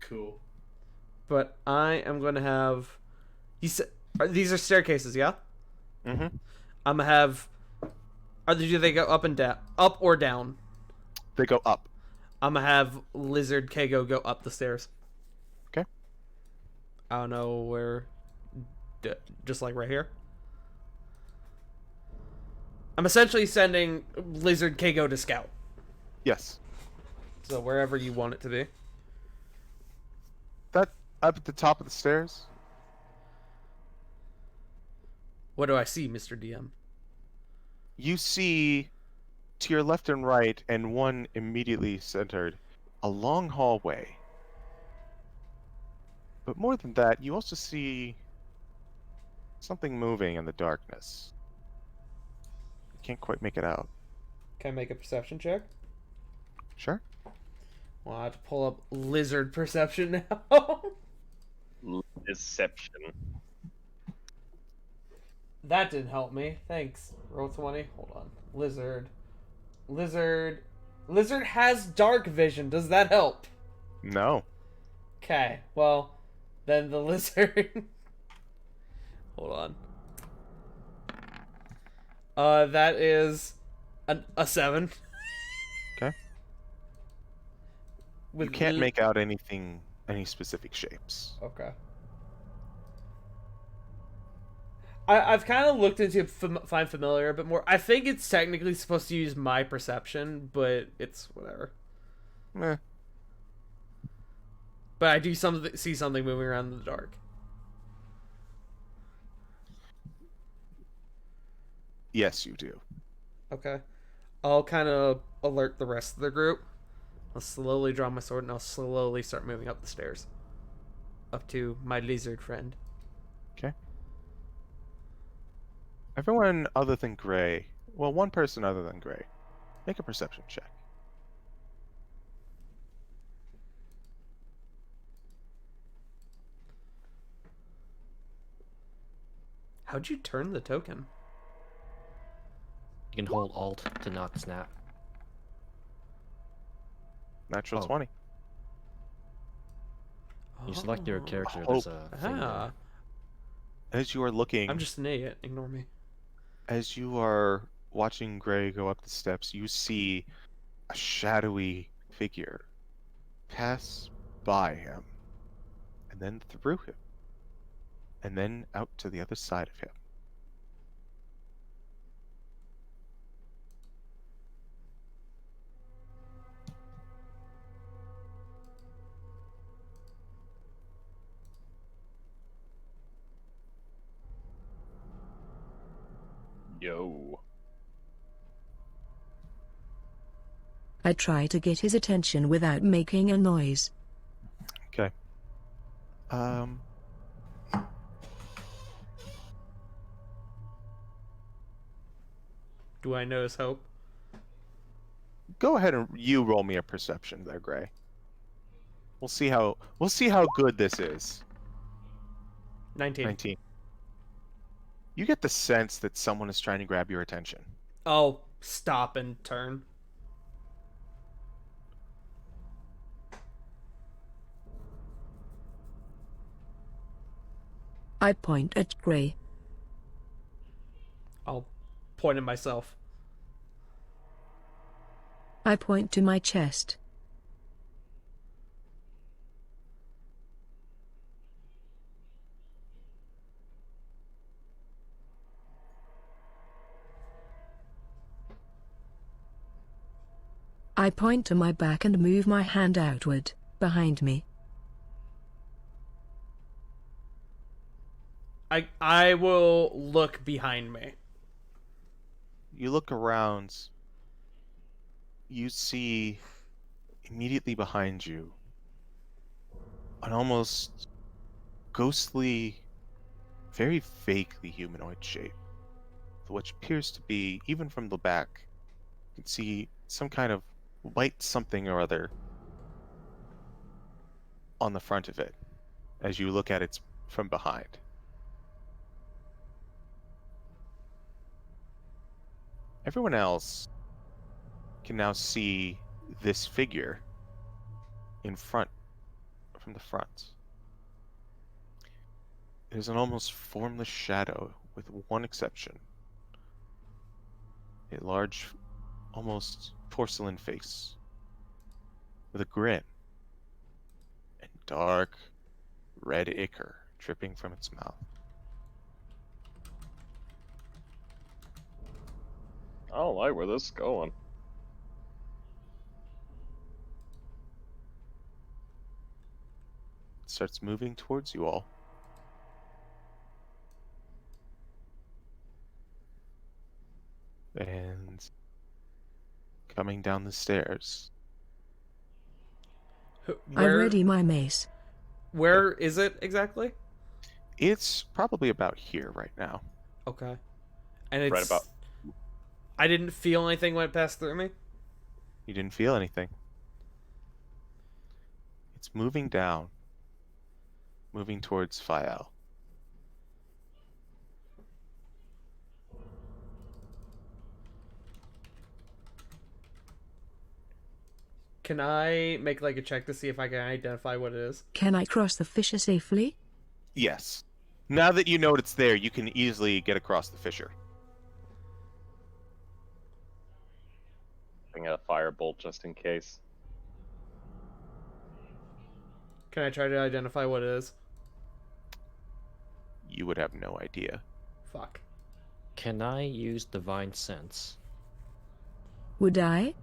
Cool. But I am going to have. You said these are staircases, yeah? Mm-hmm. I'm gonna have. Do they go up and down, up or down? They go up. I'm gonna have Lizard Kago go up the stairs. Okay. I don't know where. Just like right here. I'm essentially sending Lizard Kago to scout. Yes. So wherever you want it to be. That up at the top of the stairs. What do I see, Mr. DM? You see to your left and right, and one immediately centered, a long hallway. But more than that, you also see something moving in the darkness. You can't quite make it out. Can I make a perception check? Sure. Well, I have to pull up lizard perception now. Deception. That didn't help me. Thanks. Roll 20. Hold on. Lizard. Lizard has dark vision. Does that help? No. Okay. Well, then the lizard. Hold on. That is a 7. Okay. With You can't make out anything, any specific shapes. Okay. I've kind of looked into Find Familiar a bit more. I think it's technically supposed to use my perception, but it's whatever. Meh. But I do see something moving around in the dark. Yes, you do. Okay. I'll kind of alert the rest of the group. I'll slowly draw my sword and I'll slowly start moving up the stairs. Up to my lizard friend. Okay. Everyone other than Gray, well, one person other than Gray, make a perception check. How'd you turn the token? You can hold Alt to not snap. Natural Oh. 20. You select your character. Oh. There's a thing Ah, As you are looking, I'm just an idiot. Ignore me. as you are watching Gray go up the steps, you see a shadowy figure pass by him, and then through him, and then out to the other side of him. Yo. I try to get his attention without making a noise. Okay. Do I notice hope? Go ahead and you roll me a perception there, Gray. We'll see how good this is. 19. 19. You get the sense that someone is trying to grab your attention. Oh, stop and turn. I point at Gray. I'll point at myself. I point to my chest. I point to my back and move my hand outward, behind me. I will look behind me. You look around. You see immediately behind you an almost ghostly, very vaguely humanoid shape, which appears to be, even from the back, you can see some kind of white something or other on the front of it as you look at it from behind. Everyone else can now see this figure in front, from the front. It is an almost formless shadow, with one exception. A large, almost porcelain face, with a grin, and dark, red ichor dripping from its mouth. I don't like where this is going. It starts moving towards you all. And coming down the stairs. I ready my mace. Where is it exactly? It's probably about here right now. Okay. And it's Right about. I didn't feel anything when it passed through me. You didn't feel anything. It's moving down. Moving towards Fael. Can I make like a check to see if I can identify what it is? Can I cross the fissure safely? Yes. Now that you know it's there, you can easily get across the fissure. I got a firebolt just in case. Can I try to identify what it is? You would have no idea. Fuck. Can I use Divine Sense? Would I?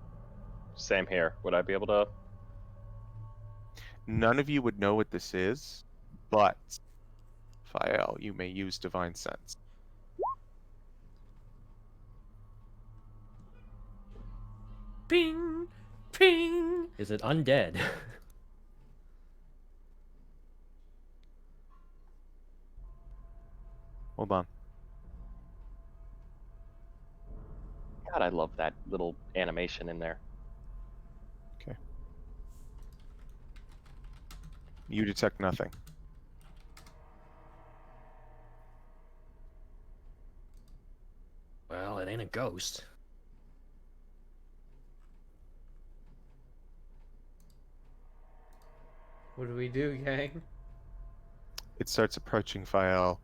Same here. Would I be able to? None of you would know what this is, but Fael, you may use Divine Sense. Ping! Ping! Is it undead? Hold on. God, I love that little animation in there. You detect nothing. Well, it ain't a ghost. What do we do, gang? It starts approaching Fael.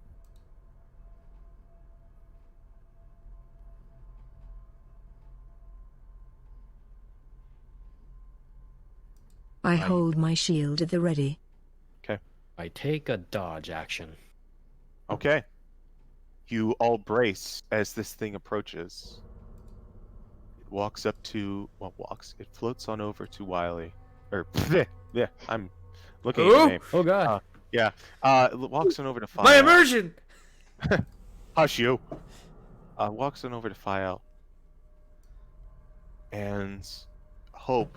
I hold my shield at the ready. I take a dodge action. Okay. You all brace as this thing approaches. It walks up to, well, it floats on over to Wiley. Or, yeah, I'm looking at Who? your name. Oh god. Yeah. It walks on over to Fael. My immersion! Hush you. Walks on over to Fael. And Hope,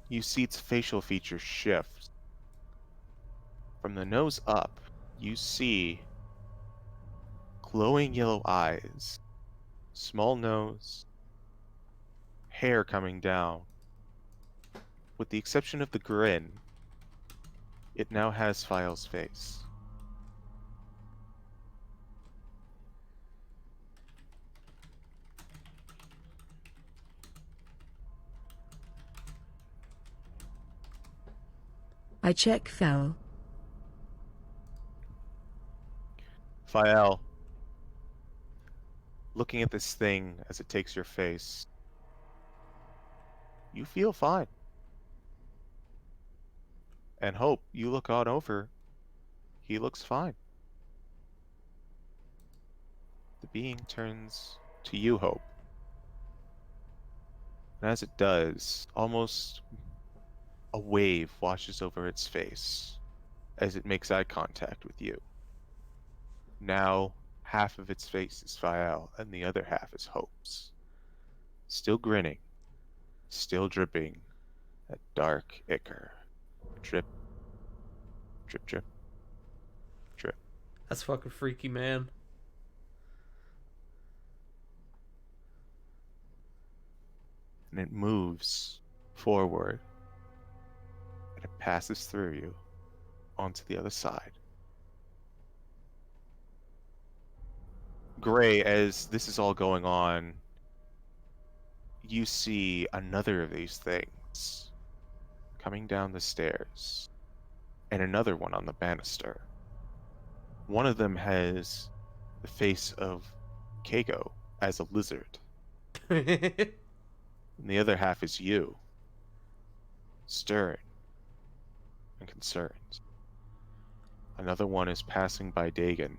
you see its facial features shift. From the nose up, you see glowing yellow eyes, small nose, hair coming down. With the exception of the grin, it now has Fael's face. I check Fel. Fael, looking at this thing as it takes your face, you feel fine. And Hope, you look on over, he looks fine. The being turns to you, Hope. And as it does, almost a wave washes over its face as it makes eye contact with you. Now, half of its face is Fael, and the other half is Hope's. Still grinning, still dripping that dark ichor. Drip, drip, drip, drip. That's fucking freaky, man. And it moves forward, and it passes through you onto the other side. Gray, as this is all going on, you see another of these things coming down the stairs, and another one on the banister. One of them has the face of Keiko as a lizard, and the other half is you, stirring and concerned. Another one is passing by Dagon,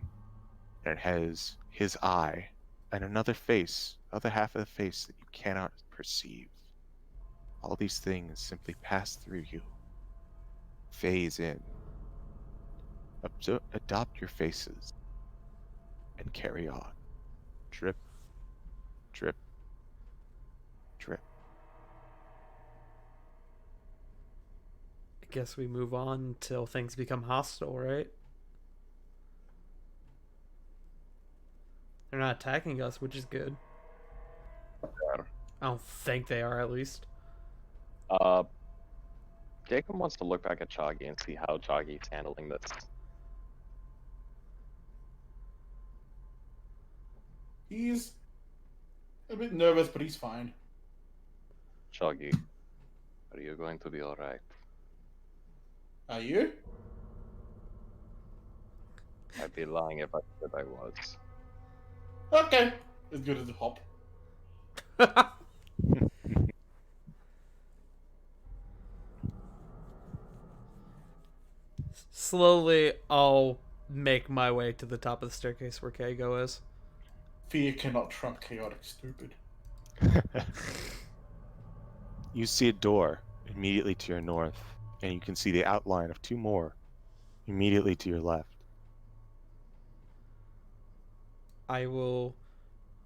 and it has his eye and another face, other half of the face that you cannot perceive. All these things simply pass through you, phase in, adopt your faces, and carry on. Drip, drip, drip. I guess we move on until things become hostile, right? They're not attacking us, which is good. Yeah. I don't think they are, at least. Jacob wants to look back at Choggy and see how Choggy's handling this. He's a bit nervous, but he's fine. Choggy, are you going to be alright? Are you? I'd be lying if I said I was. Okay. As good as the hop. Slowly, I'll make my way to the top of the staircase where Keigo is. Fear cannot trump chaotic stupid. You see a door immediately to your north, and you can see the outline of two more immediately to your left. I will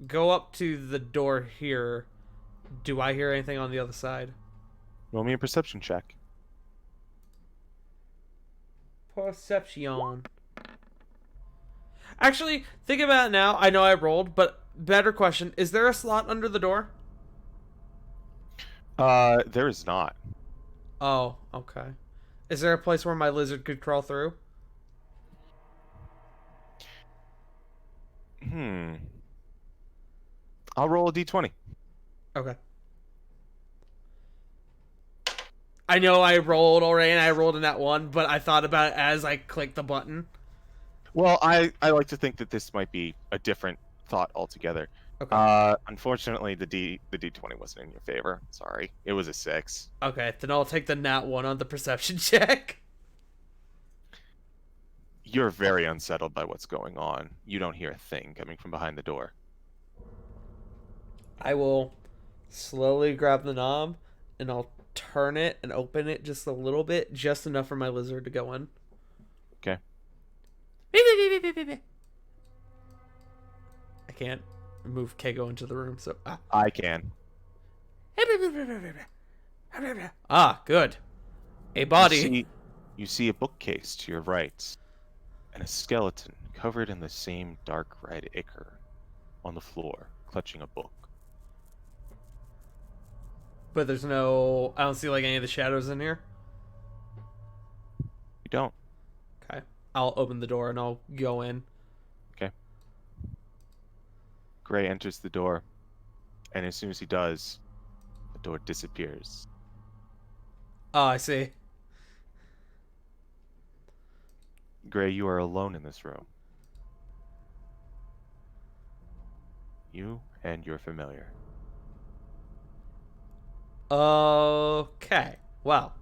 go up to the door here. Do I hear anything on the other side? Roll me a perception check. Perception. Actually, think about it now. I know I rolled, but better question. Is there a slot under the door? There is not. Oh, okay. Is there a place where my lizard could crawl through? I'll roll a d20. Okay. I know I rolled already, and I rolled in that one, but I thought about it as I clicked the button. Well, I like to think that this might be a different thought altogether. Okay. Unfortunately, the d20 wasn't in your favor. Sorry, it was a 6. Okay, then I'll take the nat 1 on the perception check. You're very unsettled by what's going on. You don't hear a thing coming from behind the door. I will slowly grab the knob, and I'll turn it and open it just a little bit, just enough for my lizard to go in. Okay. I can't move Keigo into the room, so... I can. Ah, good. A body. You see a bookcase to your right, and a skeleton covered in the same dark red ichor on the floor, clutching a book. But there's no... I don't see, like, any of the shadows in here. You don't. Okay. I'll open the door and I'll go in. Okay. Gray enters the door, and as soon as he does, the door disappears. Oh, I see. Gray, you are alone in this room. You and your familiar. Okay. Well,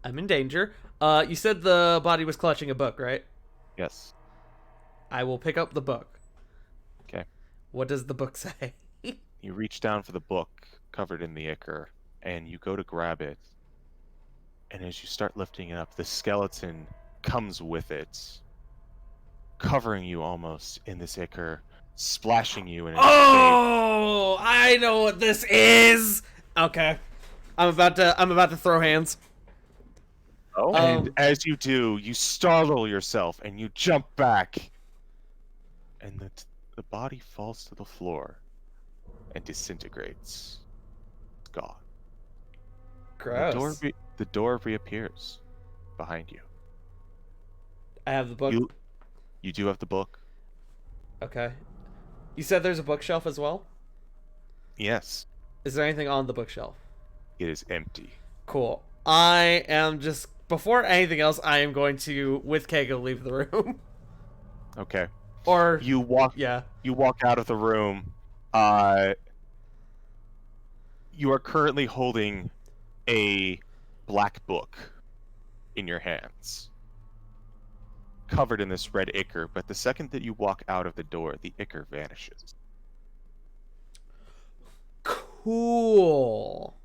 I'm in danger. You said the body was clutching a book, right? Yes. I will pick up the book. Okay. What does the book say? You reach down for the book covered in the ichor, and you go to grab it. And as you start lifting it up, the skeleton comes with it, covering you almost in this ichor, splashing you in its face. Oh, I know what this is. Okay, I'm about to throw hands. Oh, And as you do, you startle yourself and you jump back, and the body falls to the floor and disintegrates. It's gone. Gross. The door reappears behind you. I have the book. You do have the book. Okay. You said there's a bookshelf as well? Yes, Is there anything on the bookshelf? it is empty. Cool. I am just... Before anything else, I am going to, with Keigo, leave the room. Okay. Or... You walk Yeah. out of the room. You are currently holding a black book in your hands, covered in this red ichor, but the second that you walk out of the door, the ichor vanishes. Cool.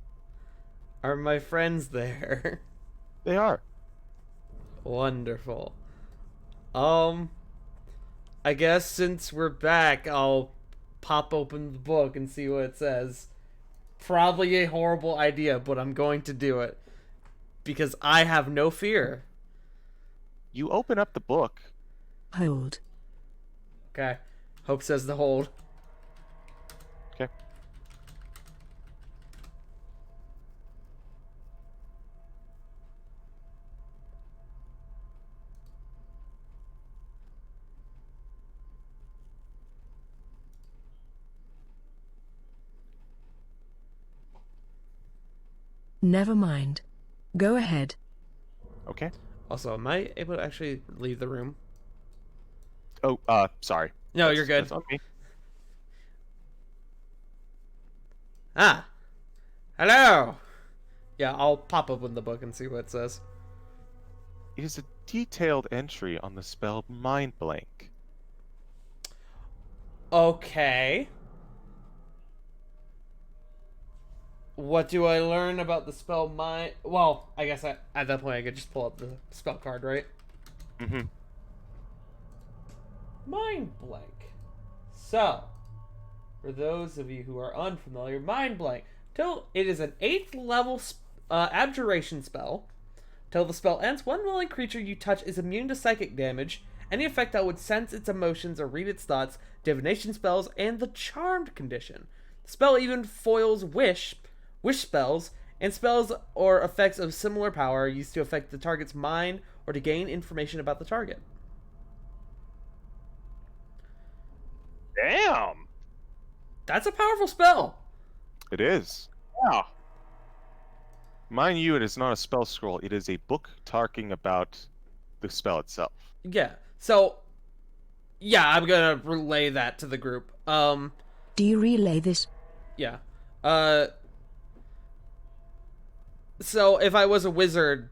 Are my friends there? They are. Wonderful. I guess since we're back, I'll pop open the book and see what it says. Probably a horrible idea, but I'm going to do it. Because I have no fear. You open up the book. Hold. Okay. Hope says the hold. Okay. Never mind. Go ahead. Okay. Also, am I able to actually leave the room? Oh, sorry. No, you're good. That's on me. Ah. Hello. Yeah, I'll pop open the book and see what it says. It is a detailed entry on the spell Mind Blank. Okay. What do I learn about the spell Mind? Well, I guess at that point I could just pull up the spell card, right? Mm-hmm. Mind Blank. So, for those of you who are unfamiliar, Mind Blank. Till it is an 8th level abjuration spell. Till the spell ends, one willing creature you touch is immune to psychic damage, any effect that would sense its emotions or read its thoughts, divination spells, and the charmed condition. The spell even foils wish spells, and spells or effects of similar power are used to affect the target's mind or to gain information about the target. Damn. That's a powerful spell. It is. Yeah. Mind you, it is not a spell scroll. It is a book talking about the spell itself. Yeah. So, yeah, I'm gonna relay that to the group. Do you relay this? Yeah. So if I was a wizard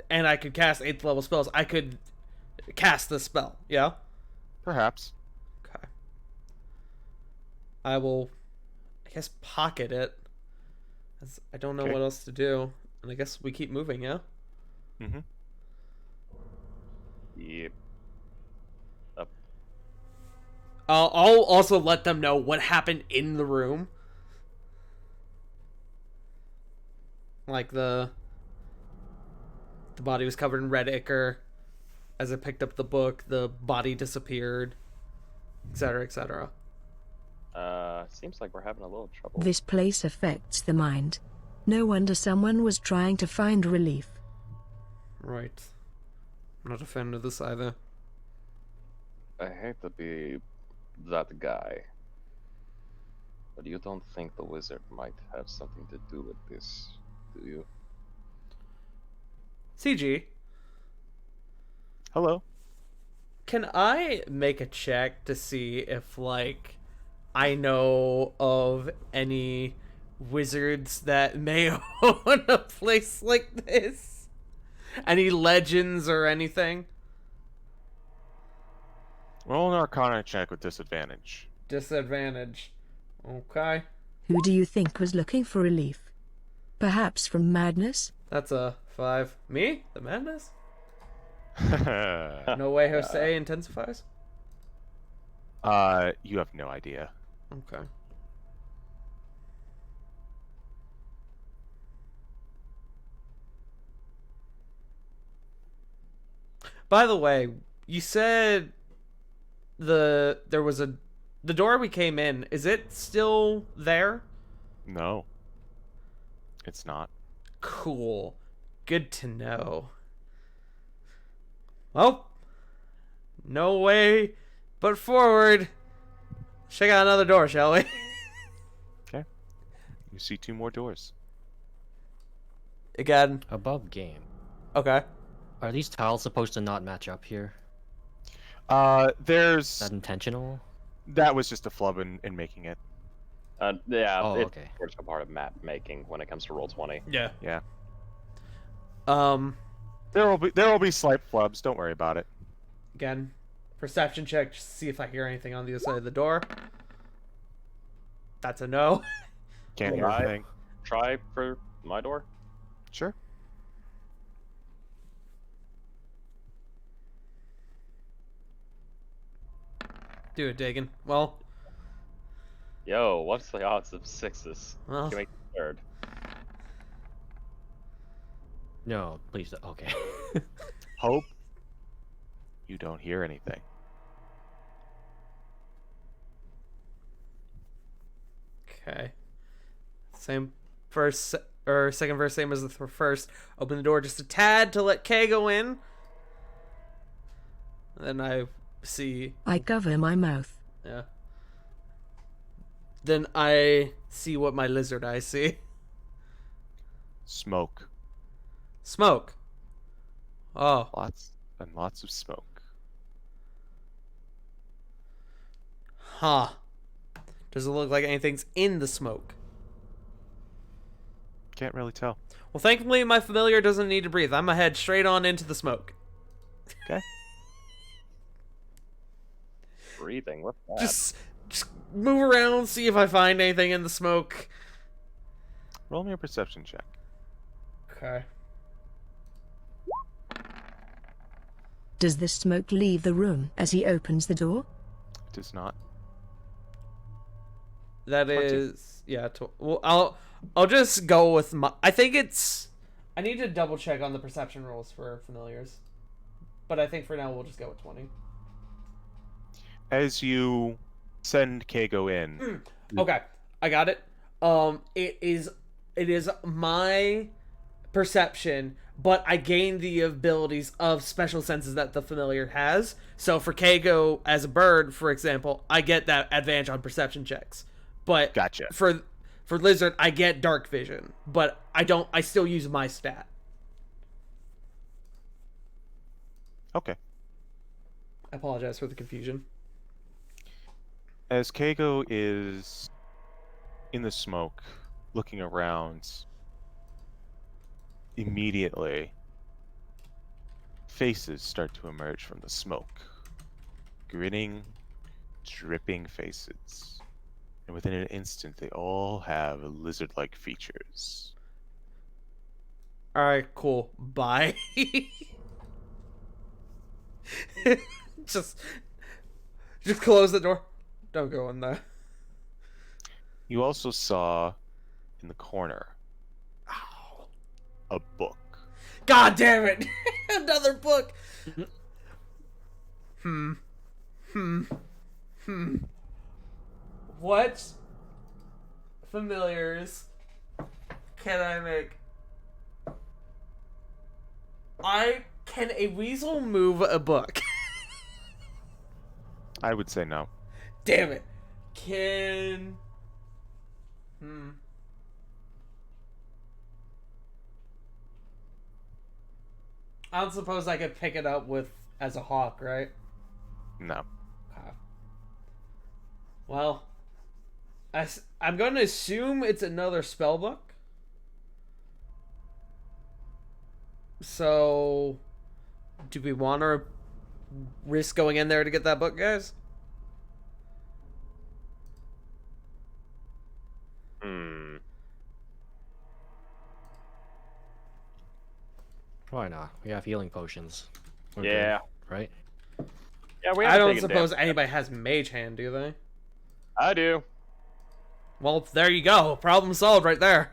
and I could cast 8th level spells, I could cast this spell. Yeah. Perhaps. Okay. I will, I guess, pocket it. As I don't know Okay. what else to do, and I guess we keep moving. Yeah. Mm-hmm. Yep. I'll also let them know what happened in the room. Like the body was covered in red ichor. As I picked up the book, the body disappeared, etc., etc. Seems like we're having a little trouble. This place affects the mind. No wonder someone was trying to find relief. Right. I'm not a fan of this either. I hate to be that guy, but you don't think the wizard might have something to do with this, do you? CG, Hello. can I make a check to see if, like, I know of any wizards that may own a place like this? Any legends or anything? Roll an Arcana check with disadvantage. Disadvantage. Okay. Who do you think was looking for relief? Perhaps from madness? That's a 5. Me? The madness? No way Jose intensifies? You have no idea. Okay. By the way, you said the door we came in, is it still there? No. It's not. Cool. Good to know. Well, no way but forward. Check out another door, shall we? Okay. You see 2 more doors. Again. Above game. Okay. Are these tiles supposed to not match up here? There's Is that intentional? that was just a flub in making it. Yeah, Oh, it's okay. of course a part of map making when it comes to Roll20. Yeah. Yeah. Again, There will be slight flubs. Don't worry about it. perception check just to see if I hear anything on the other side of the door. That's a no. Can't hear Right. anything. Try for my door. Sure. Do it, Dagan. Well, Yo, what's the odds of 6s? well, You make it third. No, please. Okay. Hope you don't hear anything. okay. Same first or second verse, same as the first. Open the door just a tad to let Kay go in. Then I see, I cover my mouth. yeah. Then I see what my lizard eyes see. Smoke. Smoke. Oh, Lots and lots of smoke. huh. Does it look like anything's in the smoke? Can't really tell. Well, thankfully, my familiar doesn't need to breathe. I'm gonna head straight on into the smoke. Okay. Breathing. What's that? Just move around, see if I find anything in the smoke. Roll me a perception check. Okay. Does the smoke leave the room as he opens the door? It does not. That 20. is, yeah. Well, I'll just go with my. I think it's. I need to double check on the perception rolls for familiars, but I think for now we'll just go with 20. As you send Kago in, Okay, I got it. It is my perception, but I gain the abilities of special senses that the familiar has. So for Kago as a bird, for example, I get that advantage on perception checks. But Gotcha. for Lizard, I get dark vision, but I don't. I still use my stat. okay. I apologize for the confusion. As Kago is in the smoke, looking around, immediately faces start to emerge from the smoke. Grinning, dripping faces. And within an instant, they all have lizard-like features. All right, cool. Bye. just close the door. Don't go in there. You also saw in the corner a book. God damn it! Another book. What familiars can I make? Can a weasel move a book? I would say no. Damn it. Can I don't suppose I could pick it up with as a hawk, right? No. Okay. Well, I'm going to assume it's another spell book. So, do we want to risk going in there to get that book, guys? Why not? We have healing potions. We're Yeah. good, right? Yeah, we I haven't don't taken suppose damage. anybody has mage hand, do they? I do. Well, there you go. Problem solved right there.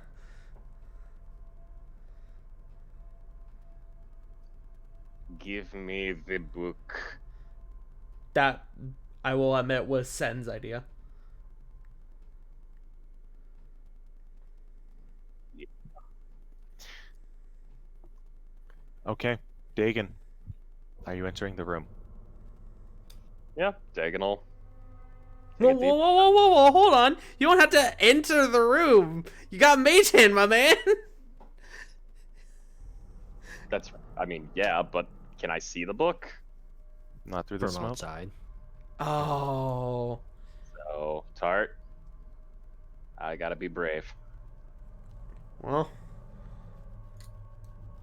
Give me the book. That, I will admit, was Sen's idea. Okay. Dagon, are you entering the room? Yeah, diagonal. Whoa, Take a whoa, deep- whoa, whoa, whoa, whoa, hold on. You don't have to enter the room. You got mage hand, my man. That's. I mean, yeah, but can I see the book? Not through the From smoke? outside. Oh. So, Tart, I gotta be brave. Well.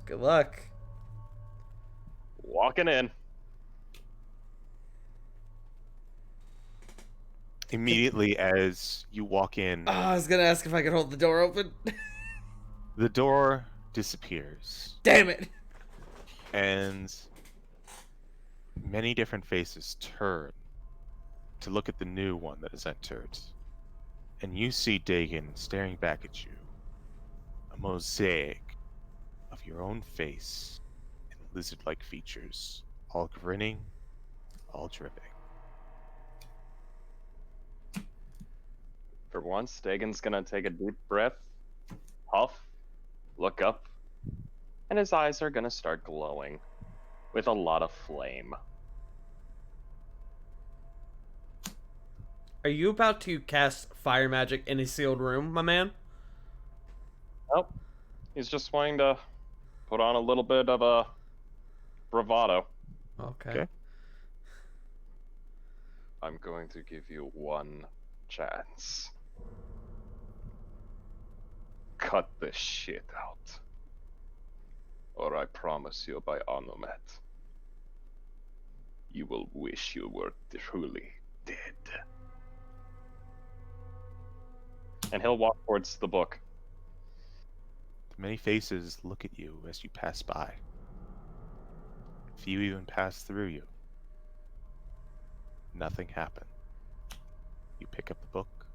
Good luck. Walking in. Immediately as you walk in, Oh, I was gonna ask if I could hold the door open. the door disappears, Damn it. and many different faces turn to look at the new one that has entered. And you see Dagon staring back at you. A mosaic of your own face and lizard-like features, all grinning, all dripping. For once, Dagon's gonna take a deep breath, puff, look up, and his eyes are gonna start glowing with a lot of flame. Are you about to cast fire magic in a sealed room, my man? Nope. He's just wanting to put on a little bit of a bravado. Okay. Okay. I'm going to give you one chance. Cut this shit out. Or I promise you by Onomet, you will wish you were truly dead. And he'll walk towards the book. Many faces look at you as you pass by. Few even pass through you. Nothing happens. You pick up the book,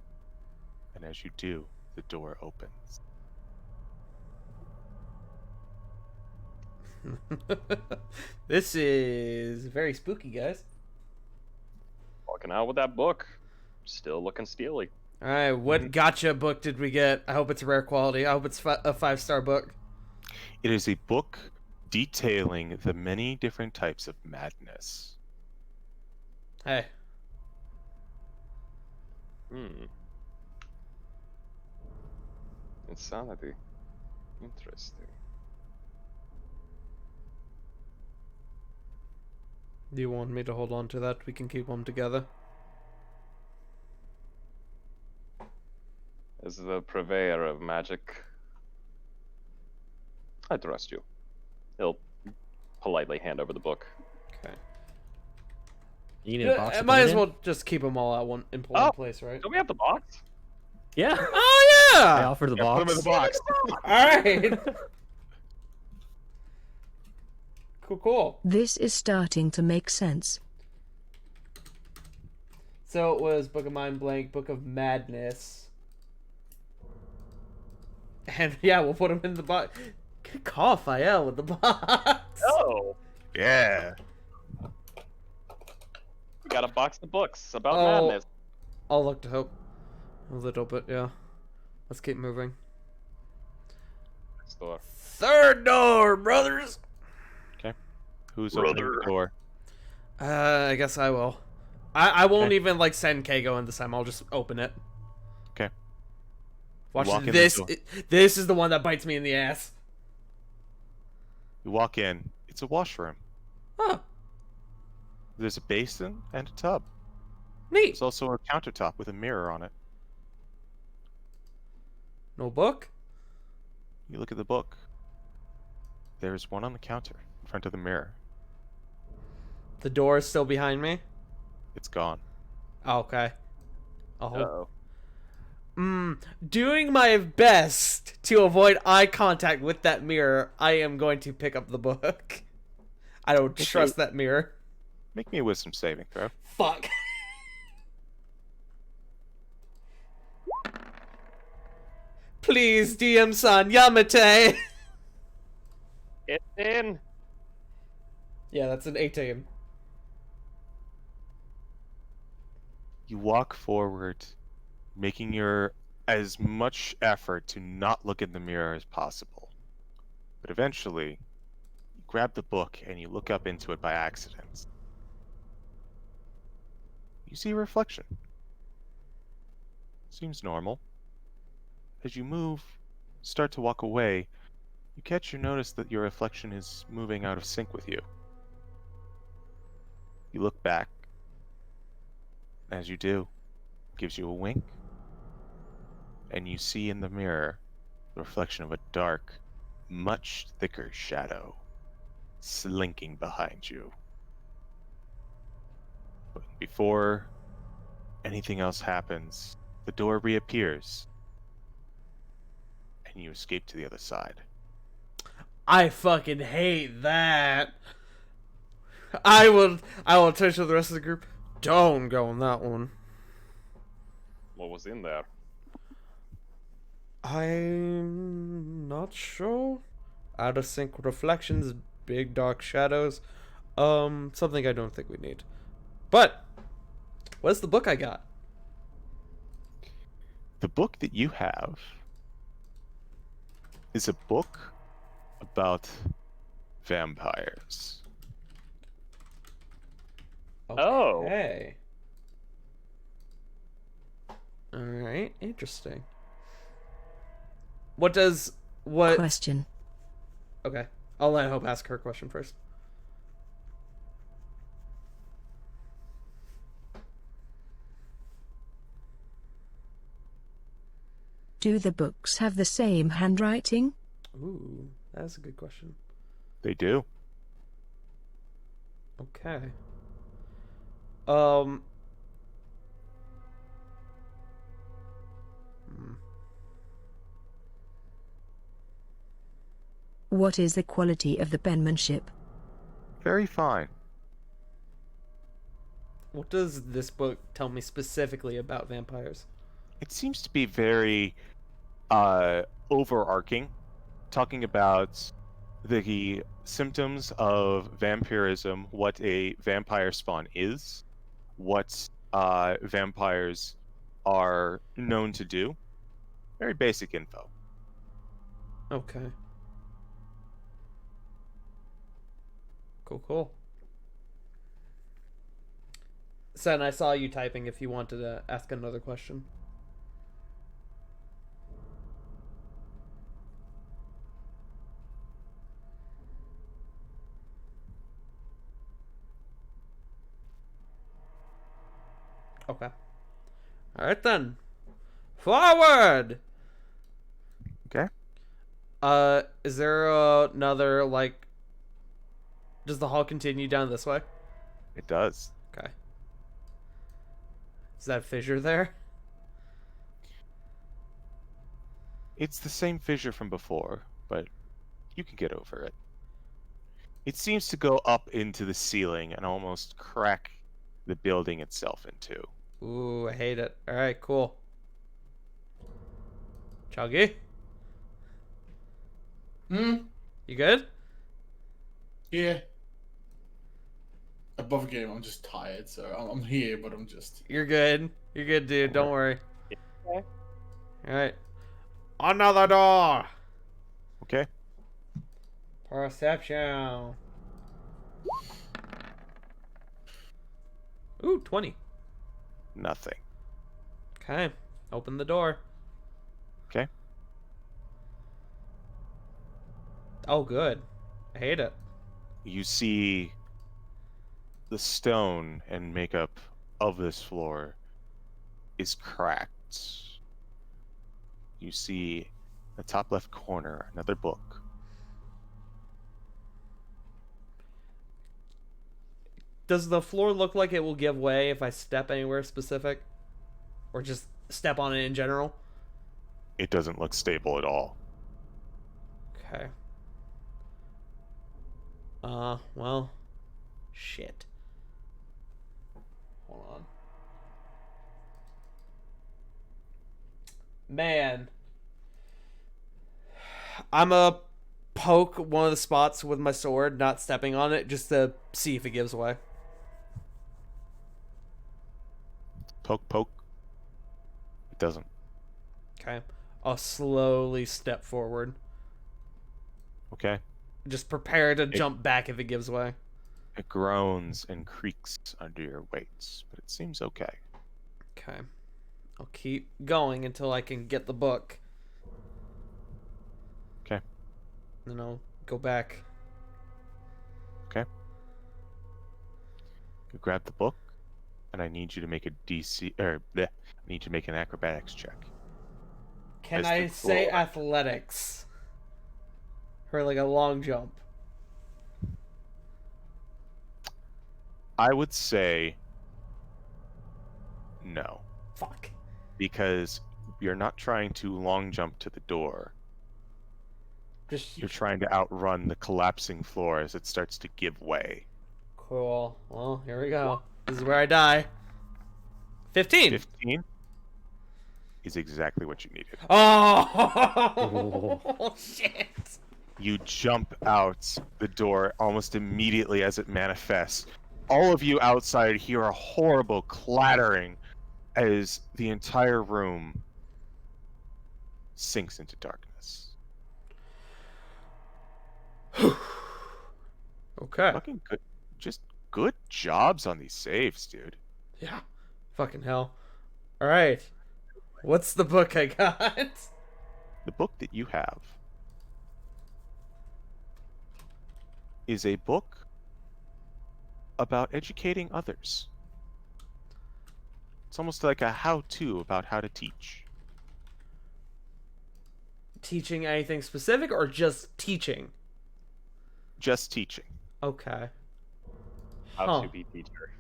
and as you do, the door opens. This is very spooky, guys. Walking out with that book. Still looking steely. All right, what gotcha book did we get? I hope it's rare quality. I hope it's a 5-star book. It is a book detailing the many different types of madness. Hey, Insanity. Interesting. do you want me to hold on to that? We can keep them together. As the purveyor of magic, I trust you. He'll politely hand over the book. Okay. You need a box. I to might put it as in? well just keep them all out in one Oh. place, right? Do we have the box? Yeah. Oh I yeah! offer the Yeah, box. put 'em in the box. All right. Cool. This is starting to make sense. So it was Book of Mind Blank, Book of Madness. And yeah, we'll put them in the box. Good call, Fael, with the box. Oh, Yeah. we got a box of books about Oh. madness. I'll look to hope. A little bit, yeah. Let's keep moving. Next door. Third door, brothers! Who's opening the Brother. door? I guess I will. I won't Okay. even, like, send Kago in this time. I'll just open it. Okay. Watch Walk in the this. door. This is the one that bites me in the ass. You walk in. It's a washroom. Oh, There's a basin and a tub. neat. There's also a countertop with a mirror on it. No book? You look at the book. There's one on the counter in front of the mirror. The door is still behind me? It's gone. Oh, okay. I'll hold. Uh-oh. Doing my best to avoid eye contact with that mirror, I am going to pick up the book. I don't trust that mirror. Make me a wisdom saving throw. Fuck. Please, DM-san, Yamate! It's in. Yeah, that's an 18. You walk forward, making your as much effort to not look in the mirror as possible. But eventually, you grab the book and you look up into it by accident. You see a reflection. Seems normal. As you start to walk away, you catch your notice that your reflection is moving out of sync with you. You look back. As you do, it gives you a wink, and you see in the mirror the reflection of a dark, much thicker shadow slinking behind you. But before anything else happens, the door reappears, and you escape to the other side. I fucking hate that. I will turn to the rest of the group. Don't go on that one. What was in there? I'm not sure. Out of sync reflections, big dark shadows. Something I don't think we need. But what's the book I got? The book that you have is a book about vampires. Oh. Okay. Alright, interesting. What? Question. Okay. I'll let Hope ask her question first. Do the books have the same handwriting? Ooh, that's a good question. They do. Okay. Um. What is the quality of the penmanship? Very fine. What does this book tell me specifically about vampires? It seems to be very overarching, talking about the symptoms of vampirism, what a vampire spawn is, what vampires are known to do. Very basic info. Okay. Cool. Sen, I saw you typing if you wanted to ask another question. Okay. Alright then. Forward! Okay. Is there another, like... Does the hall continue down this way? It does. Okay. Is that fissure there? It's the same fissure from before, but you can get over it. It seems to go up into the ceiling and almost crack the building itself in two. Ooh, I hate it. Alright, cool. Chuggy? You good? Yeah. Above game, I'm just tired, so I'm here, but I'm just. You're good. You're good, dude. Don't worry. Okay. Alright. Another door! Okay? Perception. Ooh, 20. Nothing. Okay. Open the door. Okay? Oh, good. I hate it. You see the stone and makeup of this floor is cracked. You see the top left corner another book. Does the floor look like it will give way if I step anywhere specific? Or just step on it in general? It doesn't look stable at all. Okay. Well. Shit. Hold on. Man. I'm a poke one of the spots with my sword, not stepping on it, just to see if it gives way. Poke, poke. It doesn't. Okay. I'll slowly step forward. Okay? Just prepare to jump back if it gives way. It groans and creaks under your weights, but it seems okay. Okay. I'll keep going until I can get the book. Okay. Then I'll go back. Okay. You grab the book, and I need you to make a DC, or bleh, I need you to make an acrobatics check. Can As I the say floor- athletics? For like a long jump. I would say no, Fuck. because you're not trying to long jump to the door. Just You're trying to outrun the collapsing floor as it starts to give way. cool. Well, here we go. This is where I die. 15. 15 is exactly what you needed. Oh shit. You jump out the door almost immediately as it manifests. All of you outside hear a horrible clattering as the entire room sinks into darkness. Okay. Fucking good. Just good jobs on these saves, dude. Yeah. Fucking hell. Alright. What's the book I got? The book that you have is a book about educating others. It's almost like a how-to about how to teach. Teaching anything specific or just teaching? Just teaching. Okay. How Huh. to be teacher.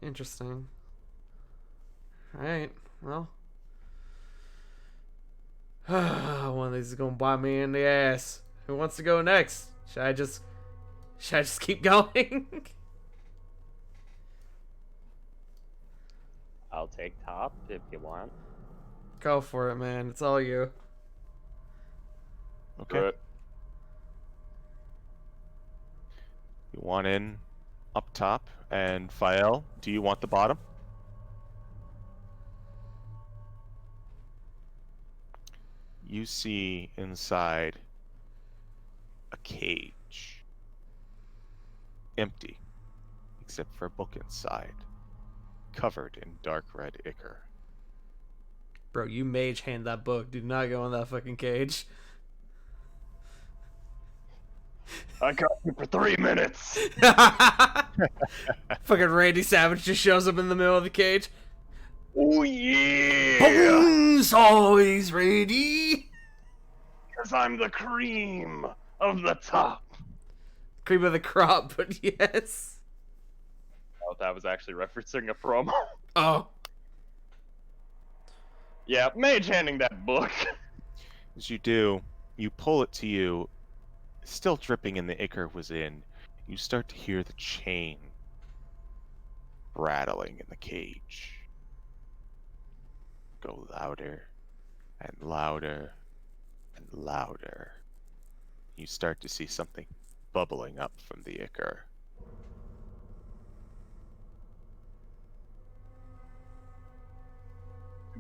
Interesting. Alright, well. One of these is gonna bite me in the ass. Who wants to go next? Should I just keep going? I'll take top if you want. Go for it, man. It's all you. Okay. Good. You want in up top, and Fael, do you want the bottom? You see inside a cage. Empty, except for a book inside, covered in dark red ichor. Bro, you mage hand that book. Do not go in that fucking cage. I got you for 3 minutes. Fucking Randy Savage just shows up in the middle of the cage. Oh yeah! Bones always ready. Because I'm the cream of the top. Cream of the crop, but yes. Oh, that was actually referencing a promo. Oh. Yeah, Mage handing that book. As you do, you pull it to you, still dripping in the ichor was in. You start to hear the chain rattling in the cage. Go louder and louder and louder. You start to see something bubbling up from the ichor.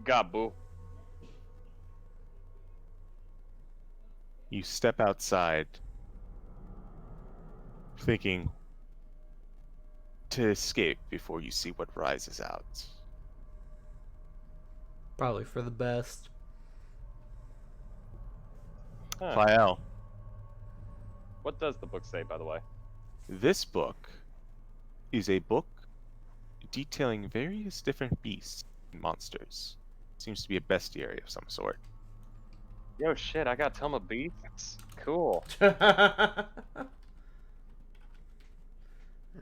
Gabu. You step outside, thinking to escape before you see what rises out. Probably for the best. Huh. Fael, What does the book say, by the way? this book is a book detailing various different beasts and monsters. Seems to be a bestiary of some sort. Yo, shit, I got Tome of Beasts. Cool.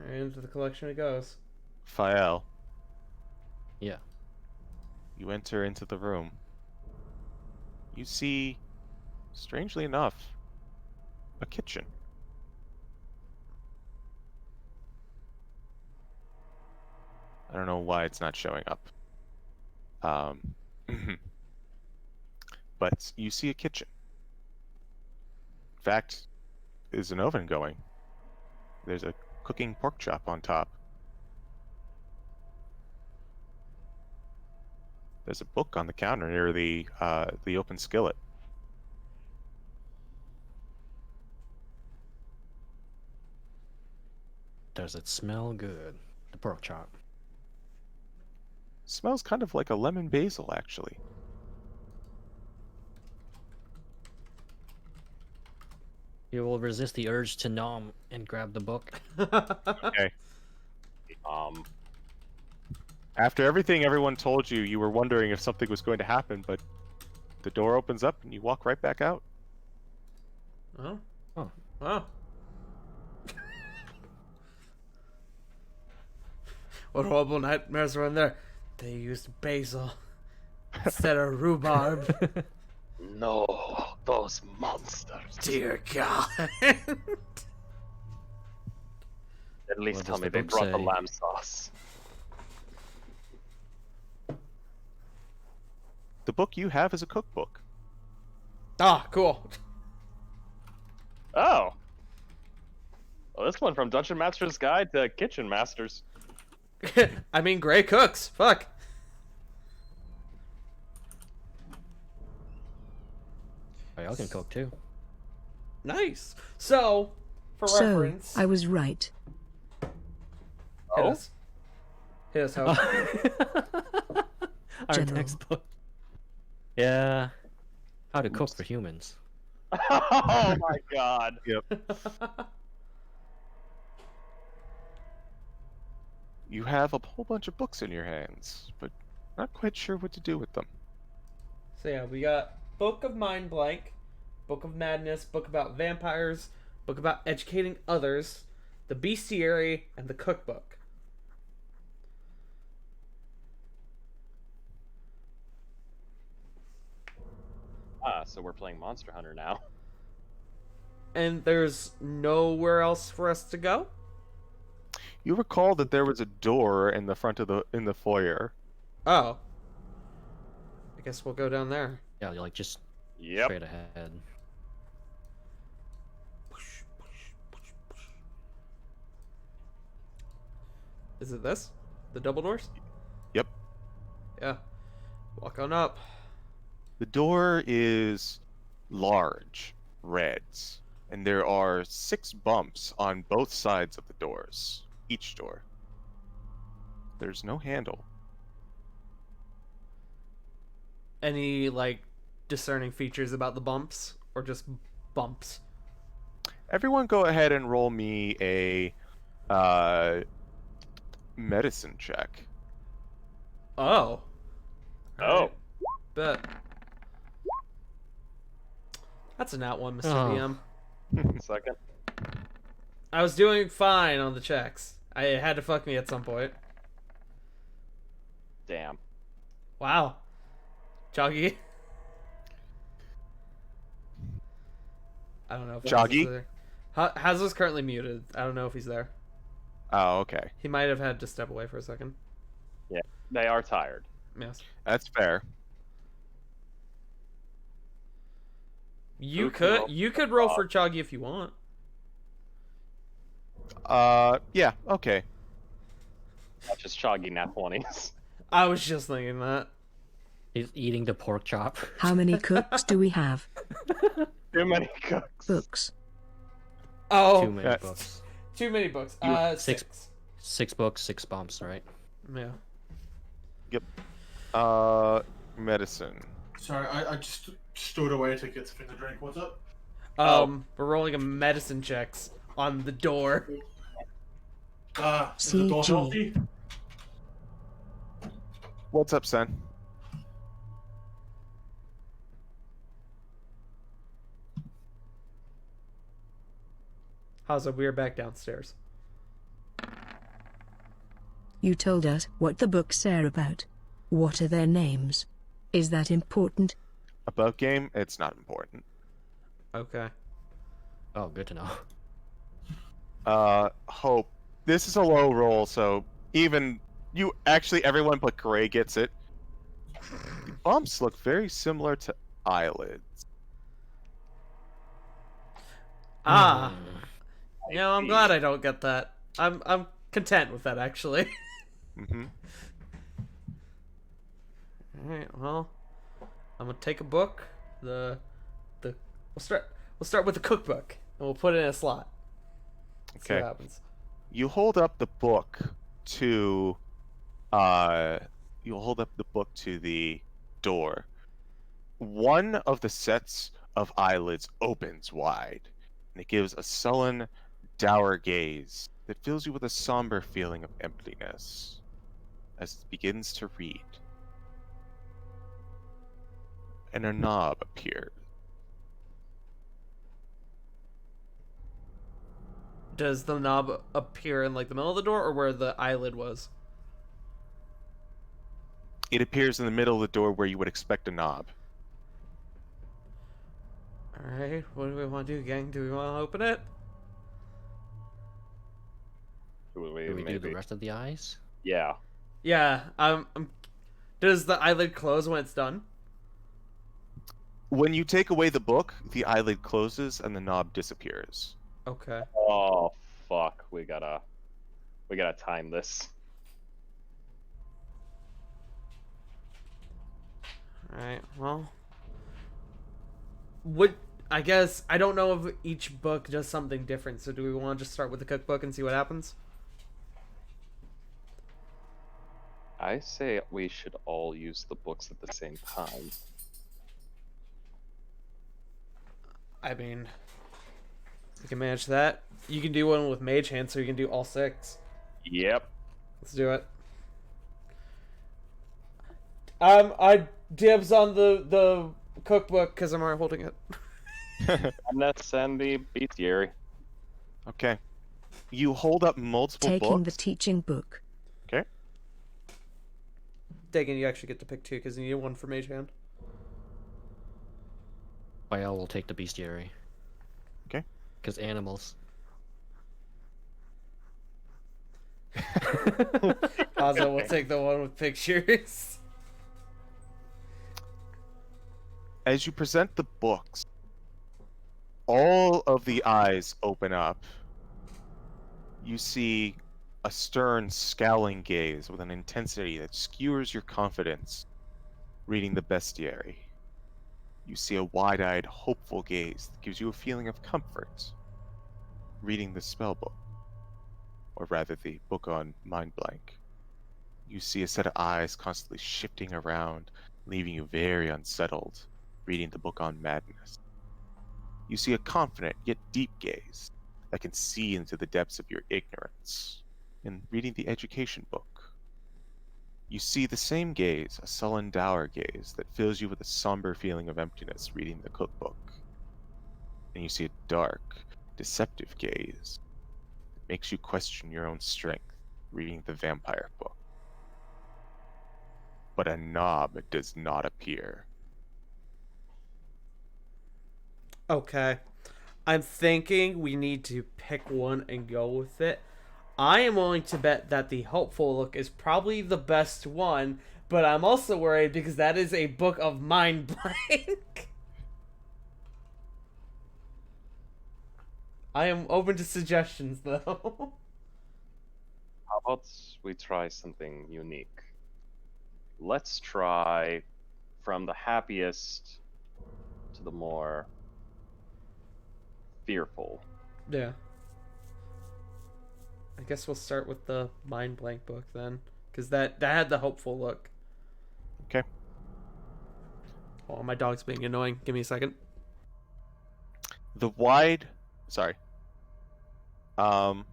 Into the collection it goes. Fael, Yeah. you enter into the room. You see, strangely enough, a kitchen. I don't know why it's not showing up. But you see a kitchen. In fact, there's an oven going. There's a cooking pork chop on top. There's a book on the counter near the open skillet. Does it smell good? The pork chop. Smells kind of like a lemon basil, actually. You will resist the urge to nom and grab the book. Okay. Um, After everything everyone told you, you were wondering if something was going to happen, but the door opens up and you walk right back out. Oh. Oh. Oh. What horrible nightmares were in there? They used basil instead of rhubarb. no, those monsters. Dear God. At least What tell does me the they book brought the say? lamb sauce. The book you have is a cookbook. Ah, cool. Oh. Well, this one from Dungeon Master's Guide to Kitchen Masters. I mean, Gray cooks. Fuck. Oh, y'all can cook too. Nice. So, for So, reference, I was right. hit Oh? us. Hit us, Hope. Our General. textbook. Yeah. How to cook for humans. Oh my god. You have a whole bunch of books in your hands, but not quite sure what to do with them. So yeah, we got Book of Mind Blank, Book of Madness, Book about Vampires, Book about Educating Others, the Bestiary, and the Cookbook. so we're playing Monster Hunter now. And there's nowhere else for us to go? You recall that there was a door in the front of the foyer. Oh. I guess we'll go down there. Yeah, you're like just Yep. straight ahead. Is it this? The double doors? Yep. Yeah. Walk on up. The door is large, reds, and there are 6 bumps on both sides of the doors, each door. There's no handle. Any, like, discerning features about the bumps? Or just bumps? Everyone go ahead and roll me a medicine check. Oh. Oh. Alright. Bet. That's a nat one, Mr. Oh. DM. Second. I was doing fine on the checks. I had to fuck me at some point. Damn. Wow. Choggy. I don't know if Choggy? Hazel's there. Hazel's currently muted. I don't know if he's there. Oh, okay. He might have had to step away for a second. They are tired. Yes. That's fair. You Who can roll could roll for Choggy if you want. Yeah, okay. Not just Choggy nat 20s. I was just thinking that. He's eating the pork chop. How many cooks do we have? Too many cooks. Books. Oh, Too many Yes. books. too many books. You- Six. 6 books, 6 bumps, right? Yeah. Medicine. Sorry, I just stood away to get something to drink. What's up? We're rolling a medicine checks on the door. Is the door CG. healthy? What's up, son? How's it? We're back downstairs. You told us what the books are about. What are their names? Is that important? Above game, it's not important. Okay. Oh, good to know. Hope. This is a low roll, so even you actually everyone but Gray gets it. The bumps look very similar to eyelids. Ah. Hmm. You know, I'm glad I don't get that. I'm content with that actually. Mm-hmm. Alright, well. I'm gonna take a book. We'll start with the cookbook and we'll put it in a slot. See what Okay. happens. You hold up the book to the door. One of the sets of eyelids opens wide, and it gives a sullen, dour gaze that fills you with a somber feeling of emptiness as it begins to read. And a knob appears. Does the knob appear in like the middle of the door or where the eyelid was? It appears in the middle of the door where you would expect a knob. Alright, what do we want to do, gang? Do we want to open it? Do we, Do we do maybe? the rest of the eyes? Yeah. Yeah, does the eyelid close when it's done? When you take away the book, the eyelid closes and the knob disappears. Okay. Oh fuck. We gotta time this. Alright, well. I guess, I don't know if each book does something different, so do we want to just start with the cookbook and see what happens? I say we should all use the books at the same time. I mean, we can manage that. You can do one with Mage Hand, so you can do all 6. Yep. Let's do it. I dibs on the cookbook because I'm already holding it. And that's Sandy Beatieri. Okay. You hold up multiple Taking the books. teaching book. Okay. Dagan, you actually get to pick 2 because you need one for Mage Hand. Bael will take the bestiary. Okay. Because animals. Kaza will take the one with pictures. As you present the books, all of the eyes open up. You see a stern, scowling gaze with an intensity that skewers your confidence reading the bestiary. You see a wide-eyed, hopeful gaze that gives you a feeling of comfort reading the spellbook, or rather the book on Mind Blank. You see a set of eyes constantly shifting around, leaving you very unsettled reading the book on Madness. You see a confident yet deep gaze that can see into the depths of your ignorance in reading the education book. You see the same gaze, a sullen, dour gaze that fills you with a somber feeling of emptiness reading the cookbook. And you see a dark, deceptive gaze that makes you question your own strength reading the vampire book. But a knob does not appear. Okay. I'm thinking we need to pick one and go with it. I am willing to bet that the hopeful look is probably the best one, but I'm also worried because that is a book of mind blank. I am open to suggestions though. How about we try something unique? Let's try from the happiest to the more fearful. Yeah. I guess we'll start with the mind blank book then, because that had the hopeful look. Okay. Oh, my dog's being annoying. Give me a second. The wide... Sorry. I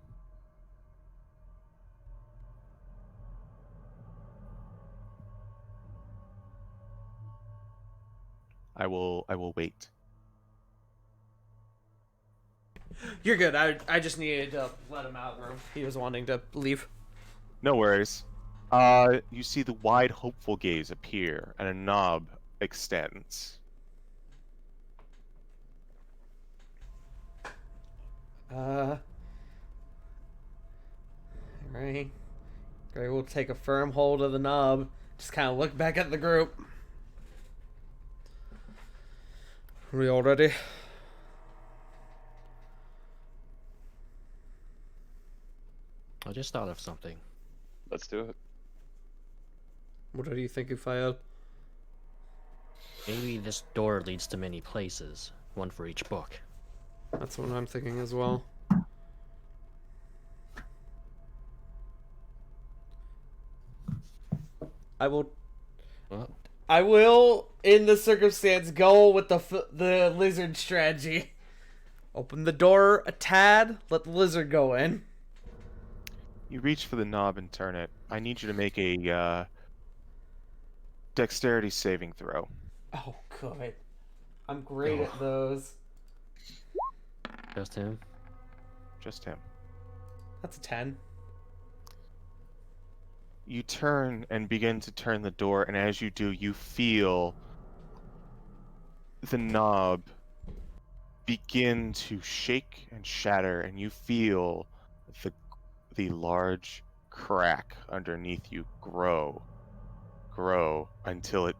will wait. You're good. I just needed to let him out of the room. He was wanting to leave. No worries. You see the wide, hopeful gaze appear, and a knob extends. Alright. Gray will take a firm hold of the knob. Just kind of look back at the group. Are we all ready? I just thought of something. Let's do it. What do you think, Ufayel? Maybe this door leads to many places, one for each book. That's what I'm thinking as well. I will, in the circumstance, go with the lizard strategy. Open the door a tad, let the lizard go in. You reach for the knob and turn it. I need you to make a dexterity saving throw. Oh, good. I'm great at those. Just him. Just him. That's a 10. You turn and begin to turn the door, and as you do, you feel the knob begin to shake and shatter, and you feel the large crack underneath you grow until it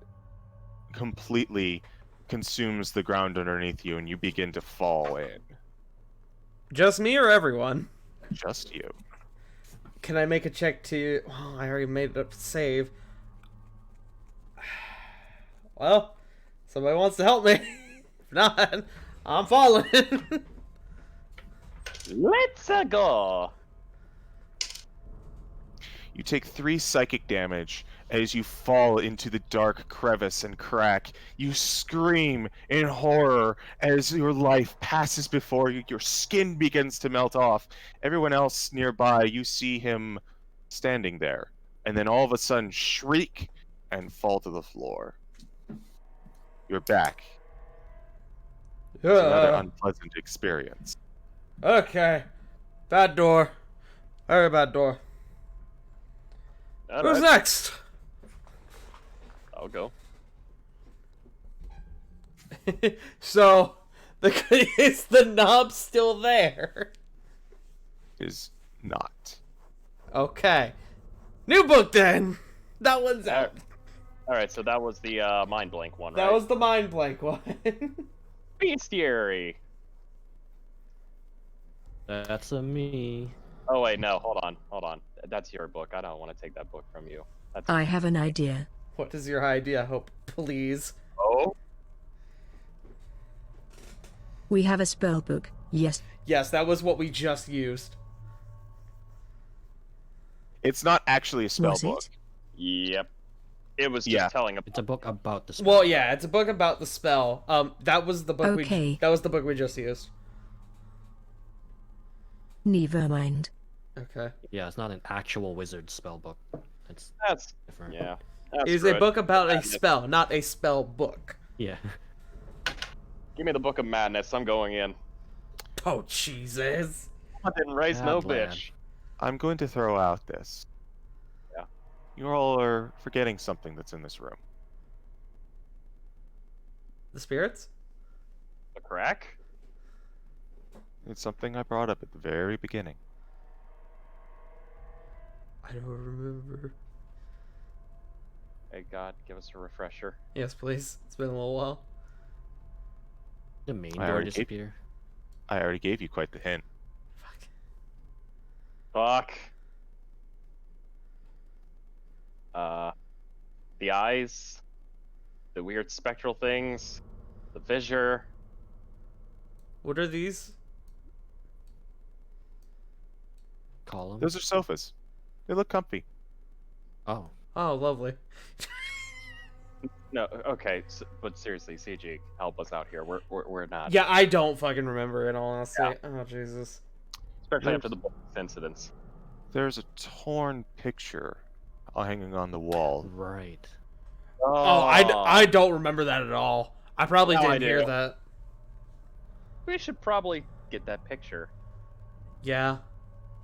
completely consumes the ground underneath you, and you begin to fall in. Just me or everyone? Just you. Can I make a check to... Oh, I already made a save. Well, somebody wants to help me. If not, I'm falling. Let's go. You take 3 psychic damage as you fall into the dark crevice and crack. You scream in horror as your life passes before you. Your skin begins to melt off. Everyone else nearby, you see him standing there, and then all of a sudden shriek and fall to the floor. You're back. It's another unpleasant experience. Okay. Bad door. Very bad door. All Who's right, next? I'll go. So, is the knob still there? Is not. Okay. New book then! That one's out. Alright, so that was the mind blank one, right? That was the mind blank one. Bestiary. That's a me. Oh wait, no, hold on. That's your book. I don't want to take that book from you. That's I have an idea. What is your idea, Hope? Please. Oh, We have a spell book. Yes. Yes, that was what we just used. It's not actually a spell Was book. it? yep. It was just Yeah. telling a It's a book about the spell. Well, yeah, it's a book about the spell. That was the book Okay. that was the book we just used. Never mind. Okay. Yeah, it's not an actual wizard spell book. It's That's different. yeah. It is a book about a spell, not a spell book. Yeah. Give me the book of madness. I'm going in. Oh, Jesus. I didn't raise no Badland. bitch. I'm going to throw out this. Yeah. You all are forgetting something that's in this room. The spirits? The crack? It's something I brought up at the very beginning. I don't remember. Hey God, give us a refresher. Yes, please. It's been a little while. The main I door already gave- disappear. I already gave you quite the hint. Fuck. Fuck. The eyes, the weird spectral things, the fissure. What are these? Column. Those are sofas. They look comfy. Oh. Oh, lovely. No, okay, but seriously, CG, help us out here. We're not. Yeah, I don't fucking remember, in all honesty. Oh, Jesus. Especially after the Bulls incidents. There's a torn picture hanging on the wall. Right. Oh, I don't remember that at all. I probably No, I didn't hear do. that. We should probably get that picture. Yeah.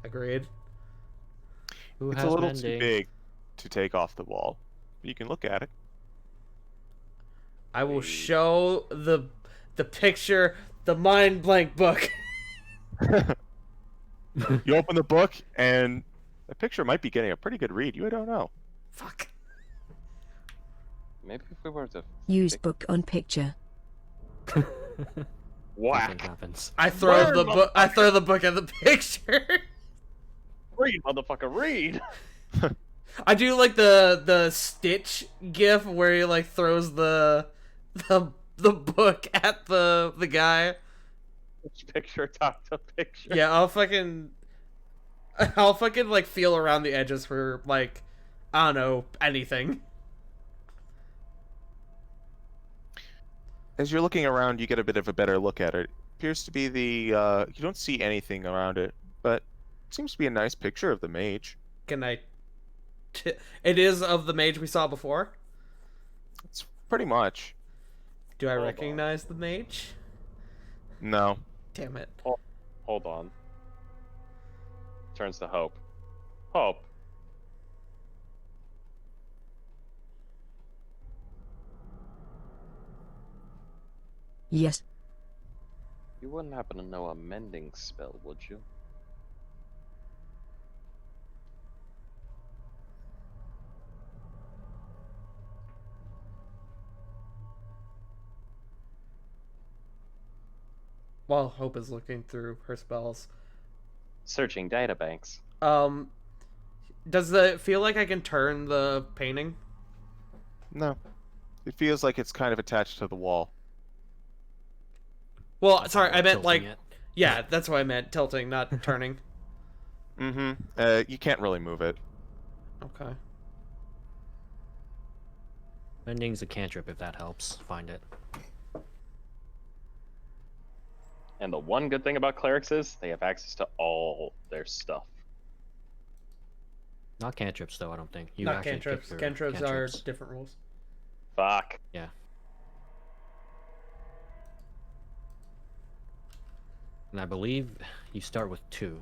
Agreed. Who It's has a little mending? too big to take off the wall. But you can look at it. I will show the picture, the mind blank book. You open the book, and the picture might be getting a pretty good read. You don't know. Fuck. Maybe if we were to Use book on picture. Nothing whack, happens. I throw Word, the book. I throw the book at the picture. read, motherfucker, read. I do like the Stitch gif where he like throws the book at the guy. Which picture talk to picture? Yeah, I'll fucking like feel around the edges for like I don't know anything. As you're looking around, you get a bit of a better look at it. Appears to be the you don't see anything around it, but it seems to be a nice picture of the mage. Can I? It is of the mage we saw before. It's pretty much. Do I Hold on. recognize the mage? No. Damn it. Hold on. Turns to Hope. Hope. Yes. You wouldn't happen to know a mending spell, would you? While Hope is looking through her spells, Searching databanks. does it feel like I can turn the painting? No. It feels like it's kind of attached to the wall. Well, sorry, I meant Tilting like, it. yeah, that's what I meant. Tilting, not turning. Mm-hmm. You can't really move it. Okay. Mending's a cantrip if that helps. Find it. And the one good thing about clerics is they have access to all their stuff. Not cantrips though, I don't think. You Not actually pick cantrips. your Cantrips are cantrips. different rules. Fuck. Yeah. And I believe you start with 2.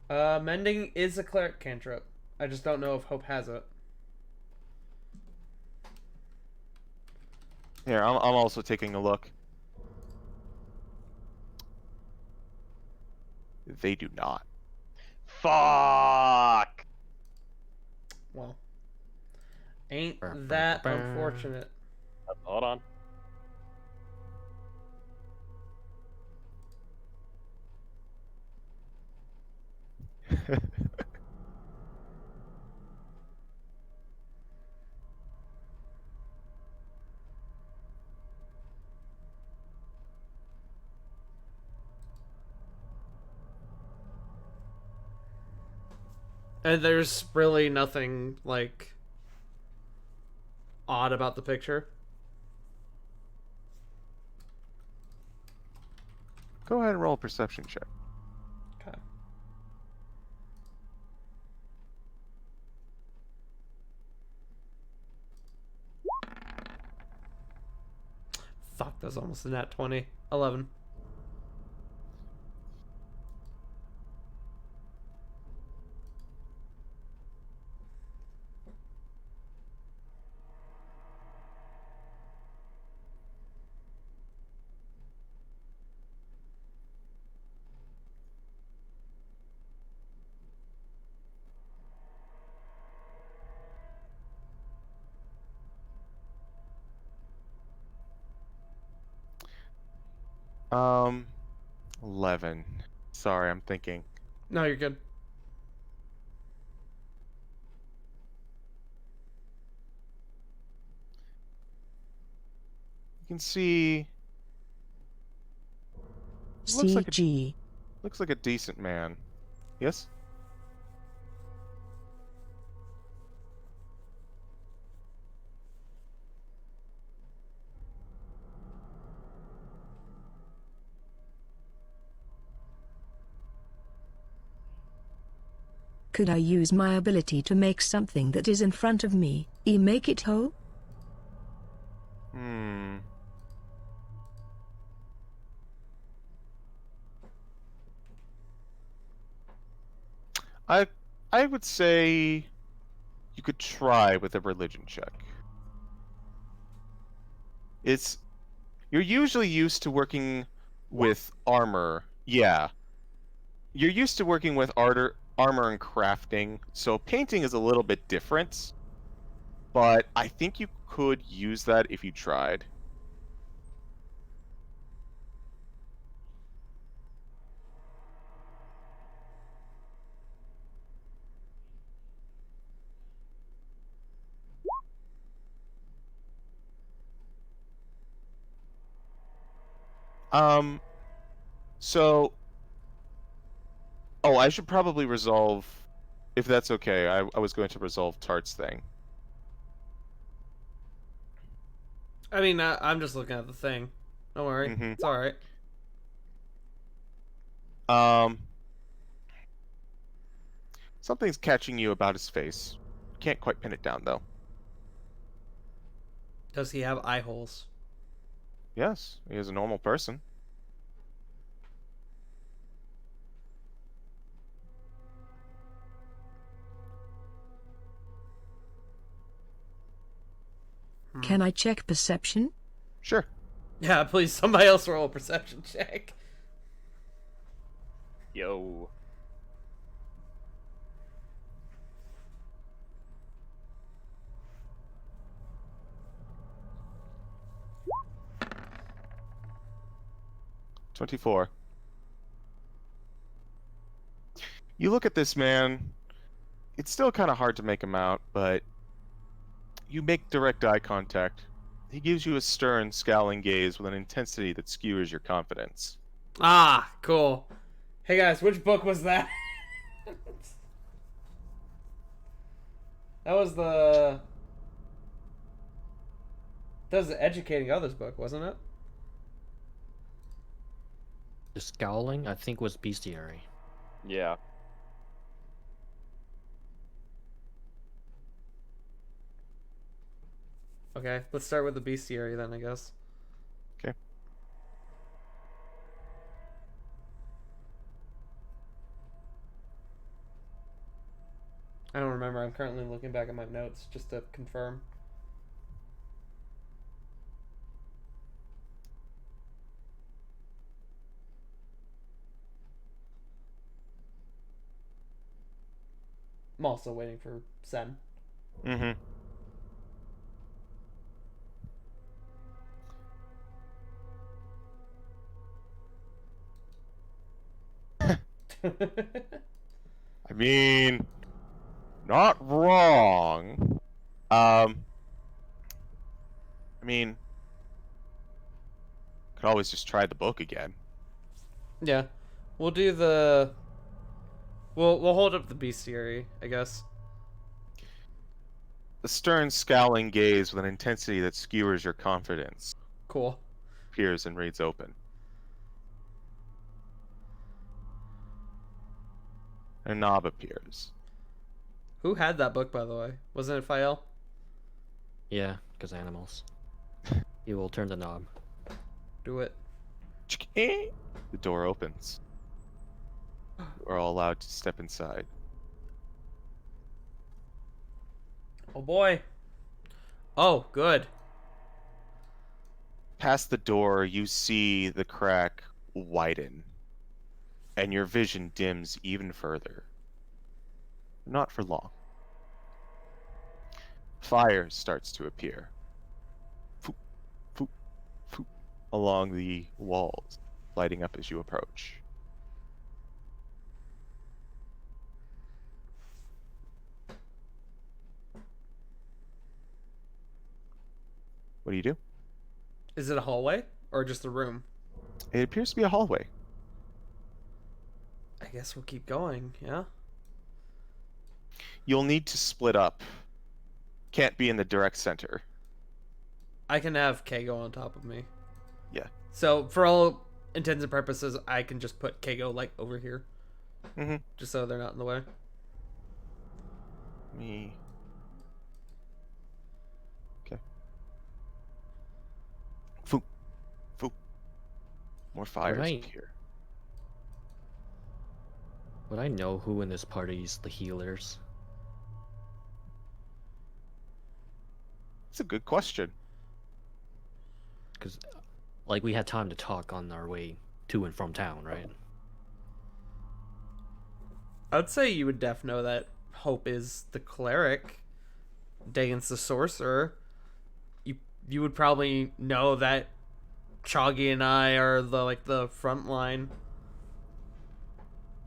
Mending is a cleric cantrip. I just don't know if Hope has it. Here, I'm also taking a look. They do not. Fuck. Well, ain't that unfortunate. Hold on. And there's really nothing, like, odd about the picture. Go ahead and roll a perception check. Okay. Fuck, that's almost a nat 20. 11. Um, 11. Sorry, I'm thinking. No, you're good. You can see. CG. Looks like a decent man. Yes? Could I use my ability to make something that is in front of me, make it whole? Hmm. I I would say you could try with a religion check. It's you're usually used to working with armor. Yeah. You're used to working with armor and crafting, so painting is a little bit different, but I think you could use that if you tried. Um, so oh, I should probably resolve if that's okay. I was going to resolve Tart's thing. I mean, I'm just looking at the thing. Don't worry. Mhm. It's alright. Um, something's catching you about his face. Can't quite pin it down though. Does he have eye holes? Yes, he is a normal person. Can I check perception? Sure. Yeah, please, somebody else roll a perception check. Yo. $24. You look at this man. It's still kind of hard to make him out, but you make direct eye contact. He gives you a stern, scowling gaze with an intensity that skewers your confidence. Ah, cool. Hey guys, which book was that? That was the... That was the Educating Others book, wasn't it? The scowling, I think, was bestiary. Yeah. Okay, let's start with the bestiary then, I guess. Okay. I don't remember. I'm currently looking back at my notes just to confirm. I'm also waiting for Sen. Mm-hmm. I mean, not wrong. I mean, could always just try the book again. Yeah. We'll do the... We'll hold up the bestiary, I guess. The stern, scowling gaze with an intensity that skewers your confidence Cool. appears and reads open. A knob appears. Who had that book, by the way? Wasn't it Fael? Yeah, because animals. You will turn the knob. Do it. The door opens. You are all allowed to step inside. Oh boy. Oh, good. Past the door, you see the crack widen, and your vision dims even further. Not for long. Fire starts to appear. Foop, foop, foop, along the walls, lighting up as you approach. What do you do? Is it a hallway or just a room? It appears to be a hallway. I guess we'll keep going, yeah? You'll need to split up. Can't be in the direct center. I can have Kago on top of me. Yeah. So, for all intents and purposes, I can just put Kago, like, over here. Mm-hmm. Just so they're not in the way. Me. Okay. Foop. Foop. More fires Right. appear. Would I know who in this party is the healers? It's a good question. Because, like, we had time to talk on our way to and from town, right? I'd say you would def know that Hope is the cleric. Dagon's the sorcerer. You would probably know that Choggy and I are the front line.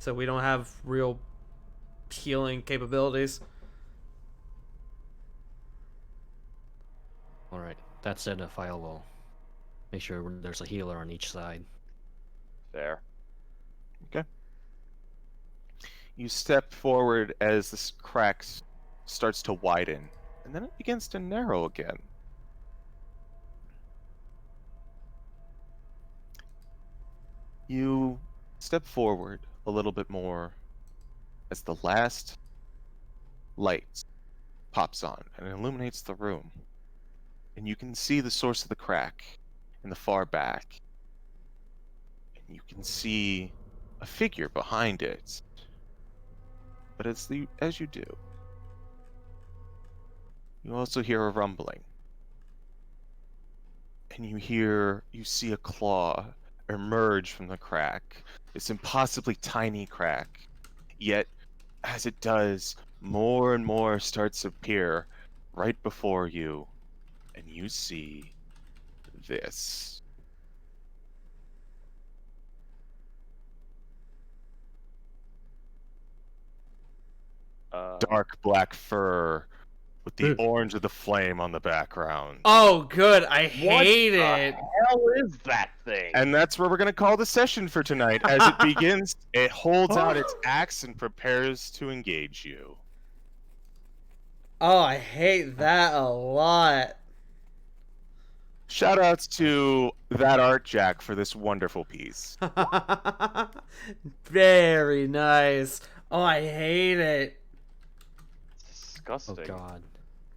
So we don't have real healing capabilities. Alright, that said, File will make sure there's a healer on each side. Fair. Okay. You step forward as this crack starts to widen, and then it begins to narrow again. You step forward a little bit more as the last light pops on and illuminates the room. And you can see the source of the crack in the far back. And you can see a figure behind it. But as you do, you also hear a rumbling. And you see a claw emerge from the crack. This impossibly tiny crack. Yet, as it does, more and more starts to appear right before you. And you see this. Dark black fur with the orange of the flame on the background. Oh, good. I What hate the it. hell is that thing? And that's where we're going to call the session for tonight. As it begins, it holds out its axe and prepares to engage you. Oh, I hate that a lot. Shoutouts to that art, Jack, for this wonderful piece. Very nice. Oh, I hate it. It's Oh disgusting. god.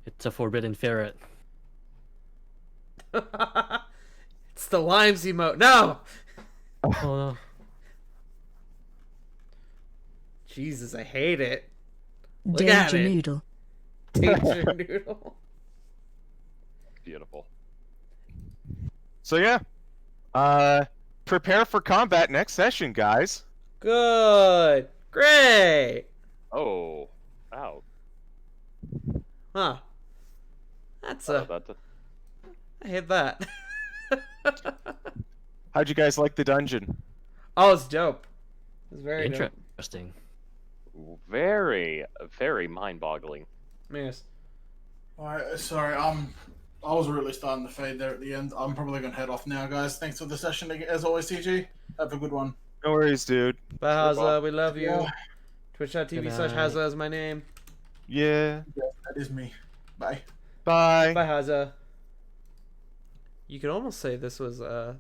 It's a forbidden ferret. It's the limes emote. No! Oh no. Jesus, I hate it. Look at Danger it. Noodle. Danger Noodle. Beautiful. So yeah, prepare for combat next session, guys. Good. Great. Oh, wow. Huh. That's That, I hit that. How'd you guys like the dungeon? Oh, it's dope. It's very dope. Interesting. very, very mind-boggling. Yes. Alright, sorry, I was really starting to fade there at the end. I'm probably gonna head off now, guys. Thanks for the session as always, TG. Have a good one. No worries, dude. Bye, Haza. We love you. Yeah. Twitch.tv/Haza is my name. Yeah. Yes, that is me. Bye. Bye. Bye, Haza. You could almost say this was a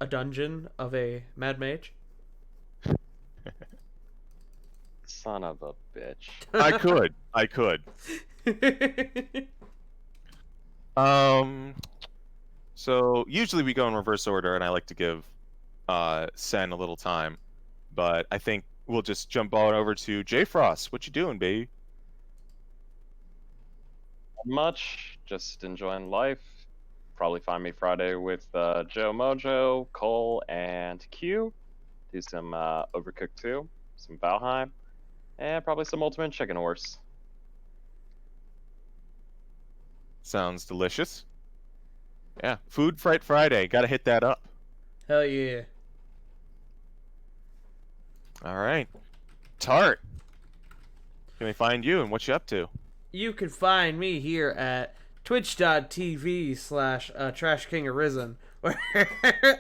dungeon of a mad mage. Son of a bitch. I could. So usually we go in reverse order, and I like to give Sen a little time, but I think we'll just jump on over to J Frost. What you doing, baby? Not much. Just enjoying life. Probably find me Friday with Joe Mojo, Cole, and Q. Do some Overcooked 2, some Valheim, and probably some Ultimate Chicken Horse. Sounds delicious. Yeah, Food Fright Friday. Gotta hit that up. Hell yeah. All right, Tart. Can we find you, and what you up to? You can find me here at twitch.tv/Trash King Arisen. Where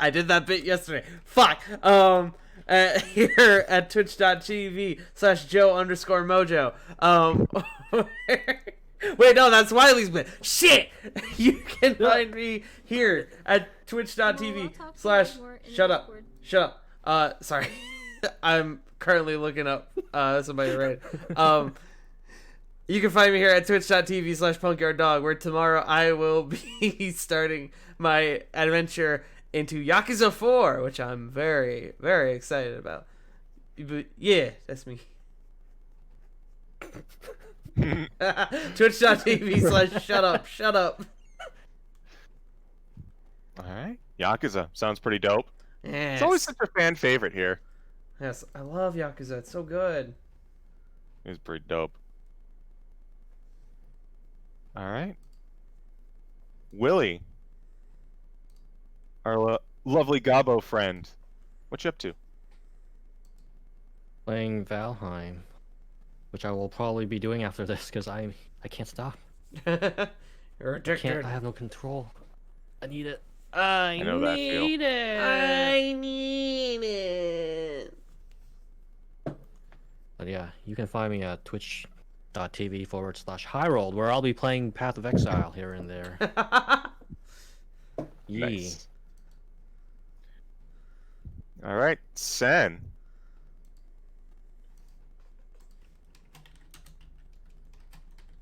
I did that bit yesterday. Fuck. Here at twitch.tv/Joe_Mojo. Wait, no, that's Wiley's bit. Shit! You can find me here at twitch.tv/ Shut up. Shut up. Sorry. I'm currently looking up somebody right. You can find me here at twitch.tv/punkyarddog, where tomorrow I will be starting my adventure into Yakuza 4, which I'm very, very excited about. But yeah, that's me. Twitch.tv/shut up, shut up. All right, Yakuza sounds pretty dope. Yes. It's always such a fan favorite here. Yes, I love Yakuza. It's so good. It's pretty dope. All right, Willie, our lovely Gabo friend, what you up to? Playing Valheim, which I will probably be doing after this because I can't stop. You're addicted. I have no control. I need it. I know that feel. I need it. But yeah, you can find me at twitch.tv/Highrolled, where I'll be playing Path of Exile here and there. Yee. Nice. All right, Sen.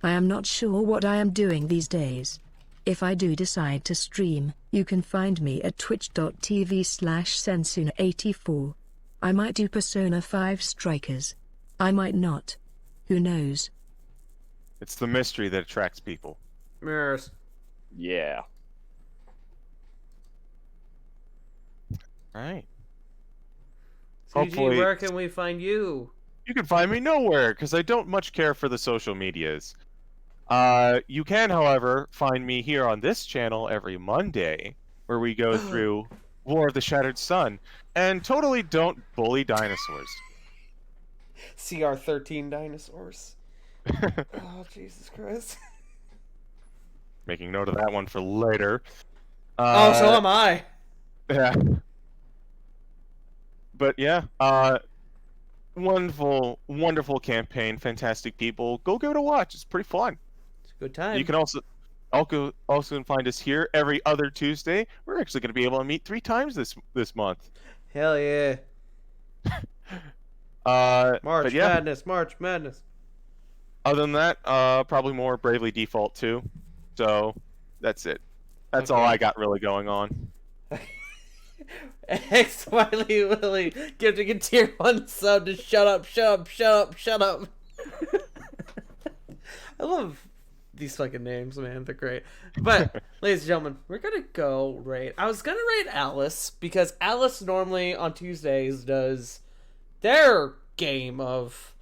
I am not sure what I am doing these days. If I do decide to stream, you can find me at twitch.tv/Sensuna84. I might do Persona 5 Strikers. I might not. Who knows? It's the mystery that attracts people. Mirrors. Yeah. All right. CG, Hopefully- where can we find you? You can find me nowhere because I don't much care for the social medias. You can, however, find me here on this channel every Monday, where we go through War of the Shattered Sun and totally don't bully dinosaurs. CR13 dinosaurs. Oh, Jesus Christ. Making note of that one for later. Oh, so am I. Yeah. But yeah, wonderful, wonderful campaign, fantastic people. Go give it a watch. It's pretty fun. It's a good time. You can also find us here every other Tuesday. We're actually going to be able to meet 3 times this month. Hell yeah. But March yeah, Madness, March Madness. other than that, probably more Bravely Default 2. So that's it. That's all Okay. I got really going on. X Wiley Willie gifting a tier 1 sub to shut up, shut up, shut up, shut up. I love these fucking names, man. They're great. But, ladies and gentlemen, we're gonna go raid. I was gonna raid Alice because Alice normally on Tuesdays does their game of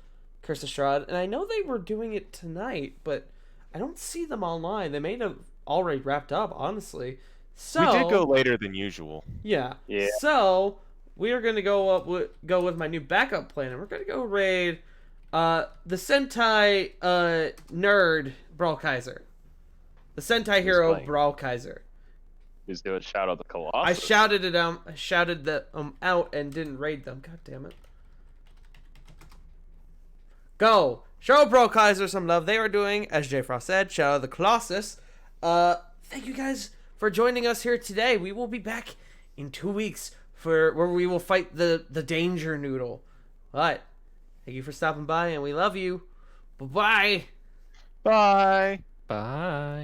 Curse of Strahd, and I know they were doing it tonight, but I don't see them online. They may have already wrapped up, honestly. So We did go later than usual. yeah. Yeah. So we are gonna go with my new backup plan, and we're gonna go raid the Sentai nerd Brawlkaiser. The Sentai hero playing? Brawlkaiser. Who's doing Shadow of the Colossus? I shouted it out. I shouted them out and didn't raid them. God damn it. Go! Show Brawlkaiser some love. They are doing, as J Frost said, Shadow of the Colossus. Thank you guys for joining us here today. We will be back in 2 weeks for where we will fight the Danger Noodle. But thank you for stopping by, and we love you. Bye-bye. Bye. Bye.